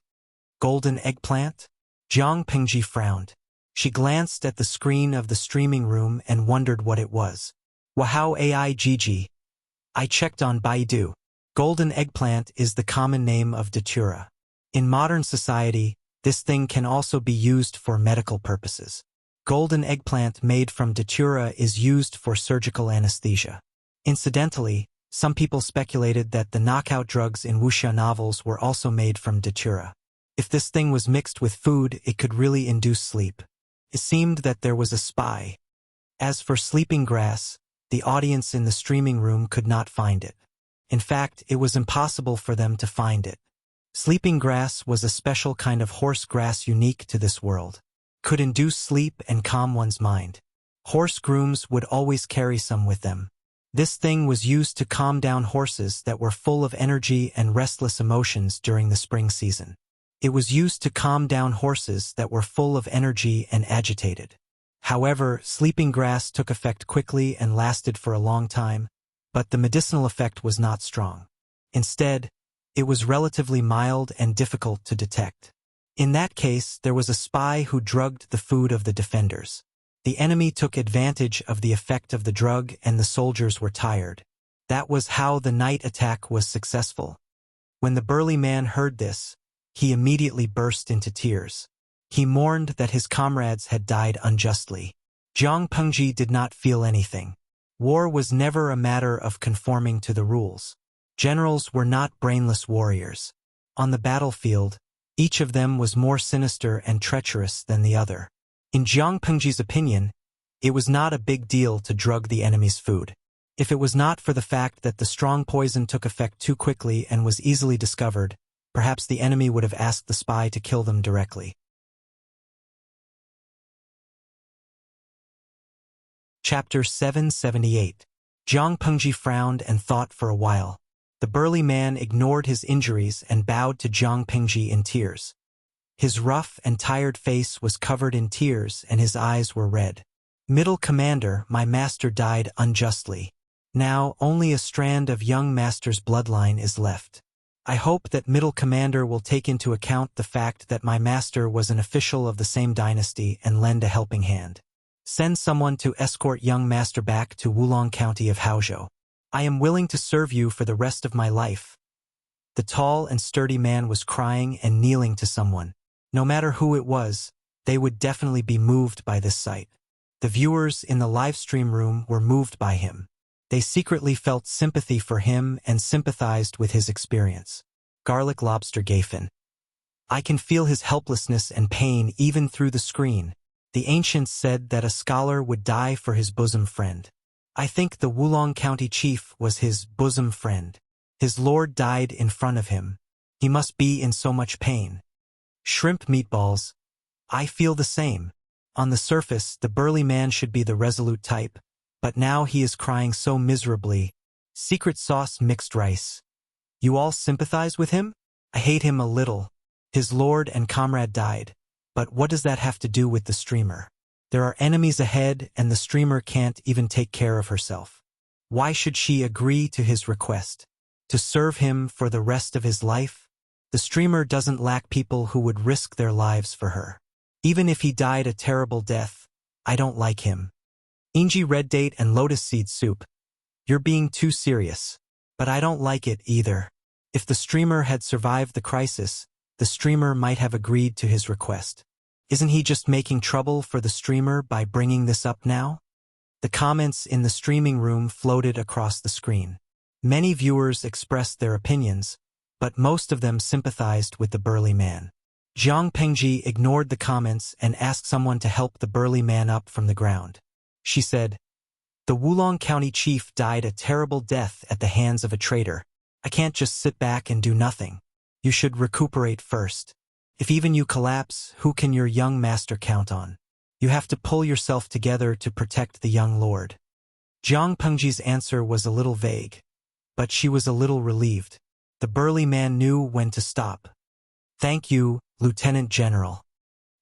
Golden eggplant? Jiang Pengji frowned. She glanced at the screen of the streaming room and wondered what it was. "Wahao AI Gigi. I checked on Baidu. Golden eggplant is the common name of datura. In modern society, this thing can also be used for medical purposes. Golden eggplant made from datura is used for surgical anesthesia. Incidentally, some people speculated that the knockout drugs in wuxia novels were also made from datura. If this thing was mixed with food, it could really induce sleep. It seemed that there was a spy. As for sleeping grass, the audience in the streaming room could not find it. In fact, it was impossible for them to find it. Sleeping grass was a special kind of horse grass unique to this world. Could induce sleep and calm one's mind. Horse grooms would always carry some with them. This thing was used to calm down horses that were full of energy and restless emotions during the spring season. It was used to calm down horses that were full of energy and agitated. However, sleeping grass took effect quickly and lasted for a long time, but the medicinal effect was not strong. Instead, it was relatively mild and difficult to detect. In that case, there was a spy who drugged the food of the defenders. The enemy took advantage of the effect of the drug and the soldiers were tired. That was how the night attack was successful. When the burly man heard this, he immediately burst into tears. He mourned that his comrades had died unjustly. Jiang Pengji did not feel anything. War was never a matter of conforming to the rules. Generals were not brainless warriors. On the battlefield, each of them was more sinister and treacherous than the other. In Jiang Pengji's opinion, it was not a big deal to drug the enemy's food. If it was not for the fact that the strong poison took effect too quickly and was easily discovered, perhaps the enemy would have asked the spy to kill them directly. Chapter 778. Jiang Pengji frowned and thought for a while. The burly man ignored his injuries and bowed to Jiang Pengji in tears. His rough and tired face was covered in tears and his eyes were red. "Middle Commander, my master died unjustly. Now only a strand of young master's bloodline is left. I hope that Middle Commander will take into account the fact that my master was an official of the same dynasty and lend a helping hand. Send someone to escort young master back to Wulong County of Haozhou. I am willing to serve you for the rest of my life." The tall and sturdy man was crying and kneeling to someone. No matter who it was, they would definitely be moved by this sight. The viewers in the live stream room were moved by him. They secretly felt sympathy for him and sympathized with his experience. Garlic Lobster Gafen. "I can feel his helplessness and pain even through the screen. The ancients said that a scholar would die for his bosom friend. I think the Wulong County chief was his bosom friend. His lord died in front of him. He must be in so much pain. Shrimp meatballs. I feel the same. On the surface, the burly man should be the resolute type, but now he is crying so miserably. Secret sauce mixed rice. You all sympathize with him? I hate him a little. His lord and comrade died. But what does that have to do with the streamer? There are enemies ahead and the streamer can't even take care of herself. Why should she agree to his request? To serve him for the rest of his life? The streamer doesn't lack people who would risk their lives for her. Even if he died a terrible death, I don't like him. Inji red date and lotus seed soup. You're being too serious. But I don't like it either. If the streamer had survived the crisis, the streamer might have agreed to his request. Isn't he just making trouble for the streamer by bringing this up now? The comments in the streaming room floated across the screen. Many viewers expressed their opinions, but most of them sympathized with the burly man. Jiang Pengji ignored the comments and asked someone to help the burly man up from the ground. She said, "The Wulong County chief died a terrible death at the hands of a traitor. I can't just sit back and do nothing. You should recuperate first. If even you collapse, who can your young master count on? You have to pull yourself together to protect the young lord." Jiang Pengji's answer was a little vague, but she was a little relieved. The burly man knew when to stop. "Thank you, Lieutenant General."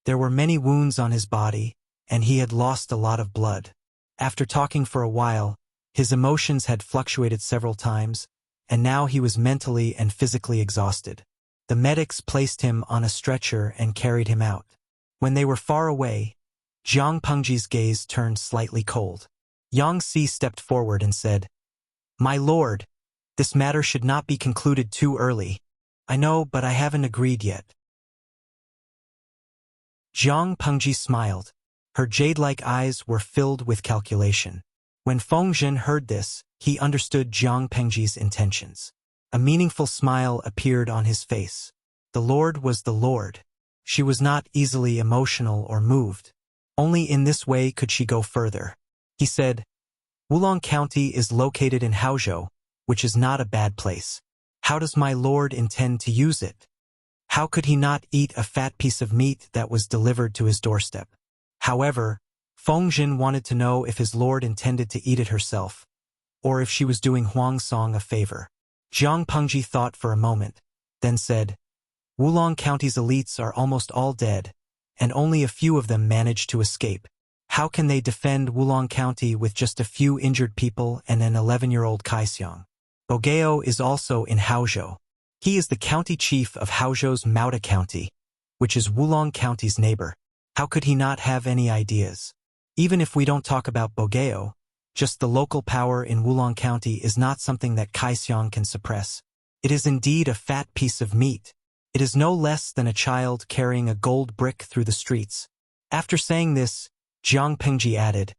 There were many wounds on his body, and he had lost a lot of blood. After talking for a while, his emotions had fluctuated several times, and now he was mentally and physically exhausted. The medics placed him on a stretcher and carried him out. When they were far away, Jiang Pengji's gaze turned slightly cold. Yang Si stepped forward and said, "My lord, this matter should not be concluded too early. I know, but I haven't agreed yet." Jiang Pengji smiled. Her jade-like eyes were filled with calculation. When Feng Zhen heard this, he understood Jiang Pengji's intentions. A meaningful smile appeared on his face. The Lord was the Lord. She was not easily emotional or moved. Only in this way could she go further. He said, "Wulong County is located in Haozhou, which is not a bad place. How does my lord intend to use it? How could he not eat a fat piece of meat that was delivered to his doorstep?" However, Feng Zhen wanted to know if his lord intended to eat it herself, or if she was doing Huang Song a favor. Jiang Pengji thought for a moment, then said, "Wulong County's elites are almost all dead, and only a few of them managed to escape. How can they defend Wulong County with just a few injured people and an 11-year-old Kaisiang? Bogeo is also in Haozhou. He is the county chief of Haozhou's Mauda County, which is Wulong County's neighbor. How could he not have any ideas? Even if we don't talk about Bogeo, just the local power in Wulong County is not something that Kaisiang can suppress. It is indeed a fat piece of meat. It is no less than a child carrying a gold brick through the streets." After saying this, Jiang Pengji added,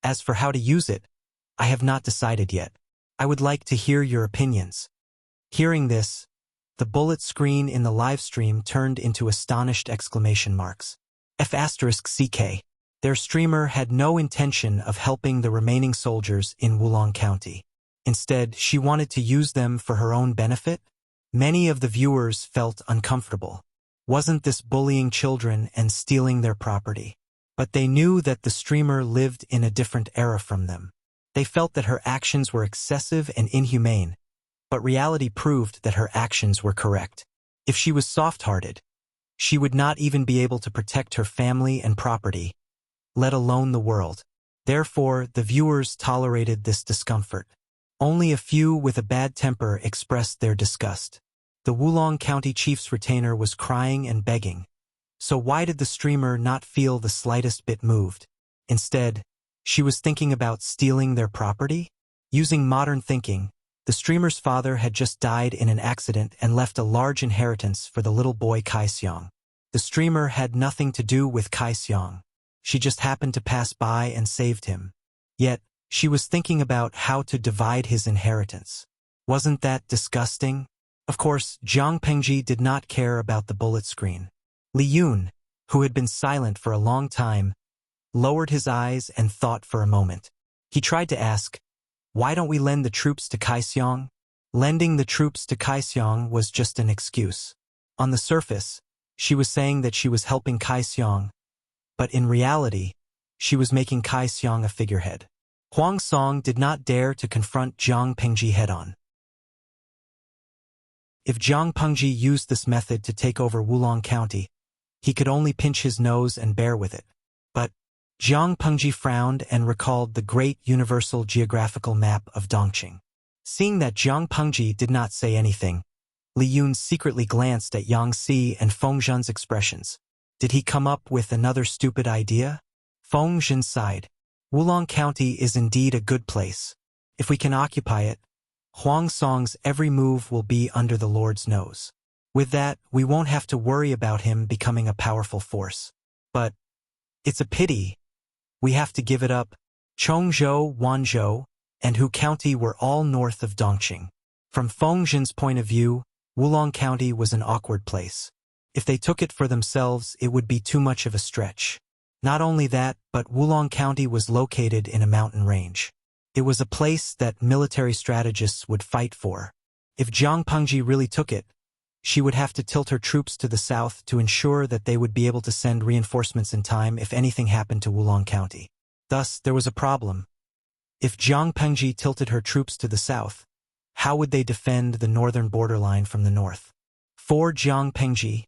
"As for how to use it, I have not decided yet. I would like to hear your opinions." Hearing this, the bullet screen in the live stream turned into astonished exclamation marks. F***CK. Their streamer had no intention of helping the remaining soldiers in Wulong County. Instead, she wanted to use them for her own benefit. Many of the viewers felt uncomfortable. Wasn't this bullying children and stealing their property? But they knew that the streamer lived in a different era from them. They felt that her actions were excessive and inhumane, but reality proved that her actions were correct. If she was soft-hearted, she would not even be able to protect her family and property, let alone the world. Therefore, the viewers tolerated this discomfort. Only a few with a bad temper expressed their disgust. The Wulong County chief's retainer was crying and begging. So why did the streamer not feel the slightest bit moved? Instead, she was thinking about stealing their property? Using modern thinking, the streamer's father had just died in an accident and left a large inheritance for the little boy Kaisiang. The streamer had nothing to do with Kaisiang. She just happened to pass by and saved him. Yet, she was thinking about how to divide his inheritance. Wasn't that disgusting? Of course, Jiang Pengji did not care about the bullet screen. Li Yun, who had been silent for a long time, lowered his eyes and thought for a moment. He tried to ask, "Why don't we lend the troops to Kaisiang?" Lending the troops to Kaisiang was just an excuse. On the surface, she was saying that she was helping Kaisiang, but in reality, she was making Kaisiang a figurehead. Huang Song did not dare to confront Jiang Pengji head-on. If Jiang Pengji used this method to take over Wulong County, he could only pinch his nose and bear with it. But Jiang Pengji frowned and recalled the great universal geographical map of Dongqing. Seeing that Jiang Pengji did not say anything, Li Yun secretly glanced at Yang Si and Feng Zhen's expressions. Did he come up with another stupid idea? Feng Zhen sighed. Wulong County is indeed a good place. If we can occupy it, Huang Song's every move will be under the Lord's nose. With that, we won't have to worry about him becoming a powerful force. But it's a pity. We have to give it up. Chongzhou, Wanzhou, and Hu County were all north of Dongqing. From Feng Zhen's point of view, Wulong County was an awkward place. If they took it for themselves, it would be too much of a stretch. Not only that, but Wulong County was located in a mountain range. It was a place that military strategists would fight for. If Jiang Pengji really took it, she would have to tilt her troops to the south to ensure that they would be able to send reinforcements in time if anything happened to Wulong County. Thus, there was a problem. If Jiang Pengji tilted her troops to the south, how would they defend the northern borderline from the north? For Jiang Pengji,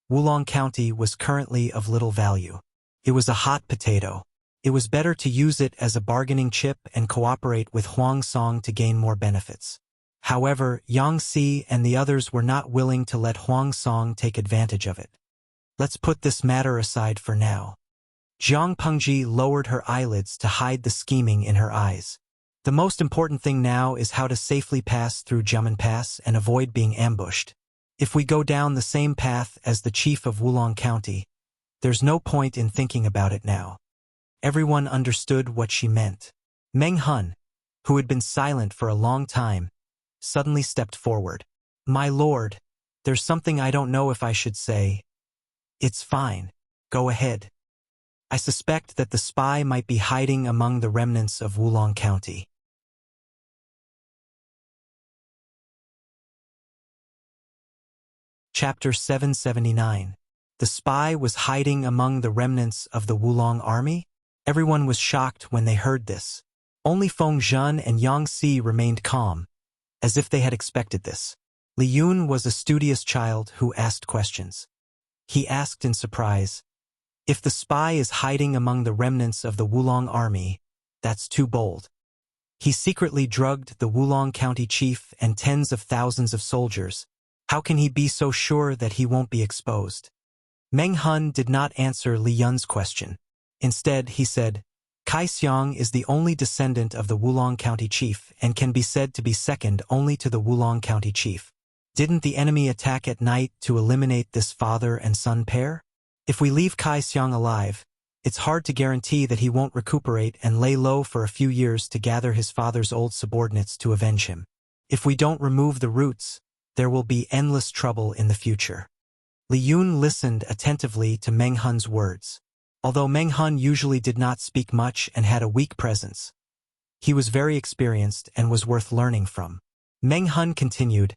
Wulong County was currently of little value. It was a hot potato. It was better to use it as a bargaining chip and cooperate with Huang Song to gain more benefits. However, Yang Si and the others were not willing to let Huang Song take advantage of it. Let's put this matter aside for now. Jiang Pengji lowered her eyelids to hide the scheming in her eyes. The most important thing now is how to safely pass through Jiamen Pass and avoid being ambushed. If we go down the same path as the chief of Wulong County, there's no point in thinking about it now. Everyone understood what she meant. Meng Hun, who had been silent for a long time, suddenly stepped forward. My lord, there's something I don't know if I should say. It's fine. Go ahead. I suspect that the spy might be hiding among the remnants of Wulong County. Chapter 779. The spy was hiding among the remnants of the Wulong army? Everyone was shocked when they heard this. Only Feng Zhen and Yang Si remained calm, as if they had expected this. Li Yun was a studious child who asked questions. He asked in surprise, if the spy is hiding among the remnants of the Wulong army, that's too bold. He secretly drugged the Wulong County chief and tens of thousands of soldiers. How can he be so sure that he won't be exposed? Meng Hun did not answer Li Yun's question. Instead, he said, Kai Xiang is the only descendant of the Wulong County chief and can be said to be second only to the Wulong County chief. Didn't the enemy attack at night to eliminate this father and son pair? If we leave Kai Xiang alive, it's hard to guarantee that he won't recuperate and lay low for a few years to gather his father's old subordinates to avenge him. If we don't remove the roots, there will be endless trouble in the future. Li Yun listened attentively to Meng Hun's words. Although Meng Hun usually did not speak much and had a weak presence, he was very experienced and was worth learning from. Meng Hun continued,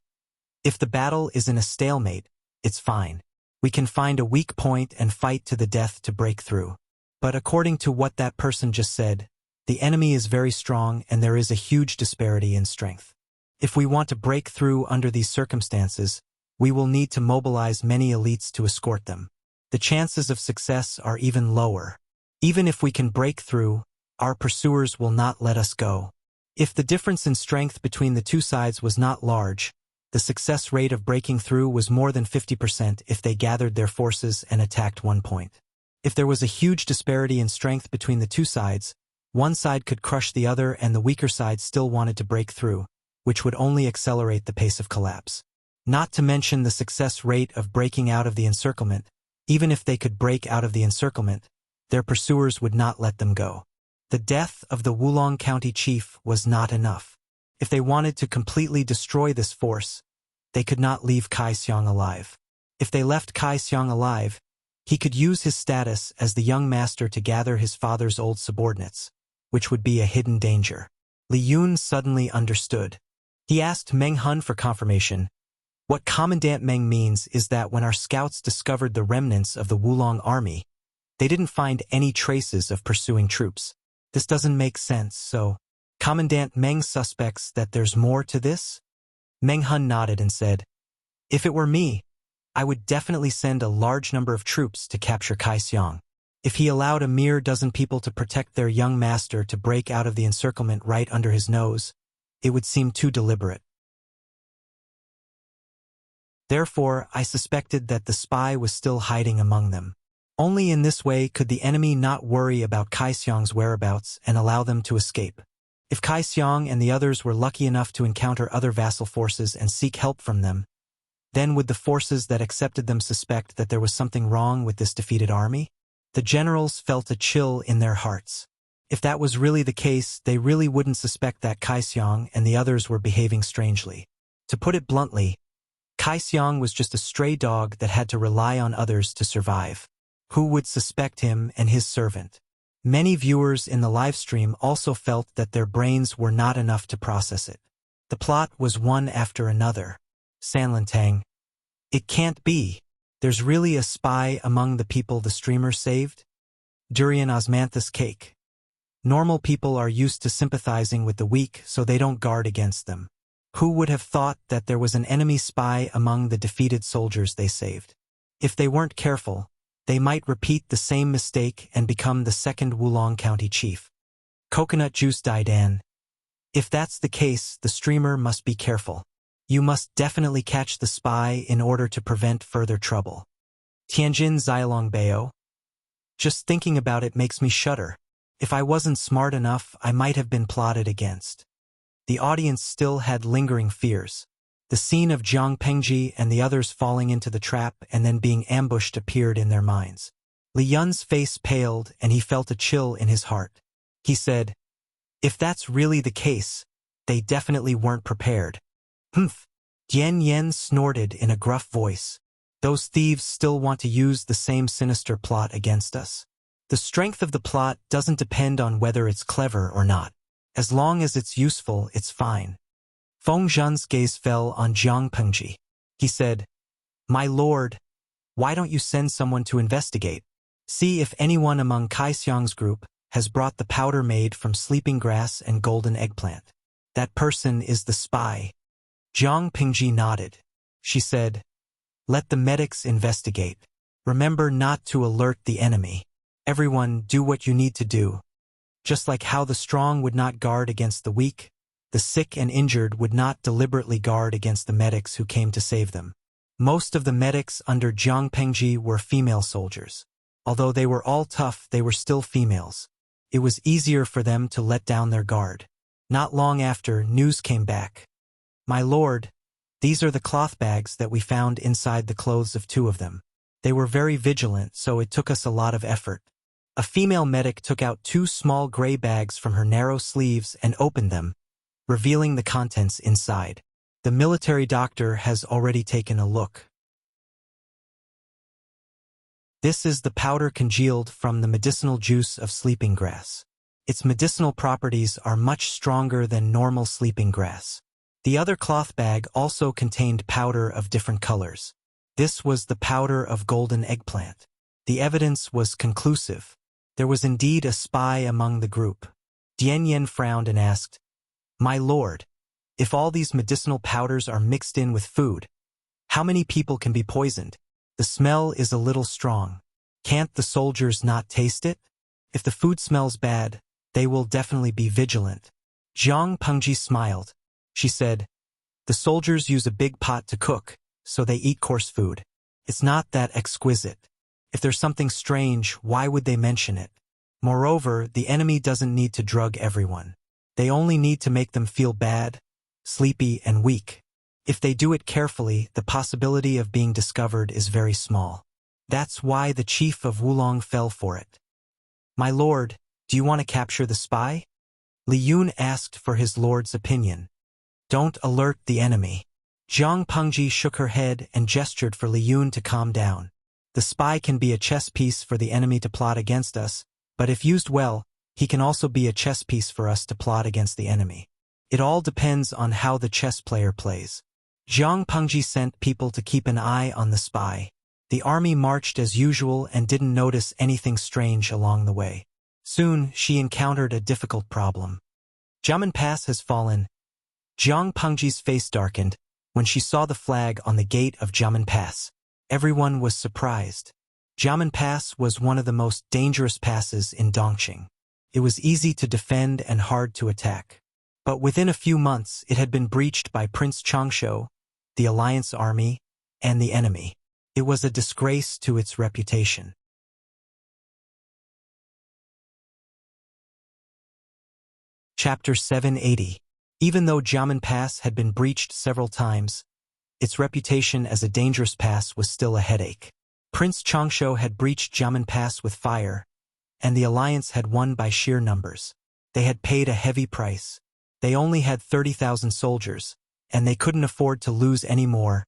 if the battle is in a stalemate, it's fine. We can find a weak point and fight to the death to break through. But according to what that person just said, the enemy is very strong and there is a huge disparity in strength. If we want to break through under these circumstances, we will need to mobilize many elites to escort them. The chances of success are even lower. Even if we can break through, our pursuers will not let us go. If the difference in strength between the two sides was not large, the success rate of breaking through was more than 50% if they gathered their forces and attacked one point. If there was a huge disparity in strength between the two sides, one side could crush the other and the weaker side still wanted to break through, which would only accelerate the pace of collapse. Not to mention the success rate of breaking out of the encirclement. Even if they could break out of the encirclement, their pursuers would not let them go. The death of the Wulong County chief was not enough. If they wanted to completely destroy this force, they could not leave Kai Xiang alive. If they left Kai Xiang alive, he could use his status as the young master to gather his father's old subordinates, which would be a hidden danger. Li Yun suddenly understood. He asked Meng Hun for confirmation. What Commandant Meng means is that when our scouts discovered the remnants of the Wulong army, they didn't find any traces of pursuing troops. This doesn't make sense, so Commandant Meng suspects that there's more to this? Meng Hun nodded and said, if it were me, I would definitely send a large number of troops to capture Kai Xiang. If he allowed a mere dozen people to protect their young master to break out of the encirclement right under his nose, it would seem too deliberate. Therefore, I suspected that the spy was still hiding among them. Only in this way could the enemy not worry about Kai Xiang's whereabouts and allow them to escape. If Kai Xiang and the others were lucky enough to encounter other vassal forces and seek help from them, then would the forces that accepted them suspect that there was something wrong with this defeated army? The generals felt a chill in their hearts. If that was really the case, they really wouldn't suspect that Kai Xiang and the others were behaving strangely. To put it bluntly, Kai Xiang was just a stray dog that had to rely on others to survive. Who would suspect him and his servant? Many viewers in the livestream also felt that their brains were not enough to process it. The plot was one after another. Sanlantang. It can't be. There's really a spy among the people the streamer saved? Durian osmanthus cake. Normal people are used to sympathizing with the weak, so they don't guard against them. Who would have thought that there was an enemy spy among the defeated soldiers they saved? If they weren't careful, they might repeat the same mistake and become the second Wulong County chief. Coconut juice Daidan. If that's the case, the streamer must be careful. You must definitely catch the spy in order to prevent further trouble. Tianjin Zilong Bao. Just thinking about it makes me shudder. If I wasn't smart enough, I might have been plotted against. The audience still had lingering fears. The scene of Jiang Pengji and the others falling into the trap and then being ambushed appeared in their minds. Li Yun's face paled and he felt a chill in his heart. He said, "If that's really the case, they definitely weren't prepared." "Humph." Dian Yen snorted in a gruff voice. "Those thieves still want to use the same sinister plot against us. The strength of the plot doesn't depend on whether it's clever or not. As long as it's useful, it's fine." Feng Zhen's gaze fell on Jiang Pengji. He said, "My lord, why don't you send someone to investigate? See if anyone among Kai Xiang's group has brought the powder made from sleeping grass and golden eggplant. That person is the spy." Jiang Pengji nodded. She said, "Let the medics investigate. Remember not to alert the enemy. Everyone, do what you need to do. Just like how the strong would not guard against the weak, the sick and injured would not deliberately guard against the medics who came to save them." Most of the medics under Jiang Pengji were female soldiers. Although they were all tough, they were still females. It was easier for them to let down their guard. Not long after, news came back. "My lord, these are the cloth bags that we found inside the clothes of 2 of them. They were very vigilant, so it took us a lot of effort." A female medic took out 2 small gray bags from her narrow sleeves and opened them, revealing the contents inside. The military doctor has already taken a look. This is the powder congealed from the medicinal juice of sleeping grass. Its medicinal properties are much stronger than normal sleeping grass. The other cloth bag also contained powder of different colors. This was the powder of golden eggplant. The evidence was conclusive. There was indeed a spy among the group. Dian Yen frowned and asked, "My lord, if all these medicinal powders are mixed in with food, how many people can be poisoned? The smell is a little strong. Can't the soldiers not taste it? If the food smells bad, they will definitely be vigilant." Jiang Pengji smiled. She said, "The soldiers use a big pot to cook, so they eat coarse food. It's not that exquisite. If there's something strange, why would they mention it? Moreover, the enemy doesn't need to drug everyone. They only need to make them feel bad, sleepy, and weak. If they do it carefully, the possibility of being discovered is very small. That's why the chief of Wulong fell for it." "My lord, do you want to capture the spy?" Li Yun asked for his lord's opinion. "Don't alert the enemy." Jiang Pengji shook her head and gestured for Li Yun to calm down. "The spy can be a chess piece for the enemy to plot against us, but if used well, he can also be a chess piece for us to plot against the enemy. It all depends on how the chess player plays." Jiang Pengji sent people to keep an eye on the spy. The army marched as usual and didn't notice anything strange along the way. Soon, she encountered a difficult problem. Jiamen Pass has fallen. Jiang Pengji's face darkened when she saw the flag on the gate of Jiamen Pass. Everyone was surprised. Jiamen Pass was one of the most dangerous passes in Dongqing. It was easy to defend and hard to attack. But within a few months, it had been breached by Prince Changsho, the Alliance Army, and the enemy. It was a disgrace to its reputation. Chapter 780. Even though Jiamen Pass had been breached several times, its reputation as a dangerous pass was still a headache. Prince Changsho had breached Jiamen Pass with fire, and the alliance had won by sheer numbers. They had paid a heavy price. They only had 30,000 soldiers, and they couldn't afford to lose any more,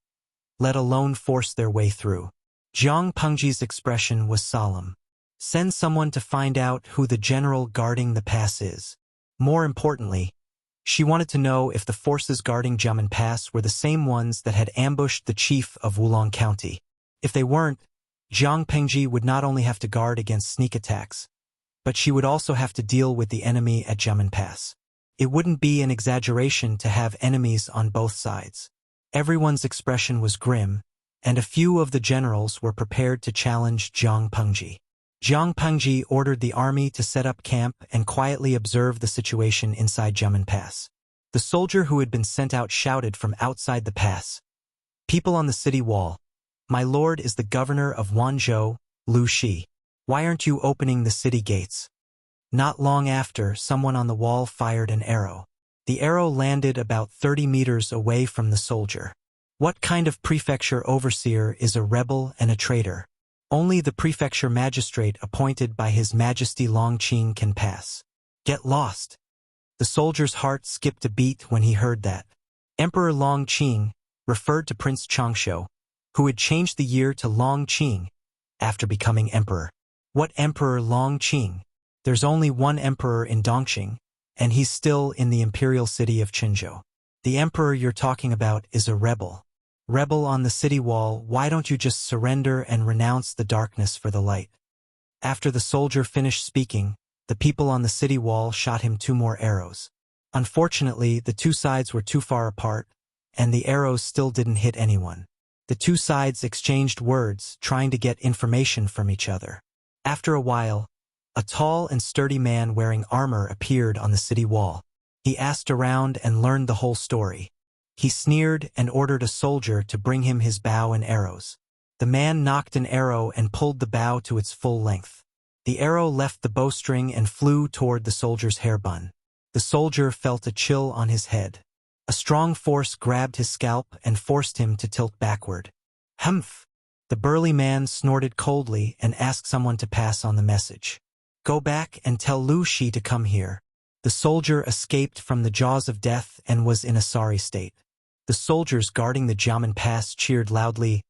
let alone force their way through. Jiang Pengji's expression was solemn. Send someone to find out who the general guarding the pass is. More importantly, she wanted to know if the forces guarding Jiamen Pass were the same ones that had ambushed the chief of Wulong County. If they weren't, Jiang Pengji would not only have to guard against sneak attacks, but she would also have to deal with the enemy at Jiamen Pass. It wouldn't be an exaggeration to have enemies on both sides. Everyone's expression was grim, and a few of the generals were prepared to challenge Jiang Pengji. Jiang Pengji ordered the army to set up camp and quietly observe the situation inside Jiamen Pass. The soldier who had been sent out shouted from outside the pass, "People on the city wall, my lord is the governor of Wanzhou, Lu Shi. Why aren't you opening the city gates?" Not long after, someone on the wall fired an arrow. The arrow landed about 30 meters away from the soldier. What kind of prefecture overseer is a rebel and a traitor? Only the prefecture magistrate appointed by His Majesty Longqing can pass. Get lost. The soldier's heart skipped a beat when he heard that. Emperor Longqing referred to Prince Changshu, who had changed the year to Longqing after becoming emperor. What Emperor Longqing? There's only one emperor in Dongqing, and he's still in the imperial city of Qinzhou. The emperor you're talking about is a rebel. Rebel on the city wall, why don't you just surrender and renounce the darkness for the light? After the soldier finished speaking, the people on the city wall shot him 2 more arrows. Unfortunately, the 2 sides were too far apart, and the arrows still didn't hit anyone. The 2 sides exchanged words, trying to get information from each other. After a while, a tall and sturdy man wearing armor appeared on the city wall. He asked around and learned the whole story. He sneered and ordered a soldier to bring him his bow and arrows. The man knocked an arrow and pulled the bow to its full length. The arrow left the bowstring and flew toward the soldier's hair bun. The soldier felt a chill on his head. A strong force grabbed his scalp and forced him to tilt backward. Humph! The burly man snorted coldly and asked someone to pass on the message. Go back and tell Lu Shi to come here. The soldier escaped from the jaws of death and was in a sorry state. The soldiers guarding the Jiamen Pass cheered loudly.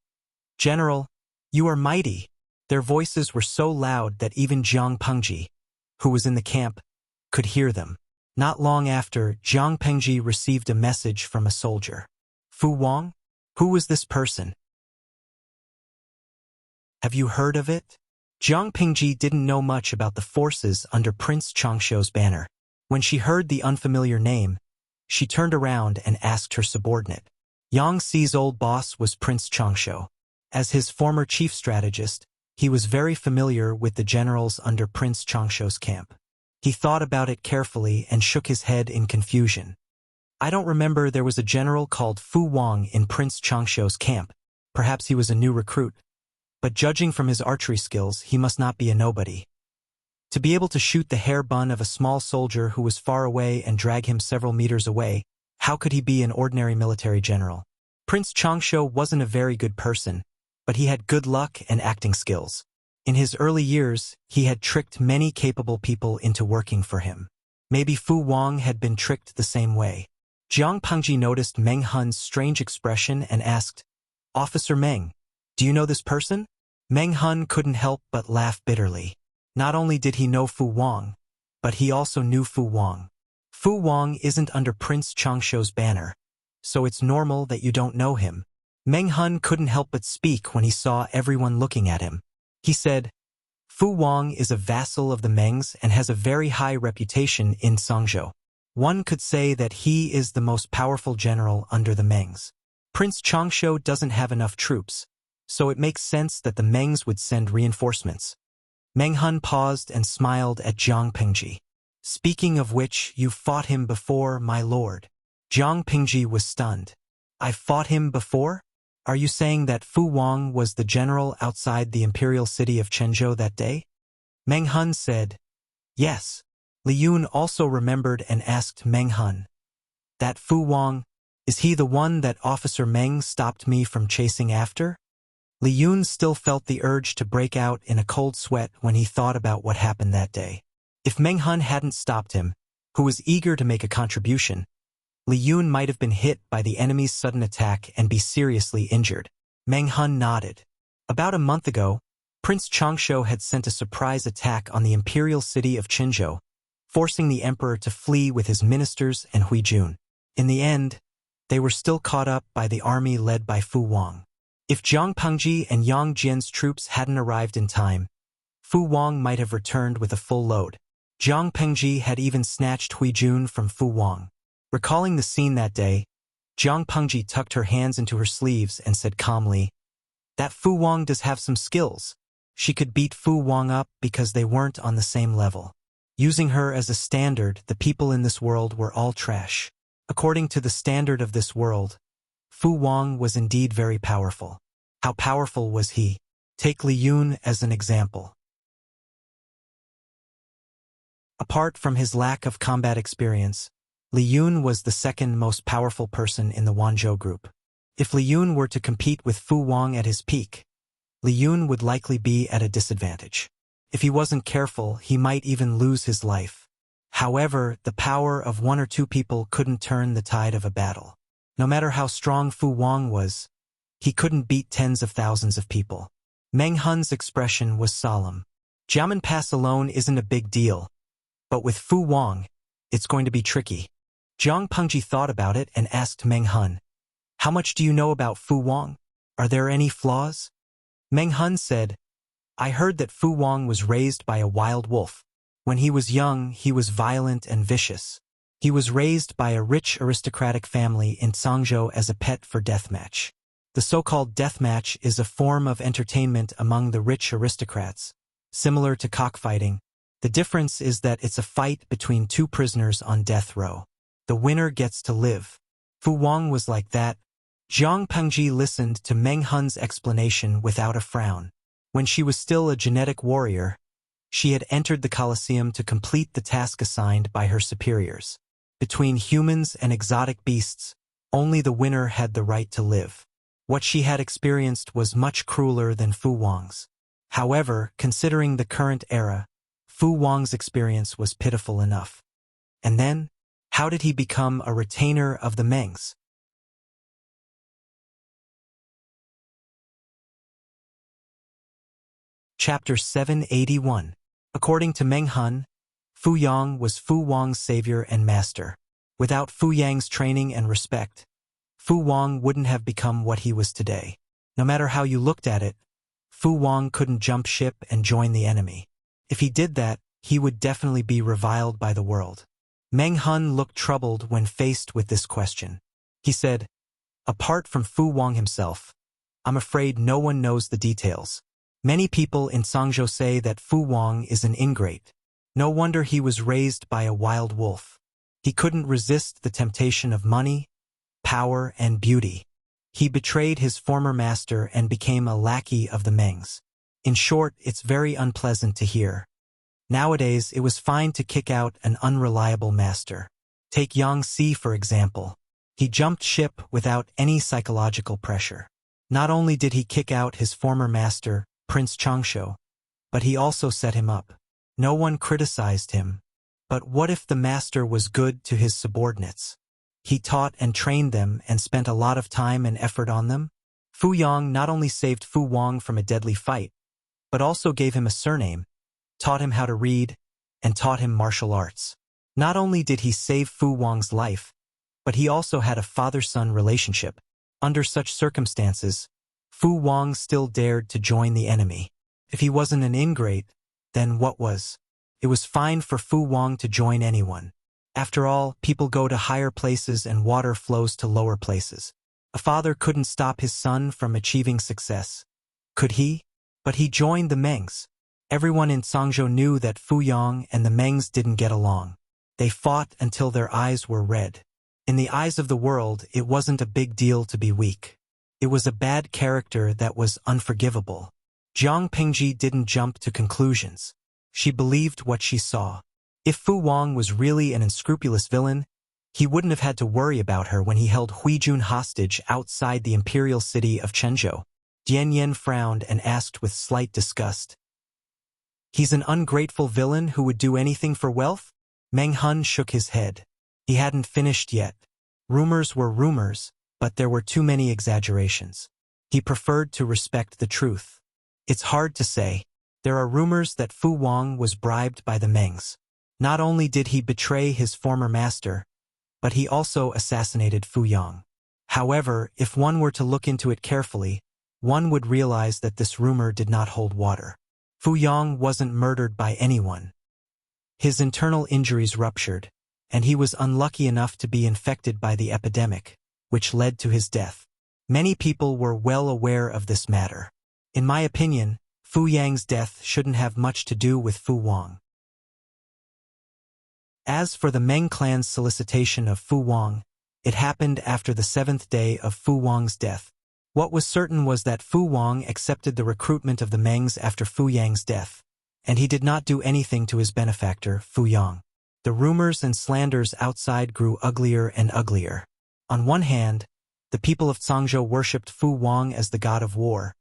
General, you are mighty. Their voices were so loud that even Jiang Pengji, who was in the camp, could hear them. Not long after, Jiang Pengji received a message from a soldier. Fu Wang? Who was this person? Have you heard of it? Jiang Pengji didn't know much about the forces under Prince Changshu's banner. When she heard the unfamiliar name, she turned around and asked her subordinate. Yang Xi's old boss was Prince Changshu. As his former chief strategist, he was very familiar with the generals under Prince Changshu's camp. He thought about it carefully and shook his head in confusion. I don't remember there was a general called Fu Wang in Prince Changshu's camp. Perhaps he was a new recruit. But judging from his archery skills, he must not be a nobody. To be able to shoot the hair bun of a small soldier who was far away and drag him several meters away, how could he be an ordinary military general? Prince Changshu wasn't a very good person, but he had good luck and acting skills. In his early years, he had tricked many capable people into working for him. Maybe Fu Wang had been tricked the same way. Jiang Pengji noticed Meng Hun's strange expression and asked, Officer Meng, do you know this person? Meng Hun couldn't help but laugh bitterly. Not only did he know Fu Wang, but he also knew Fu Wang. Fu Wang isn't under Prince Changshu's banner, so it's normal that you don't know him. Meng Hun couldn't help but speak when he saw everyone looking at him. He said, Fu Wang is a vassal of the Mengs and has a very high reputation in Songzhou. One could say that he is the most powerful general under the Mengs. Prince Changshu doesn't have enough troops, so it makes sense that the Mengs would send reinforcements. Meng Hun paused and smiled at Jiang Pengji. Speaking of which, you fought him before, my lord. Jiang Pengji was stunned. I fought him before? Are you saying that Fu Wang was the general outside the imperial city of Qinzhou that day? Meng Hun said, Yes. Li Yun also remembered and asked Meng Hun. That Fu Wang, is he the one that Officer Meng stopped me from chasing after? Li Yun still felt the urge to break out in a cold sweat when he thought about what happened that day. If Meng Hun hadn't stopped him, who was eager to make a contribution, Li Yun might have been hit by the enemy's sudden attack and be seriously injured. Meng Hun nodded. About a month ago, Prince Changsho had sent a surprise attack on the imperial city of Qinzhou, forcing the emperor to flee with his ministers and Huijun. In the end, they were still caught up by the army led by Fu Wang. If Jiang Pengji and Yang Jian's troops hadn't arrived in time, Fu Wang might have returned with a full load. Jiang Pengji had even snatched Huijun from Fu Wang. Recalling the scene that day, Jiang Pengji tucked her hands into her sleeves and said calmly, "That Fu Wang does have some skills. She could beat Fu Wang up because they weren't on the same level. Using her as a standard, the people in this world were all trash." According to the standard of this world, Fu Wang was indeed very powerful. How powerful was he? Take Li Yun as an example. Apart from his lack of combat experience, Li Yun was the second most powerful person in the Wanzhou group. If Li Yun were to compete with Fu Wang at his peak, Li Yun would likely be at a disadvantage. If he wasn't careful, he might even lose his life. However, the power of one or two people couldn't turn the tide of a battle. No matter how strong Fu Wang was, he couldn't beat tens of thousands of people. Meng Hun's expression was solemn. Jiamen Pass alone isn't a big deal, but with Fu Wang, it's going to be tricky. Jiang Pengji thought about it and asked Meng Hun, "How much do you know about Fu Wang? Are there any flaws?" Meng Hun said, "I heard that Fu Wang was raised by a wild wolf. When he was young, he was violent and vicious. He was raised by a rich aristocratic family in Cangzhou as a pet for deathmatch. The so-called deathmatch is a form of entertainment among the rich aristocrats, similar to cockfighting. The difference is that it's a fight between two prisoners on death row. The winner gets to live. Fu Wang was like that." Jiang Pengji listened to Meng Hun's explanation without a frown. When she was still a genetic warrior, she had entered the Colosseum to complete the task assigned by her superiors. Between humans and exotic beasts, only the winner had the right to live. What she had experienced was much crueler than Fu Wang's. However, considering the current era, Fu Wang's experience was pitiful enough. And then, how did he become a retainer of the Mengs? Chapter 781. According to Meng Hun, Fu Yang was Fu Wang's savior and master. Without Fu Yang's training and respect, Fu Wang wouldn't have become what he was today. No matter how you looked at it, Fu Wang couldn't jump ship and join the enemy. If he did that, he would definitely be reviled by the world. Meng Hun looked troubled when faced with this question. He said, "Apart from Fu Wang himself, I'm afraid no one knows the details. Many people in Cangzhou say that Fu Wang is an ingrate. No wonder he was raised by a wild wolf. He couldn't resist the temptation of money, power, and beauty. He betrayed his former master and became a lackey of the Mengs. In short, it's very unpleasant to hear. Nowadays, it was fine to kick out an unreliable master. Take Yang Si, for example. He jumped ship without any psychological pressure. Not only did he kick out his former master, Prince Changsho, but he also set him up. No one criticized him. But what if the master was good to his subordinates? He taught and trained them and spent a lot of time and effort on them. Fu Yang not only saved Fu Wang from a deadly fight, but also gave him a surname, taught him how to read, and taught him martial arts. Not only did he save Fu Wang's life, but he also had a father-son relationship. Under such circumstances, Fu Wang still dared to join the enemy. If he wasn't an ingrate, then what was? It was fine for Fu Wang to join anyone. After all, people go to higher places and water flows to lower places. A father couldn't stop his son from achieving success. Could he? But he joined the Mengs. Everyone in Cangzhou knew that Fu Yang and the Mengs didn't get along. They fought until their eyes were red. In the eyes of the world, it wasn't a big deal to be weak. It was a bad character that was unforgivable. Jiang Pengji didn't jump to conclusions. She believed what she saw. If Fu Wang was really an unscrupulous villain, he wouldn't have had to worry about her when he held Huijun hostage outside the imperial city of Qinzhou. Dian Yen frowned and asked with slight disgust, "He's an ungrateful villain who would do anything for wealth?" Meng Hun shook his head. He hadn't finished yet. Rumors were rumors, but there were too many exaggerations. He preferred to respect the truth. It's hard to say. There are rumors that Fu Wang was bribed by the Mengs. Not only did he betray his former master, but he also assassinated Fu Yang. However, if one were to look into it carefully, one would realize that this rumor did not hold water. Fu Yang wasn't murdered by anyone. His internal injuries ruptured, and he was unlucky enough to be infected by the epidemic, which led to his death. Many people were well aware of this matter. In my opinion, Fu Yang's death shouldn't have much to do with Fu Wang. As for the Meng clan's solicitation of Fu Wang, it happened after the 7th day of Fu Wang's death. What was certain was that Fu Wang accepted the recruitment of the Mengs after Fu Yang's death, and he did not do anything to his benefactor, Fu Yang. The rumors and slanders outside grew uglier and uglier. On one hand, the people of Cangzhou worshipped Fu Wang as the god of war,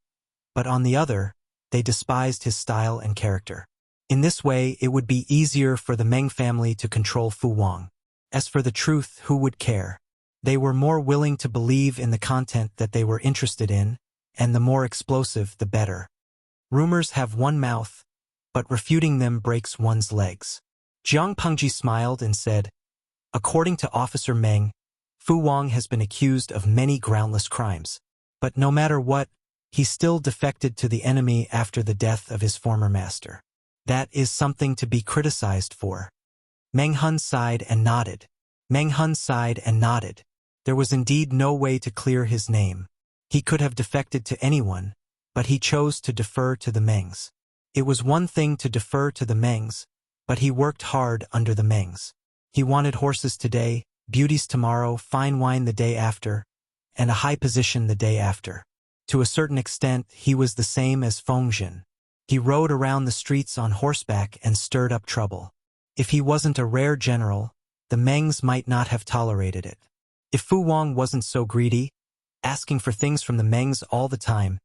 but on the other, they despised his style and character. In this way, it would be easier for the Meng family to control Fu Wang. As for the truth, who would care? They were more willing to believe in the content that they were interested in, and the more explosive, the better. Rumors have one mouth, but refuting them breaks one's legs. Jiang Pengji smiled and said, "According to Officer Meng, Fu Wang has been accused of many groundless crimes. But no matter what, he still defected to the enemy after the death of his former master. That is something to be criticized for." Meng Hun sighed and nodded. There was indeed no way to clear his name. He could have defected to anyone, but he chose to defer to the Mengs. It was one thing to defer to the Mengs, but he worked hard under the Mengs. He wanted horses today, beauties tomorrow, fine wine the day after, and a high position the day after. To a certain extent, he was the same as Fengzhen. He rode around the streets on horseback and stirred up trouble. If he wasn't a rare general, the Mengs might not have tolerated it. If Fu Wang wasn't so greedy, asking for things from the Mengs all the time,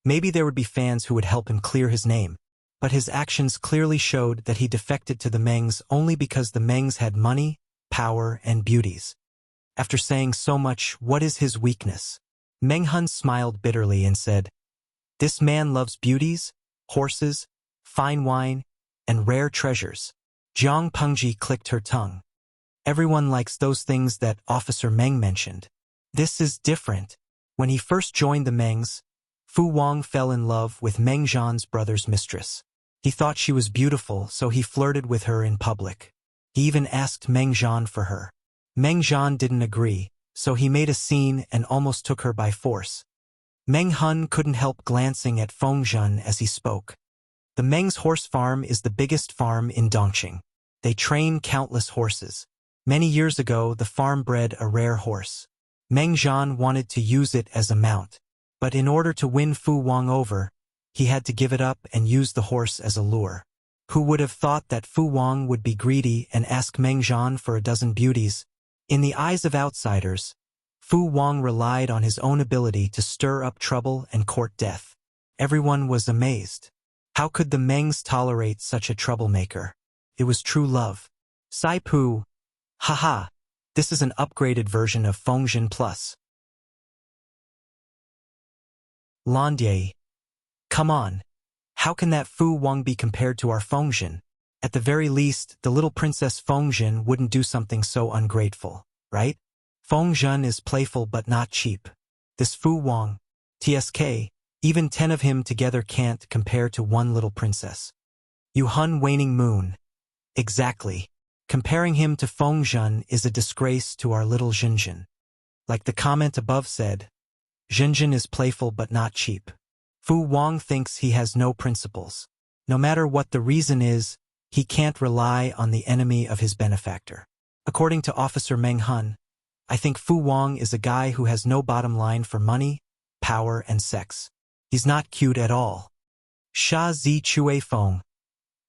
maybe there would be fans who would help him clear his name. But his actions clearly showed that he defected to the Mengs only because the Mengs had money, power, and beauties. After saying so much, what is his weakness? Meng Hun smiled bitterly and said, "This man loves beauties, horses, fine wine, and rare treasures." Jiang Pengji clicked her tongue. Everyone likes those things that Officer Meng mentioned. This is different. When he first joined the Mengs, Fu Wang fell in love with Meng Zhan's brother's mistress. He thought she was beautiful, so he flirted with her in public. He even asked Meng Zhan for her. Meng Zhan didn't agree, so he made a scene and almost took her by force. Meng Hun couldn't help glancing at Fengzhen as he spoke. The Meng's horse farm is the biggest farm in Dongqing. They train countless horses. Many years ago, the farm bred a rare horse. Meng Zhan wanted to use it as a mount, but in order to win Fu Wang over, he had to give it up and use the horse as a lure. Who would have thought that Fu Wang would be greedy and ask Meng Zhan for a dozen beauties? In the eyes of outsiders, Fu Wang relied on his own ability to stir up trouble and court death. Everyone was amazed. How could the Mengs tolerate such a troublemaker? It was true love. Sai Pu. Haha, this is an upgraded version of Fengzhen Plus. Landye. Come on. How can that Fu Wang be compared to our Fengzhen? At the very least, the little Princess Fengzhen wouldn't do something so ungrateful, right? Fengzhen is playful but not cheap. This Fu Wang, TSK, even 10 of him together can't compare to one little princess. Yuhun waning moon. Exactly. Comparing him to Fengzhen is a disgrace to our little Xinjin. Like the comment above said, Xinjin is playful but not cheap. Fu Wang thinks he has no principles. No matter what the reason is, he can't rely on the enemy of his benefactor. According to Officer Meng Hun, I think Fu Wang is a guy who has no bottom line for money, power, and sex. He's not cute at all. Sha Zi Chue Feng.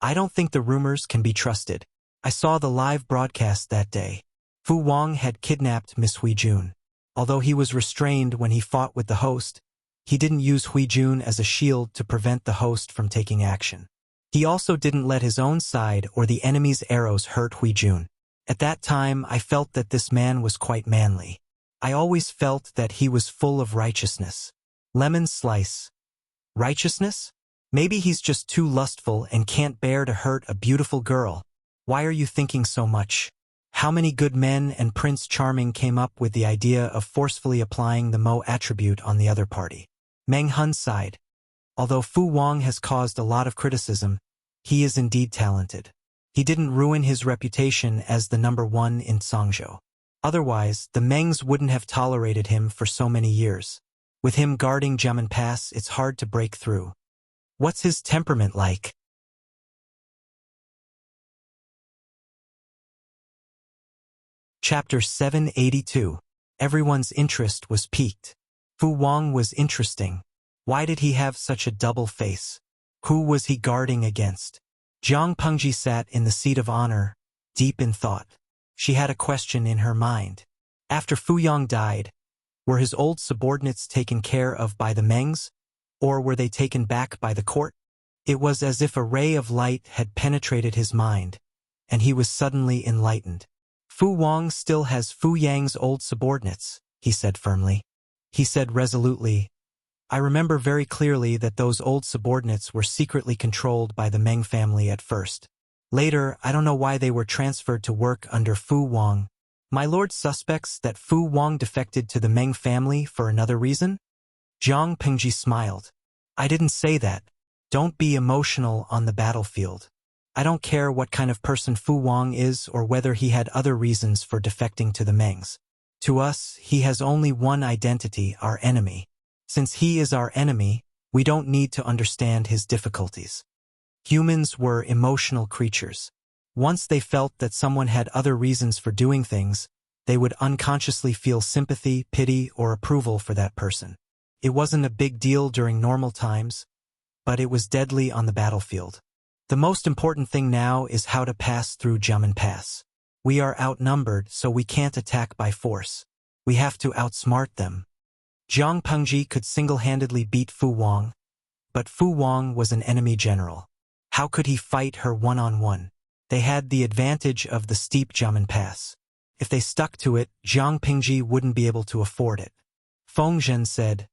I don't think the rumors can be trusted. I saw the live broadcast that day. Fu Wang had kidnapped Miss Hui Jun. Although he was restrained when he fought with the host, he didn't use Hui Jun as a shield to prevent the host from taking action. He also didn't let his own side or the enemy's arrows hurt Hui Jun. At that time, I felt that this man was quite manly. I always felt that he was full of righteousness. Lemon slice. Righteousness? Maybe he's just too lustful and can't bear to hurt a beautiful girl. Why are you thinking so much? How many good men and Prince Charming came up with the idea of forcefully applying the Mo attribute on the other party? Meng Hun sighed. Although Fu Wang has caused a lot of criticism, he is indeed talented. He didn't ruin his reputation as the #1 in Songzhou. Otherwise, the Mengs wouldn't have tolerated him for so many years. With him guarding Jiamen Pass, it's hard to break through. What's his temperament like? Chapter 782. Everyone's interest was piqued. Fu Wang was interesting. Why did he have such a double face? Who was he guarding against? Jiang Pengji sat in the seat of honor, deep in thought. She had a question in her mind. After Fu Yang died, were his old subordinates taken care of by the Mengs, or were they taken back by the court? It was as if a ray of light had penetrated his mind, and he was suddenly enlightened. Fu Wang still has Fu Yang's old subordinates, he said firmly. He said resolutely, I remember very clearly that those old subordinates were secretly controlled by the Meng family at first. Later, I don't know why they were transferred to work under Fu Wang. My lord suspects that Fu Wang defected to the Meng family for another reason? Jiang Pengji smiled. I didn't say that. Don't be emotional on the battlefield. I don't care what kind of person Fu Wang is or whether he had other reasons for defecting to the Mengs. To us, he has only one identity, our enemy. Since he is our enemy, we don't need to understand his difficulties. Humans were emotional creatures. Once they felt that someone had other reasons for doing things, they would unconsciously feel sympathy, pity, or approval for that person. It wasn't a big deal during normal times, but it was deadly on the battlefield. The most important thing now is how to pass through Jiamen Pass. We are outnumbered, so we can't attack by force. We have to outsmart them. Jiang Pengji could single-handedly beat Fu Wang, but Fu Wang was an enemy general. How could he fight her one-on-one? They had the advantage of the steep Jiamen Pass. If they stuck to it, Jiang Pengji wouldn't be able to afford it. Feng Zhen said,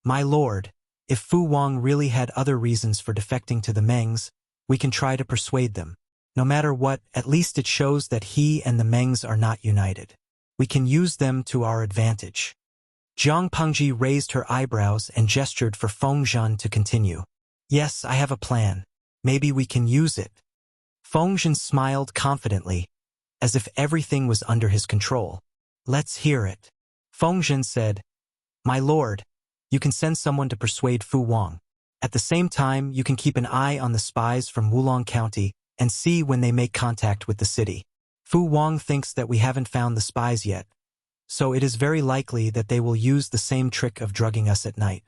My lord, if Fu Wang really had other reasons for defecting to the Mengs, we can try to persuade them. No matter what, at least it shows that he and the Mengs are not united. We can use them to our advantage. Jiang Pengji raised her eyebrows and gestured for Feng Zhen to continue. Yes, I have a plan. Maybe we can use it. Feng Zhen smiled confidently, as if everything was under his control. Let's hear it. Feng Zhen said, My lord, you can send someone to persuade Fu Wang. At the same time, you can keep an eye on the spies from Wulong County and see when they make contact with the city. Fu Wang thinks that we haven't found the spies yet, so it is very likely that they will use the same trick of drugging us at night.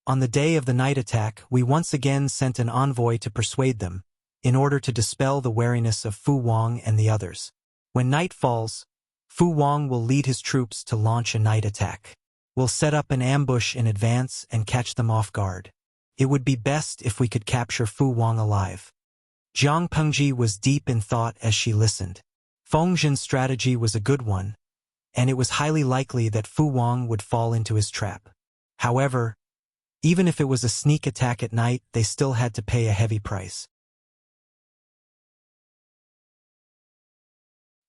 On the day of the night attack, we once again sent an envoy to persuade them, in order to dispel the wariness of Fu Wang and the others. When night falls, Fu Wang will lead his troops to launch a night attack. We'll set up an ambush in advance and catch them off guard. It would be best if we could capture Fu Wang alive. Jiang Pengji was deep in thought as she listened. Feng Zhen's strategy was a good one, and it was highly likely that Fu Wang would fall into his trap. However, even if it was a sneak attack at night, they still had to pay a heavy price.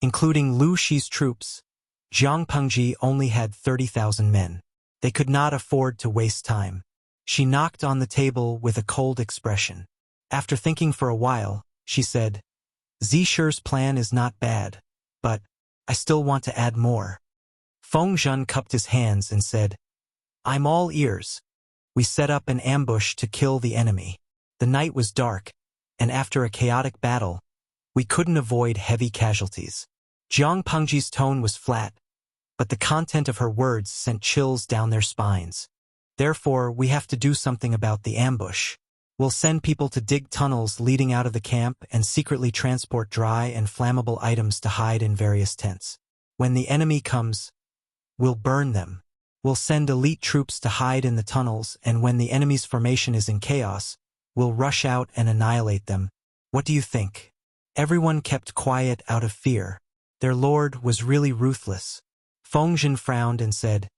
Including Lu Shi's troops, Jiang Pengji only had 30,000 men. They could not afford to waste time. She knocked on the table with a cold expression. After thinking for a while, she said, Zishi's plan is not bad, but I still want to add more. Feng Zhen cupped his hands and said, I'm all ears. We set up an ambush to kill the enemy. The night was dark, and after a chaotic battle, we couldn't avoid heavy casualties. Jiang Pengji's tone was flat, but the content of her words sent chills down their spines. Therefore, we have to do something about the ambush. We'll send people to dig tunnels leading out of the camp and secretly transport dry and flammable items to hide in various tents. When the enemy comes, we'll burn them. We'll send elite troops to hide in the tunnels, and when the enemy's formation is in chaos, we'll rush out and annihilate them. What do you think? Everyone kept quiet out of fear. Their lord was really ruthless. Feng Zhen frowned and said,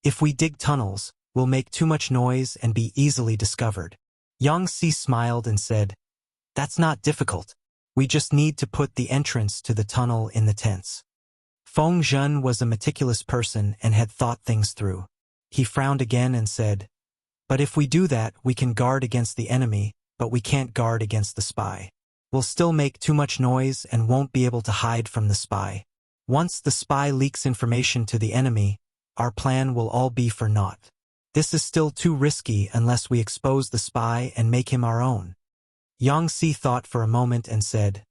If we dig tunnels, we'll make too much noise and be easily discovered. Yang Si smiled and said, "That's not difficult. We just need to put the entrance to the tunnel in the tents." Feng Zhen was a meticulous person and had thought things through. He frowned again and said, "But if we do that, we can guard against the enemy, but we can't guard against the spy. We'll still make too much noise and won't be able to hide from the spy. Once the spy leaks information to the enemy, our plan will all be for naught. This is still too risky unless we expose the spy and make him our own." Yang Si thought for a moment and said,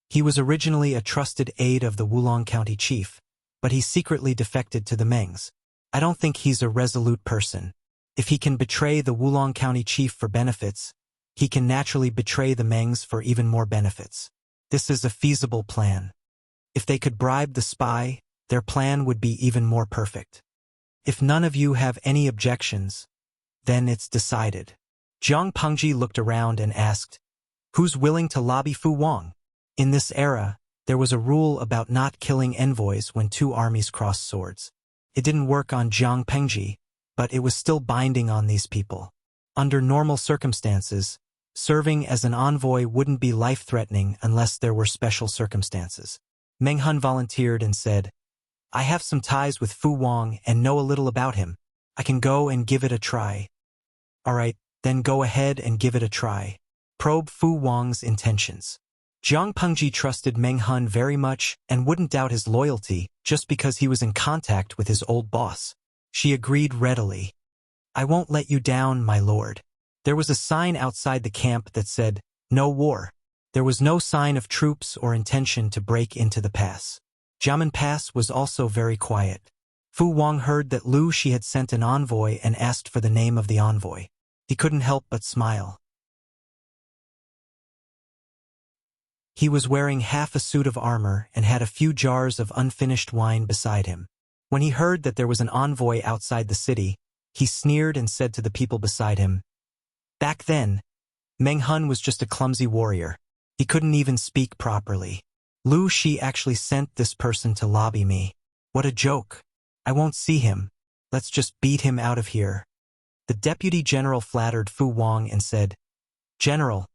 "He was originally a trusted aide of the Wulong County chief, but he secretly defected to the Mengs. I don't think he's a resolute person. If he can betray the Wulong County chief for benefits, he can naturally betray the Mengs for even more benefits. This is a feasible plan. If they could bribe the spy, their plan would be even more perfect. If none of you have any objections, then it's decided." Jiang Pengji looked around and asked, "Who's willing to lobby Fu Wang?" In this era, there was a rule about not killing envoys when two armies crossed swords. It didn't work on Jiang Pengji, but it was still binding on these people. Under normal circumstances, serving as an envoy wouldn't be life-threatening unless there were special circumstances. Meng Hun volunteered and said, "I have some ties with Fu Wang and know a little about him. I can go and give it a try." "All right, then go ahead and give it a try. Probe Fu Wang's intentions." Jiang Pengji trusted Meng Hun very much and wouldn't doubt his loyalty just because he was in contact with his old boss. She agreed readily. "I won't let you down, my lord." There was a sign outside the camp that said, "No war." There was no sign of troops or intention to break into the pass. Jiamen Pass was also very quiet. Fu Wang heard that Lu Shi had sent an envoy and asked for the name of the envoy. He couldn't help but smile. He was wearing half a suit of armor and had a few jars of unfinished wine beside him. When he heard that there was an envoy outside the city, he sneered and said to the people beside him, "Back then, Meng Hun was just a clumsy warrior. He couldn't even speak properly. Lu Shi actually sent this person to lobby me. What a joke. I won't see him. Let's just beat him out of here." The deputy general flattered Fu Wang and said, "General,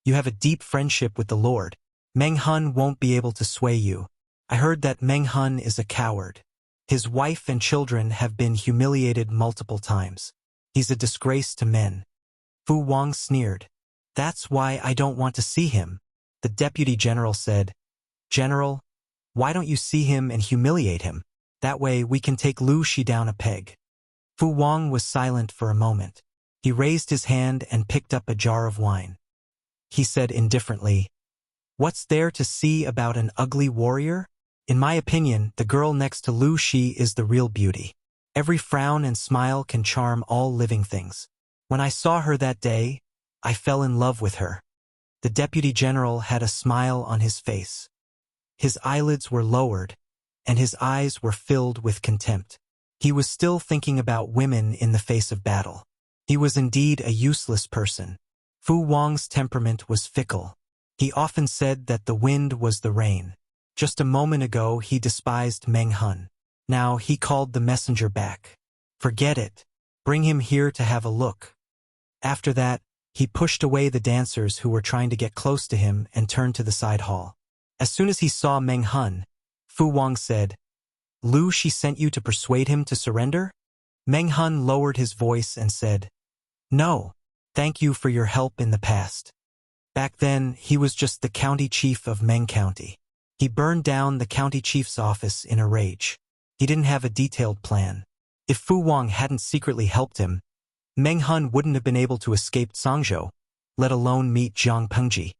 you have a deep friendship with the Lord. Meng Hun won't be able to sway you. I heard that Meng Hun is a coward. His wife and children have been humiliated multiple times. He's a disgrace to men." Fu Wang sneered. "That's why I don't want to see him." The deputy general said, "General, why don't you see him and humiliate him? That way we can take Lu Shi down a peg." Fu Wang was silent for a moment. He raised his hand and picked up a jar of wine. He said indifferently, "What's there to see about an ugly warrior? In my opinion, the girl next to Lu Shi is the real beauty. Every frown and smile can charm all living things. When I saw her that day, I fell in love with her." The deputy general had a smile on his face. His eyelids were lowered, and his eyes were filled with contempt. He was still thinking about women in the face of battle. He was indeed a useless person. Fu Wang's temperament was fickle. He often said that the wind was the rain. Just a moment ago he despised Meng Hun. Now he called the messenger back. "Forget it. Bring him here to have a look." After that, he pushed away the dancers who were trying to get close to him and turned to the side hall. As soon as he saw Meng Hun, Fu Wang said, "Lu Shi sent you to persuade him to surrender?" Meng Hun lowered his voice and said, "No, thank you for your help in the past." Back then, he was just the county chief of Meng County. He burned down the county chief's office in a rage. He didn't have a detailed plan. If Fu Wang hadn't secretly helped him, Meng Hun wouldn't have been able to escape Sangzhou, let alone meet Jiang Pengji.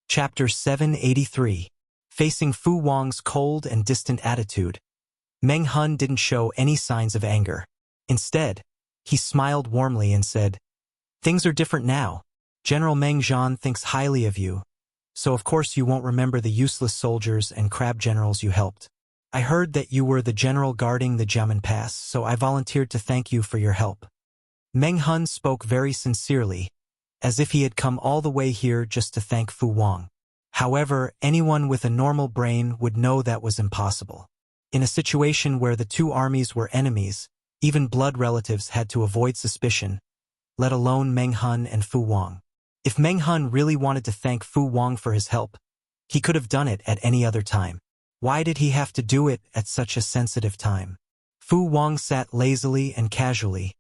Chapter 783. Facing Fu Wang's cold and distant attitude, Meng Hun didn't show any signs of anger. Instead, he smiled warmly and said, "Things are different now. General Meng Zhan thinks highly of you, so of course you won't remember the useless soldiers and crab generals you helped. I heard that you were the general guarding the Jiamen Pass, so I volunteered to thank you for your help." Meng Hun spoke very sincerely, as if he had come all the way here just to thank Fu Wang. However, anyone with a normal brain would know that was impossible. In a situation where the two armies were enemies, even blood relatives had to avoid suspicion, let alone Meng Hun and Fu Wang. If Meng Hun really wanted to thank Fu Wang for his help, he could have done it at any other time. Why did he have to do it at such a sensitive time? Fu Wang sat lazily and casually,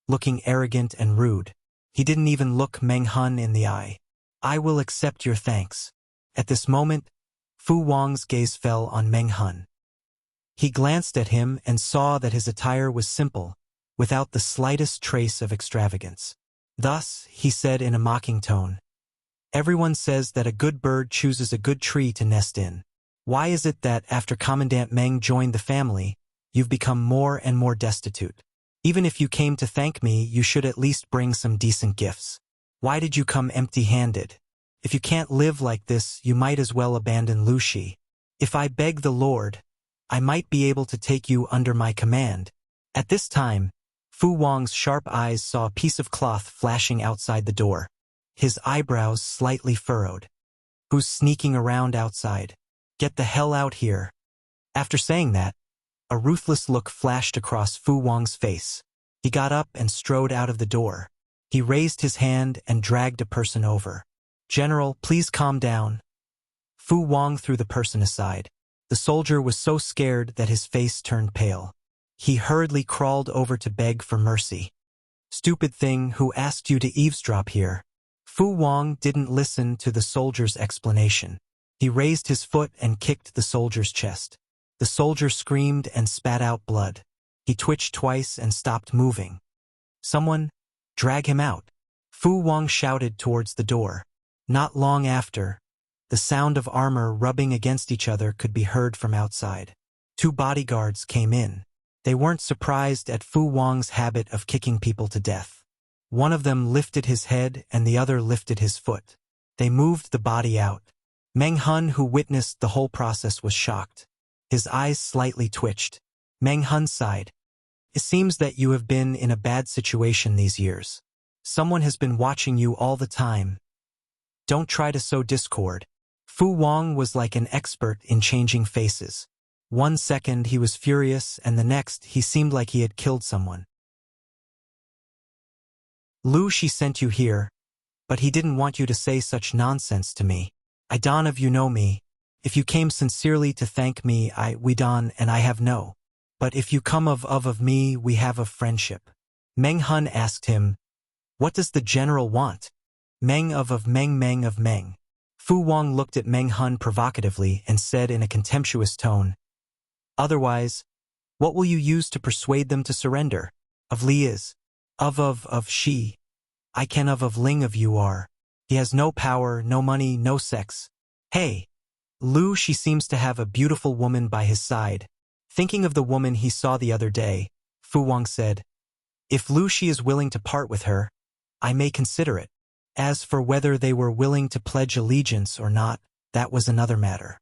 looking arrogant and rude. He didn't even look Meng Hun in the eye. I will accept your thanks. At this moment, Fu Wang's gaze fell on Meng Hun. He glanced at him and saw that his attire was simple, without the slightest trace of extravagance. Thus, he said in a mocking tone, everyone says that a good bird chooses a good tree to nest in. Why is it that after Commandant Meng joined the family, you've become more and more destitute? Even if you came to thank me, you should at least bring some decent gifts. Why did you come empty-handed? If you can't live like this, you might as well abandon Lu Shi. If I beg the Lord, I might be able to take you under my command. At this time, Fu Wang's sharp eyes saw a piece of cloth flashing outside the door. His eyebrows slightly furrowed. Who's sneaking around outside? Get the hell out here. After saying that, a ruthless look flashed across Fu Wang's face. He got up and strode out of the door. He raised his hand and dragged a person over. General, please calm down. Fu Wang threw the person aside. The soldier was so scared that his face turned pale. He hurriedly crawled over to beg for mercy. Stupid thing, who asked you to eavesdrop here? Fu Wang didn't listen to the soldier's explanation. He raised his foot and kicked the soldier's chest. The soldier screamed and spat out blood. He twitched twice and stopped moving. Someone, drag him out. Fu Wang shouted towards the door. Not long after, the sound of armor rubbing against each other could be heard from outside. Two bodyguards came in. They weren't surprised at Fu Wang's habit of kicking people to death. One of them lifted his head and the other lifted his foot. They moved the body out. Meng Hun, who witnessed the whole process, was shocked. His eyes slightly twitched. Meng Hun sighed. It seems that you have been in a bad situation these years. Someone has been watching you all the time. Don't try to sow discord. Fu Wang was like an expert in changing faces. One second he was furious and the next he seemed like he had killed someone. Lu Shi sent you here, but he didn't want you to say such nonsense to me. I don't know if you know me. If you came sincerely to thank me, we don't, and I have no. But if you come of me, we have a friendship. Meng Hun asked him, what does the general want? Meng of Meng. Fu Wang looked at Meng Hun provocatively and said in a contemptuous tone, otherwise, what will you use to persuade them to surrender? Of Li is. Of she. I can of Ling of you are. He has no power, no money, no sex. Hey. Lu Shi seems to have a beautiful woman by his side. Thinking of the woman he saw the other day, Fu Wang said, if Lu Shi is willing to part with her, I may consider it. As for whether they were willing to pledge allegiance or not, that was another matter.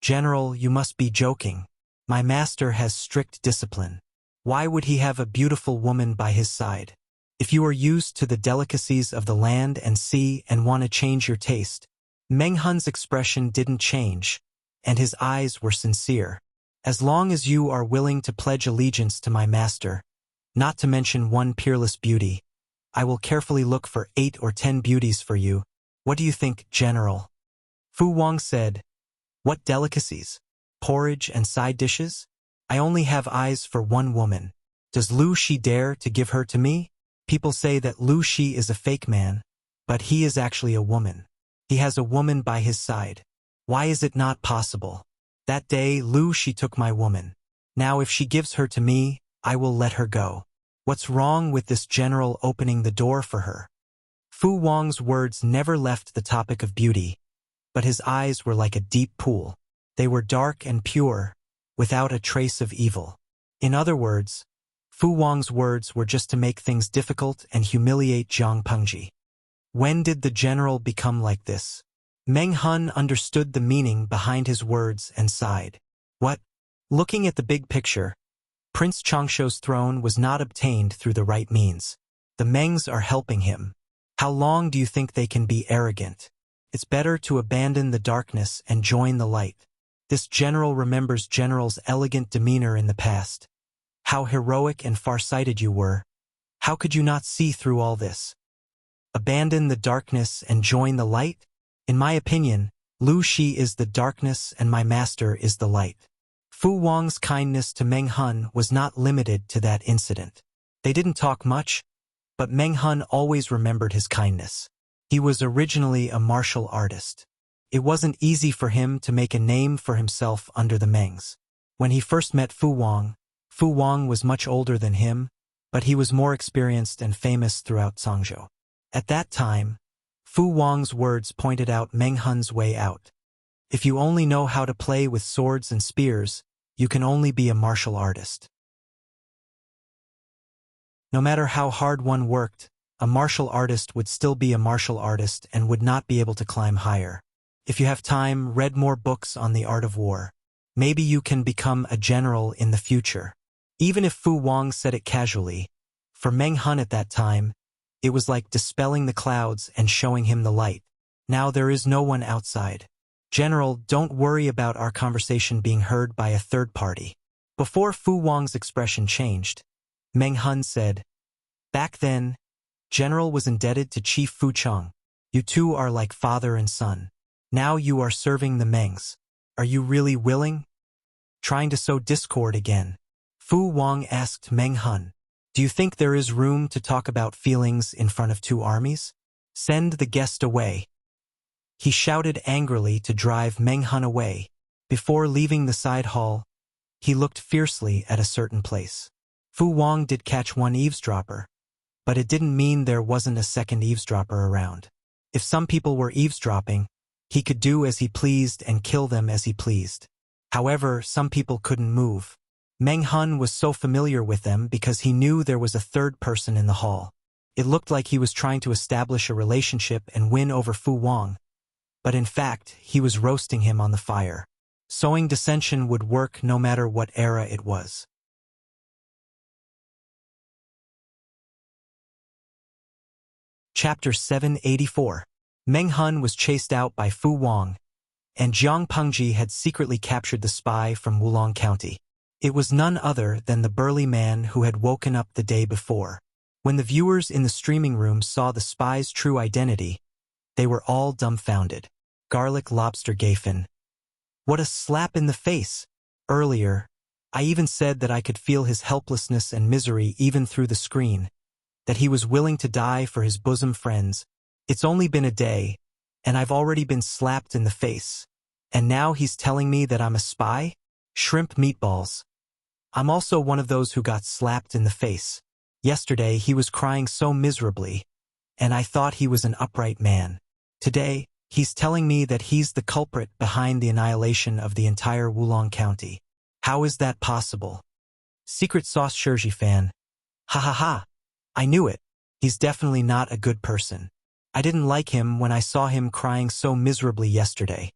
General, you must be joking. My master has strict discipline. Why would he have a beautiful woman by his side? If you are used to the delicacies of the land and sea and want to change your taste. Meng Hun's expression didn't change, and his eyes were sincere. As long as you are willing to pledge allegiance to my master, not to mention one peerless beauty, I will carefully look for 8 or 10 beauties for you. What do you think, General? Fu Wang said, what delicacies? Porridge and side dishes? I only have eyes for one woman. Does Lu Shi dare to give her to me? People say that Lu Shi is a fake man, but he is actually a woman. He has a woman by his side. Why is it not possible? That day, Lu Shi took my woman. Now if she gives her to me, I will let her go. What's wrong with this general opening the door for her? Fu Wang's words never left the topic of beauty, but his eyes were like a deep pool. They were dark and pure, without a trace of evil. In other words, Fu Wang's words were just to make things difficult and humiliate Jiang Pengji. When did the general become like this? Meng Hun understood the meaning behind his words and sighed. What? Looking at the big picture, Prince Changshuo's throne was not obtained through the right means. The Mengs are helping him. How long do you think they can be arrogant? It's better to abandon the darkness and join the light. This general remembers General's elegant demeanor in the past. How heroic and far-sighted you were. How could you not see through all this? Abandon the darkness and join the light? In my opinion, Lu Shi is the darkness and my master is the light. Fu Wang's kindness to Meng Hun was not limited to that incident. They didn't talk much, but Meng Hun always remembered his kindness. He was originally a martial artist. It wasn't easy for him to make a name for himself under the Mengs. When he first met Fu Wang was much older than him, but he was more experienced and famous throughout Zhangzhou. At that time, Fu Wang's words pointed out Meng Hun's way out. If you only know how to play with swords and spears, you can only be a martial artist. No matter how hard one worked, a martial artist would still be a martial artist and would not be able to climb higher. If you have time, read more books on the art of war. Maybe you can become a general in the future. Even if Fu Wang said it casually, for Meng Hun at that time, it was like dispelling the clouds and showing him the light. Now there is no one outside. General, don't worry about our conversation being heard by a third party. Before Fu Wang's expression changed, Meng Hun said, "Back then, General was indebted to Chief Fu Cheng. You two are like father and son. Now you are serving the Mengs. Are you really willing?" Trying to sow discord again, Fu Wang asked Meng Hun, "Do you think there is room to talk about feelings in front of two armies? Send the guest away." He shouted angrily to drive Meng Hun away. Before leaving the side hall, he looked fiercely at a certain place. Fu Wang did catch one eavesdropper, but it didn't mean there wasn't a second eavesdropper around. If some people were eavesdropping, he could do as he pleased and kill them as he pleased. However, some people couldn't move. Meng Hun was so familiar with them because he knew there was a third person in the hall. It looked like he was trying to establish a relationship and win over Fu Wang, but in fact, he was roasting him on the fire. Sowing dissension would work no matter what era it was. Chapter 784. Meng Hun was chased out by Fu Wang, and Jiang Pengji had secretly captured the spy from Wulong County. It was none other than the burly man who had woken up the day before. When the viewers in the streaming room saw the spy's true identity, they were all dumbfounded. Garlic lobster Gafen. What a slap in the face! Earlier, I even said that I could feel his helplessness and misery even through the screen, that he was willing to die for his bosom friends. It's only been a day, and I've already been slapped in the face. And now he's telling me that I'm a spy? Shrimp meatballs. I'm also one of those who got slapped in the face. Yesterday he was crying so miserably, and I thought he was an upright man. Today, he's telling me that he's the culprit behind the annihilation of the entire Wulong County. How is that possible? Secret Sauce Shirji fan. Ha ha ha. I knew it. He's definitely not a good person. I didn't like him when I saw him crying so miserably yesterday.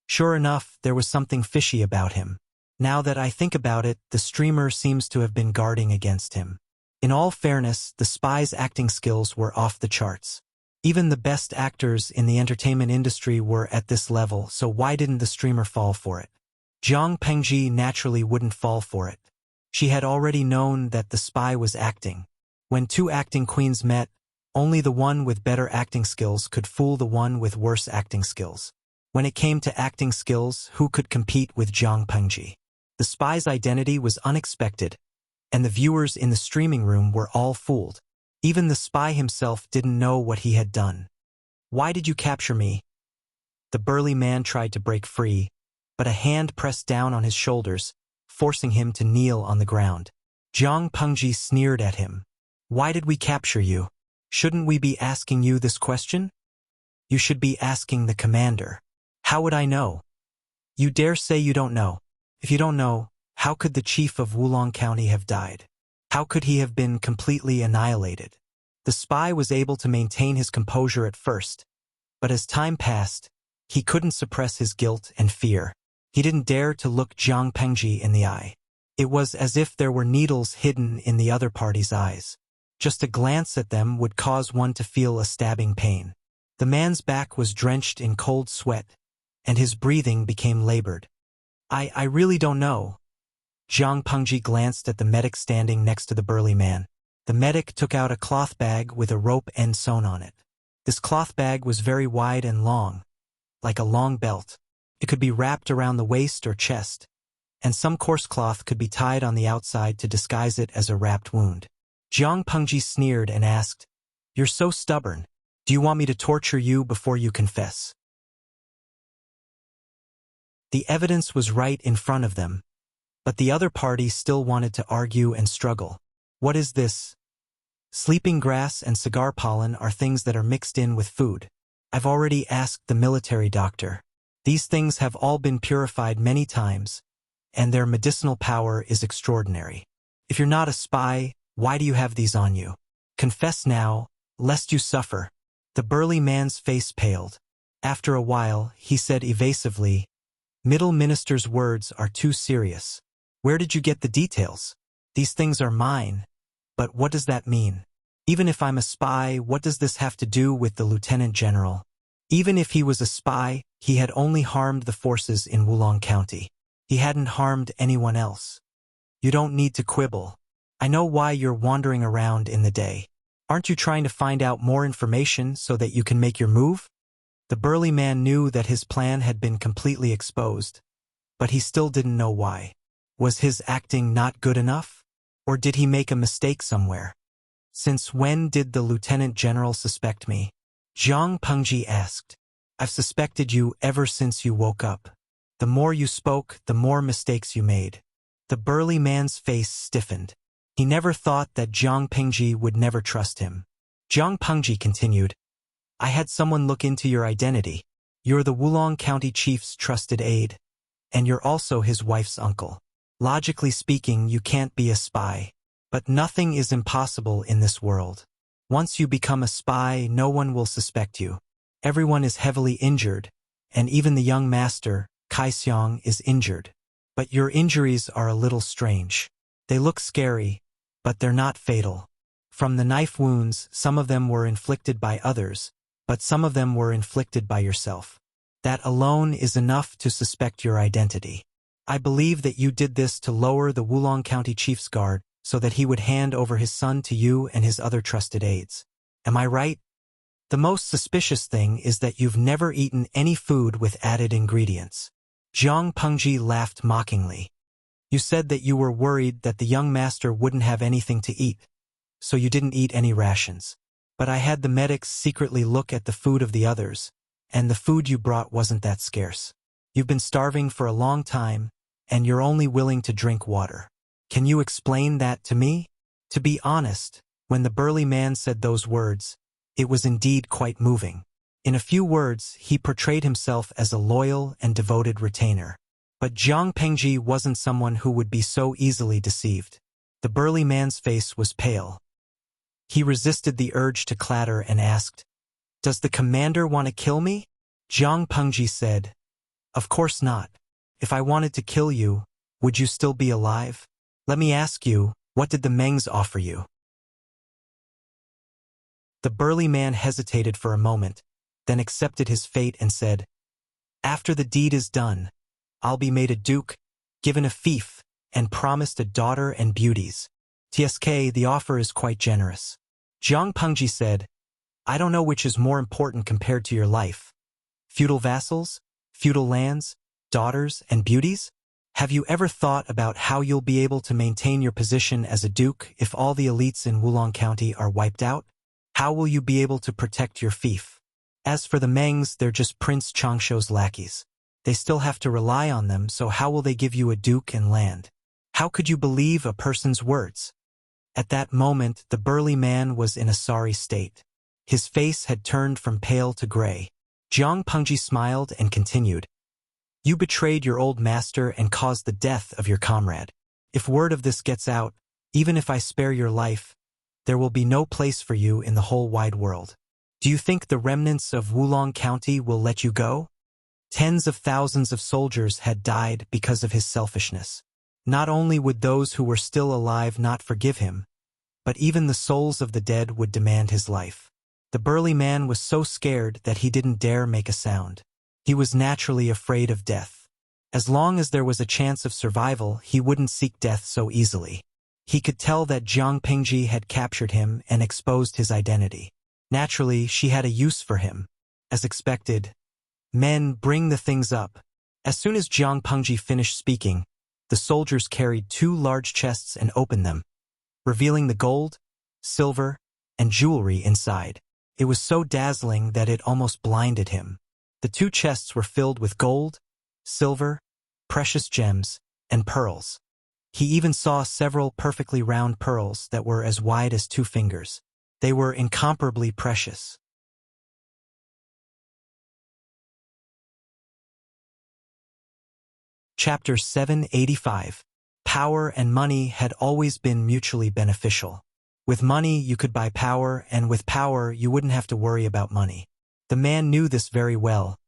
Sure enough, there was something fishy about him. Now that I think about it, the streamer seems to have been guarding against him. In all fairness, the spy's acting skills were off the charts. Even the best actors in the entertainment industry were at this level, so why didn't the streamer fall for it? Jiang Pengji naturally wouldn't fall for it. She had already known that the spy was acting. When two acting queens met, only the one with better acting skills could fool the one with worse acting skills. When it came to acting skills, who could compete with Jiang Pengji? The spy's identity was unexpected, and the viewers in the streaming room were all fooled. Even the spy himself didn't know what he had done. Why did you capture me? The burly man tried to break free, but a hand pressed down on his shoulders, forcing him to kneel on the ground. Jiang Pengji sneered at him. Why did we capture you? Shouldn't we be asking you this question? You should be asking the commander. How would I know? You dare say you don't know. If you don't know, how could the chief of Wulong County have died? How could he have been completely annihilated? The spy was able to maintain his composure at first, but as time passed, he couldn't suppress his guilt and fear. He didn't dare to look Jiang Pengji in the eye. It was as if there were needles hidden in the other party's eyes. Just a glance at them would cause one to feel a stabbing pain. The man's back was drenched in cold sweat, and his breathing became labored. I really don't know. Jiang Pengji glanced at the medic standing next to the burly man. The medic took out a cloth bag with a rope end sewn on it. This cloth bag was very wide and long, like a long belt. It could be wrapped around the waist or chest, and some coarse cloth could be tied on the outside to disguise it as a wrapped wound. Jiang Pengji sneered and asked, "You're so stubborn. Do you want me to torture you before you confess?" The evidence was right in front of them, but the other party still wanted to argue and struggle. What is this? Sleeping grass and cigar pollen are things that are mixed in with food. I've already asked the military doctor. These things have all been purified many times, and their medicinal power is extraordinary. If you're not a spy, why do you have these on you? Confess now, lest you suffer. The burly man's face paled. After a while, he said evasively, "Middle Minister's words are too serious. Where did you get the details? These things are mine. But what does that mean? Even if I'm a spy, what does this have to do with the Lieutenant General? Even if he was a spy, he had only harmed the forces in Wulong County. He hadn't harmed anyone else. You don't need to quibble. I know why you're wandering around in the day. Aren't you trying to find out more information so that you can make your move?" The burly man knew that his plan had been completely exposed, but he still didn't know why. Was his acting not good enough? Or did he make a mistake somewhere? "Since when did the Lieutenant General suspect me?" Jiang Pengji asked. "I've suspected you ever since you woke up. The more you spoke, the more mistakes you made." The burly man's face stiffened. He never thought that Jiang Pengji would never trust him. Jiang Pengji continued, "I had someone look into your identity. You're the Wulong County Chief's trusted aide, and you're also his wife's uncle. Logically speaking, you can't be a spy. But nothing is impossible in this world. Once you become a spy, no one will suspect you. Everyone is heavily injured, and even the young master, Kai Xiong, is injured. But your injuries are a little strange. They look scary, but they're not fatal. From the knife wounds, some of them were inflicted by others, but some of them were inflicted by yourself. That alone is enough to suspect your identity. I believe that you did this to lower the Wulong County Chief's guard so that he would hand over his son to you and his other trusted aides. Am I right? The most suspicious thing is that you've never eaten any food with added ingredients." Jiang Pengji laughed mockingly. "You said that you were worried that the young master wouldn't have anything to eat, so you didn't eat any rations. But I had the medics secretly look at the food of the others, and the food you brought wasn't that scarce. You've been starving for a long time, and you're only willing to drink water. Can you explain that to me?" To be honest, when the burly man said those words, it was indeed quite moving. In a few words, he portrayed himself as a loyal and devoted retainer. But Jiang Pengji wasn't someone who would be so easily deceived. The burly man's face was pale. He resisted the urge to clatter and asked, "Does the commander want to kill me?" Jiang Pengji said, "Of course not. If I wanted to kill you, would you still be alive? Let me ask you, what did the Mengs offer you?" The burly man hesitated for a moment, then accepted his fate and said, "After the deed is done, I'll be made a duke, given a fief, and promised a daughter and beauties. TSK, the offer is quite generous." Jiang Pengji said, "I don't know which is more important compared to your life. Feudal vassals, feudal lands, daughters, and beauties? Have you ever thought about how you'll be able to maintain your position as a duke if all the elites in Wulong County are wiped out? How will you be able to protect your fief? As for the Mengs, they're just Prince Changsho's lackeys. They still have to rely on them, so how will they give you a duke and land? How could you believe a person's words?" At that moment, the burly man was in a sorry state. His face had turned from pale to gray. Jiang Pengji smiled and continued, "You betrayed your old master and caused the death of your comrade. If word of this gets out, even if I spare your life, there will be no place for you in the whole wide world. Do you think the remnants of Wulong County will let you go?" Tens of thousands of soldiers had died because of his selfishness. Not only would those who were still alive not forgive him, but even the souls of the dead would demand his life. The burly man was so scared that he didn't dare make a sound. He was naturally afraid of death. As long as there was a chance of survival, he wouldn't seek death so easily. He could tell that Jiang Pengji had captured him and exposed his identity. Naturally, she had a use for him. As expected, "Men, bring the things up." As soon as Jiang Pengji finished speaking, the soldiers carried 2 large chests and opened them, revealing the gold, silver, and jewelry inside. It was so dazzling that it almost blinded him. The 2 chests were filled with gold, silver, precious gems, and pearls. He even saw several perfectly round pearls that were as wide as 2 fingers. They were incomparably precious. Chapter 785. Power and money had always been mutually beneficial. With money, you could buy power, and with power, you wouldn't have to worry about money. The man knew this very well,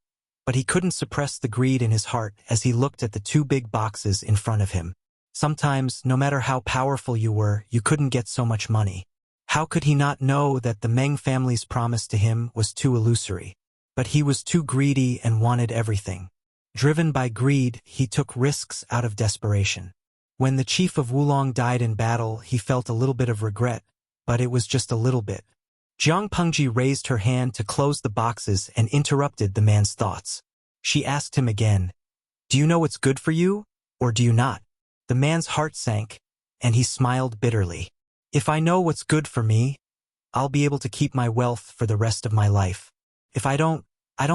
but he couldn't suppress the greed in his heart as he looked at the 2 big boxes in front of him. Sometimes, no matter how powerful you were, you couldn't get so much money. How could he not know that the Meng family's promise to him was too illusory? But he was too greedy and wanted everything. Driven by greed, he took risks out of desperation. When the chief of Wulong died in battle, he felt a little bit of regret, but it was just a little bit. Jiang Pengji raised her hand to close the boxes and interrupted the man's thoughts. She asked him again, "Do you know what's good for you, or do you not?" The man's heart sank, and he smiled bitterly. "If I know what's good for me, I'll be able to keep my wealth for the rest of my life. If I don't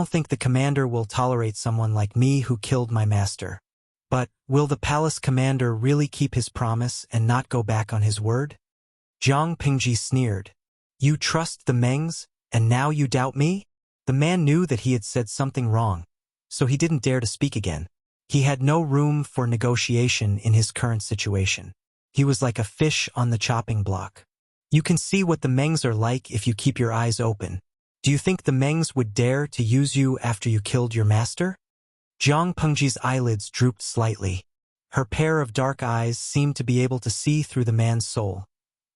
think the commander will tolerate someone like me who killed my master. But will the palace commander really keep his promise and not go back on his word?" Jiang Pengji sneered. "You trust the Mengs, and now you doubt me?" The man knew that he had said something wrong, so he didn't dare to speak again. He had no room for negotiation in his current situation. He was like a fish on the chopping block. You can see what the Mengs are like if you keep your eyes open. Do you think the Mengs would dare to use you after you killed your master? Jiang Pengji's eyelids drooped slightly. Her pair of dark eyes seemed to be able to see through the man's soul,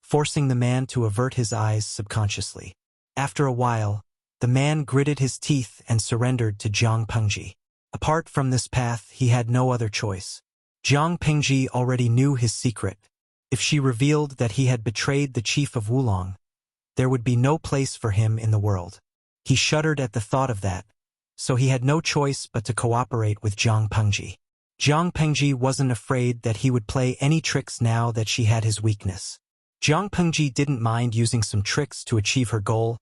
forcing the man to avert his eyes subconsciously. After a while, the man gritted his teeth and surrendered to Jiang Pengji. Apart from this path, he had no other choice. Jiang Pengji already knew his secret. If she revealed that he had betrayed the chief of Wulong, there would be no place for him in the world. He shuddered at the thought of that, so he had no choice but to cooperate with Jiang Pengji. Jiang Pengji wasn't afraid that he would play any tricks now that she had his weakness. Jiang Pengji didn't mind using some tricks to achieve her goal,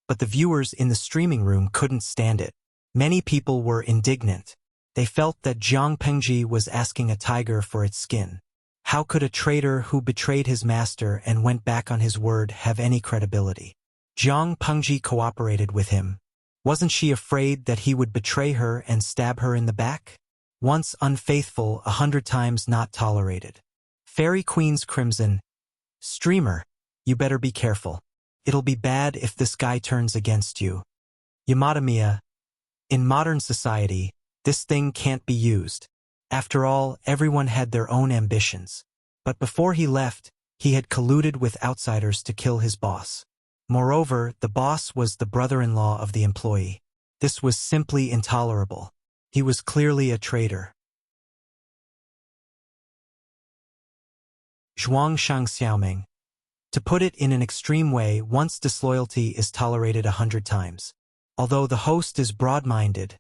but the viewers in the streaming room couldn't stand it. Many people were indignant. They felt that Jiang Pengji was asking a tiger for its skin. How could a traitor who betrayed his master and went back on his word have any credibility? Jiang Pengji cooperated with him. Wasn't she afraid that he would betray her and stab her in the back? Once unfaithful, 100 times not tolerated. Fairy Queen's Crimson. Streamer, you better be careful. It'll be bad if this guy turns against you. Yamadamiya. In modern society, this thing can't be used. After all, everyone had their own ambitions. But before he left, he had colluded with outsiders to kill his boss. Moreover, the boss was the brother-in-law of the employee. This was simply intolerable. He was clearly a traitor. Zhuang Shangxiaoming. To put it in an extreme way, once disloyalty is tolerated 100 times. Although the host is broad-minded,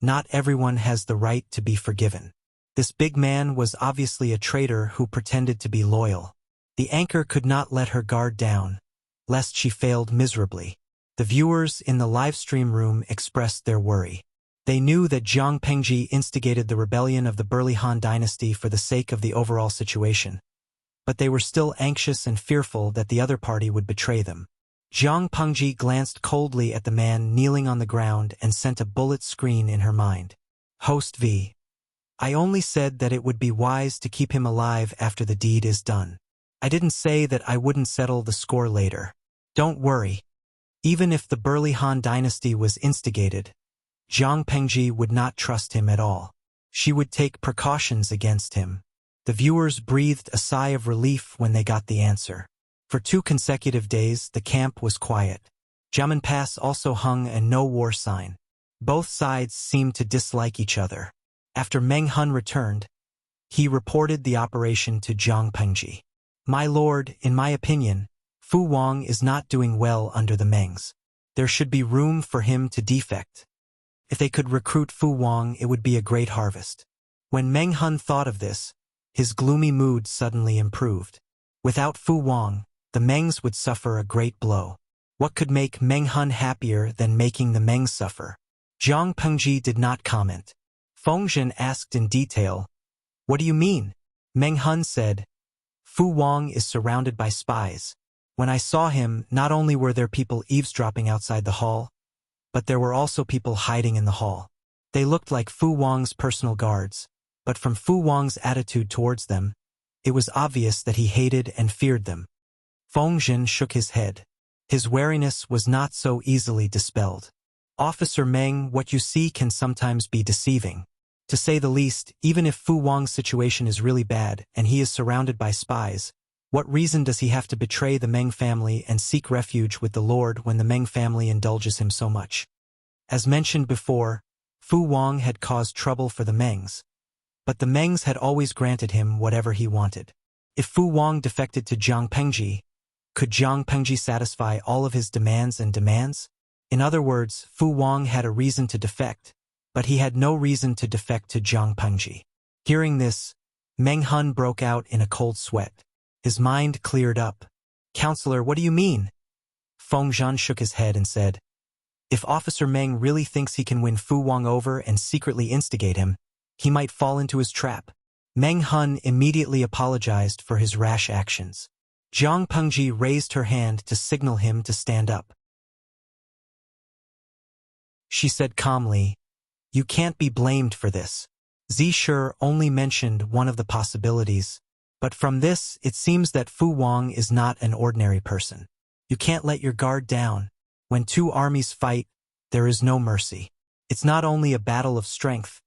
not everyone has the right to be forgiven. This big man was obviously a traitor who pretended to be loyal. The anchor could not let her guard down, lest she failed miserably. The viewers in the live stream room expressed their worry. They knew that Jiang Pengji instigated the rebellion of the Burli Han dynasty for the sake of the overall situation, but they were still anxious and fearful that the other party would betray them. Jiang Pengji glanced coldly at the man kneeling on the ground and sent a bullet screen in her mind. Host V. I only said that it would be wise to keep him alive after the deed is done. I didn't say that I wouldn't settle the score later. Don't worry. Even if the Burli Han dynasty was instigated, Jiang Pengji would not trust him at all. She would take precautions against him. The viewers breathed a sigh of relief when they got the answer. For 2 consecutive days, the camp was quiet. Jiamen Pass also hung a no-war sign. Both sides seemed to dislike each other. After Meng Hun returned, he reported the operation to Jiang Pengji. "My lord, in my opinion, Fu Wang is not doing well under the Mengs. There should be room for him to defect. If they could recruit Fu Wang, it would be a great harvest." When Meng Hun thought of this, his gloomy mood suddenly improved. Without Fu Wang, the Mengs would suffer a great blow. What could make Meng Hun happier than making the Mengs suffer? Jiang Pengji did not comment. Fengzhen asked in detail, "What do you mean?" Meng Hun said, "Fu Wang is surrounded by spies. When I saw him, not only were there people eavesdropping outside the hall, but there were also people hiding in the hall. They looked like Fu Wang's personal guards, but from Fu Wang's attitude towards them, it was obvious that he hated and feared them." Fengzhen shook his head. His wariness was not so easily dispelled. "Officer Meng, what you see can sometimes be deceiving. To say the least, even if Fu Wang's situation is really bad and he is surrounded by spies, what reason does he have to betray the Meng family and seek refuge with the Lord when the Meng family indulges him so much?" As mentioned before, Fu Wang had caused trouble for the Mengs, but the Mengs had always granted him whatever he wanted. If Fu Wang defected to Jiang Pengji, could Jiang Pengji satisfy all of his demands? In other words, Fu Wang had a reason to defect, but he had no reason to defect to Jiang Pengji. Hearing this, Meng Hun broke out in a cold sweat. His mind cleared up. "Counselor, what do you mean?" Fengzhen shook his head and said, "If Officer Meng really thinks he can win Fu Wang over and secretly instigate him, he might fall into his trap." Meng Hun immediately apologized for his rash actions. Jiang Pengji raised her hand to signal him to stand up. She said calmly, "You can't be blamed for this. Zisher only mentioned one of the possibilities, but from this it seems that Fu Wang is not an ordinary person. You can't let your guard down. When two armies fight, there is no mercy. It's not only a battle of strength,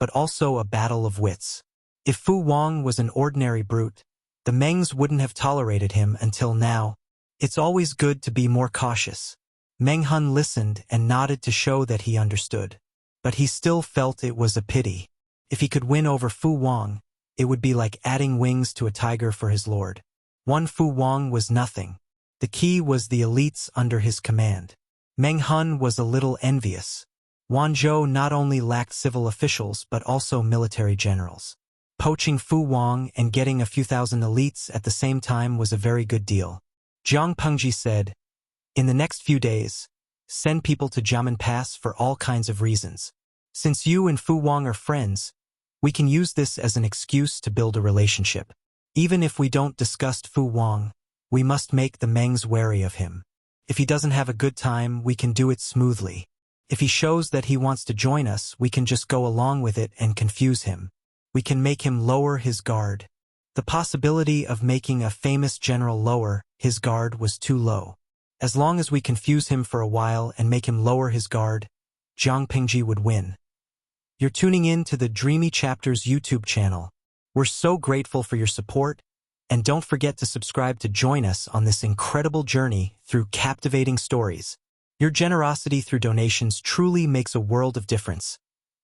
but also a battle of wits. If Fu Wang was an ordinary brute, the Mengs wouldn't have tolerated him until now. It's always good to be more cautious." Meng Hun listened and nodded to show that he understood. But he still felt it was a pity. If he could win over Fu Wang, it would be like adding wings to a tiger for his lord. One Fu Wang was nothing. The key was the elites under his command. Meng Hun was a little envious. Wanzhou not only lacked civil officials but also military generals. Poaching Fu Wang and getting a few thousand elites at the same time was a very good deal. Jiang Pengji said, "In the next few days, send people to Jiamen Pass for all kinds of reasons. Since you and Fu Wang are friends, we can use this as an excuse to build a relationship. Even if we don't discuss Fu Wang, we must make the Mengs wary of him. If he doesn't have a good time, we can do it smoothly. If he shows that he wants to join us, we can just go along with it and confuse him. We can make him lower his guard." The possibility of making a famous general lower his guard was too low. As long as we confuse him for a while and make him lower his guard, Jiang Pengji would win. You're tuning in to the Dreamy Chapters YouTube channel. We're so grateful for your support, and don't forget to subscribe to join us on this incredible journey through captivating stories. Your generosity through donations truly makes a world of difference,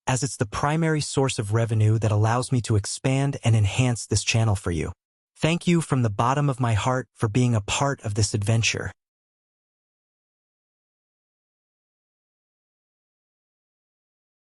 as it's the primary source of revenue that allows me to expand and enhance this channel for you. Thank you from the bottom of my heart for being a part of this adventure.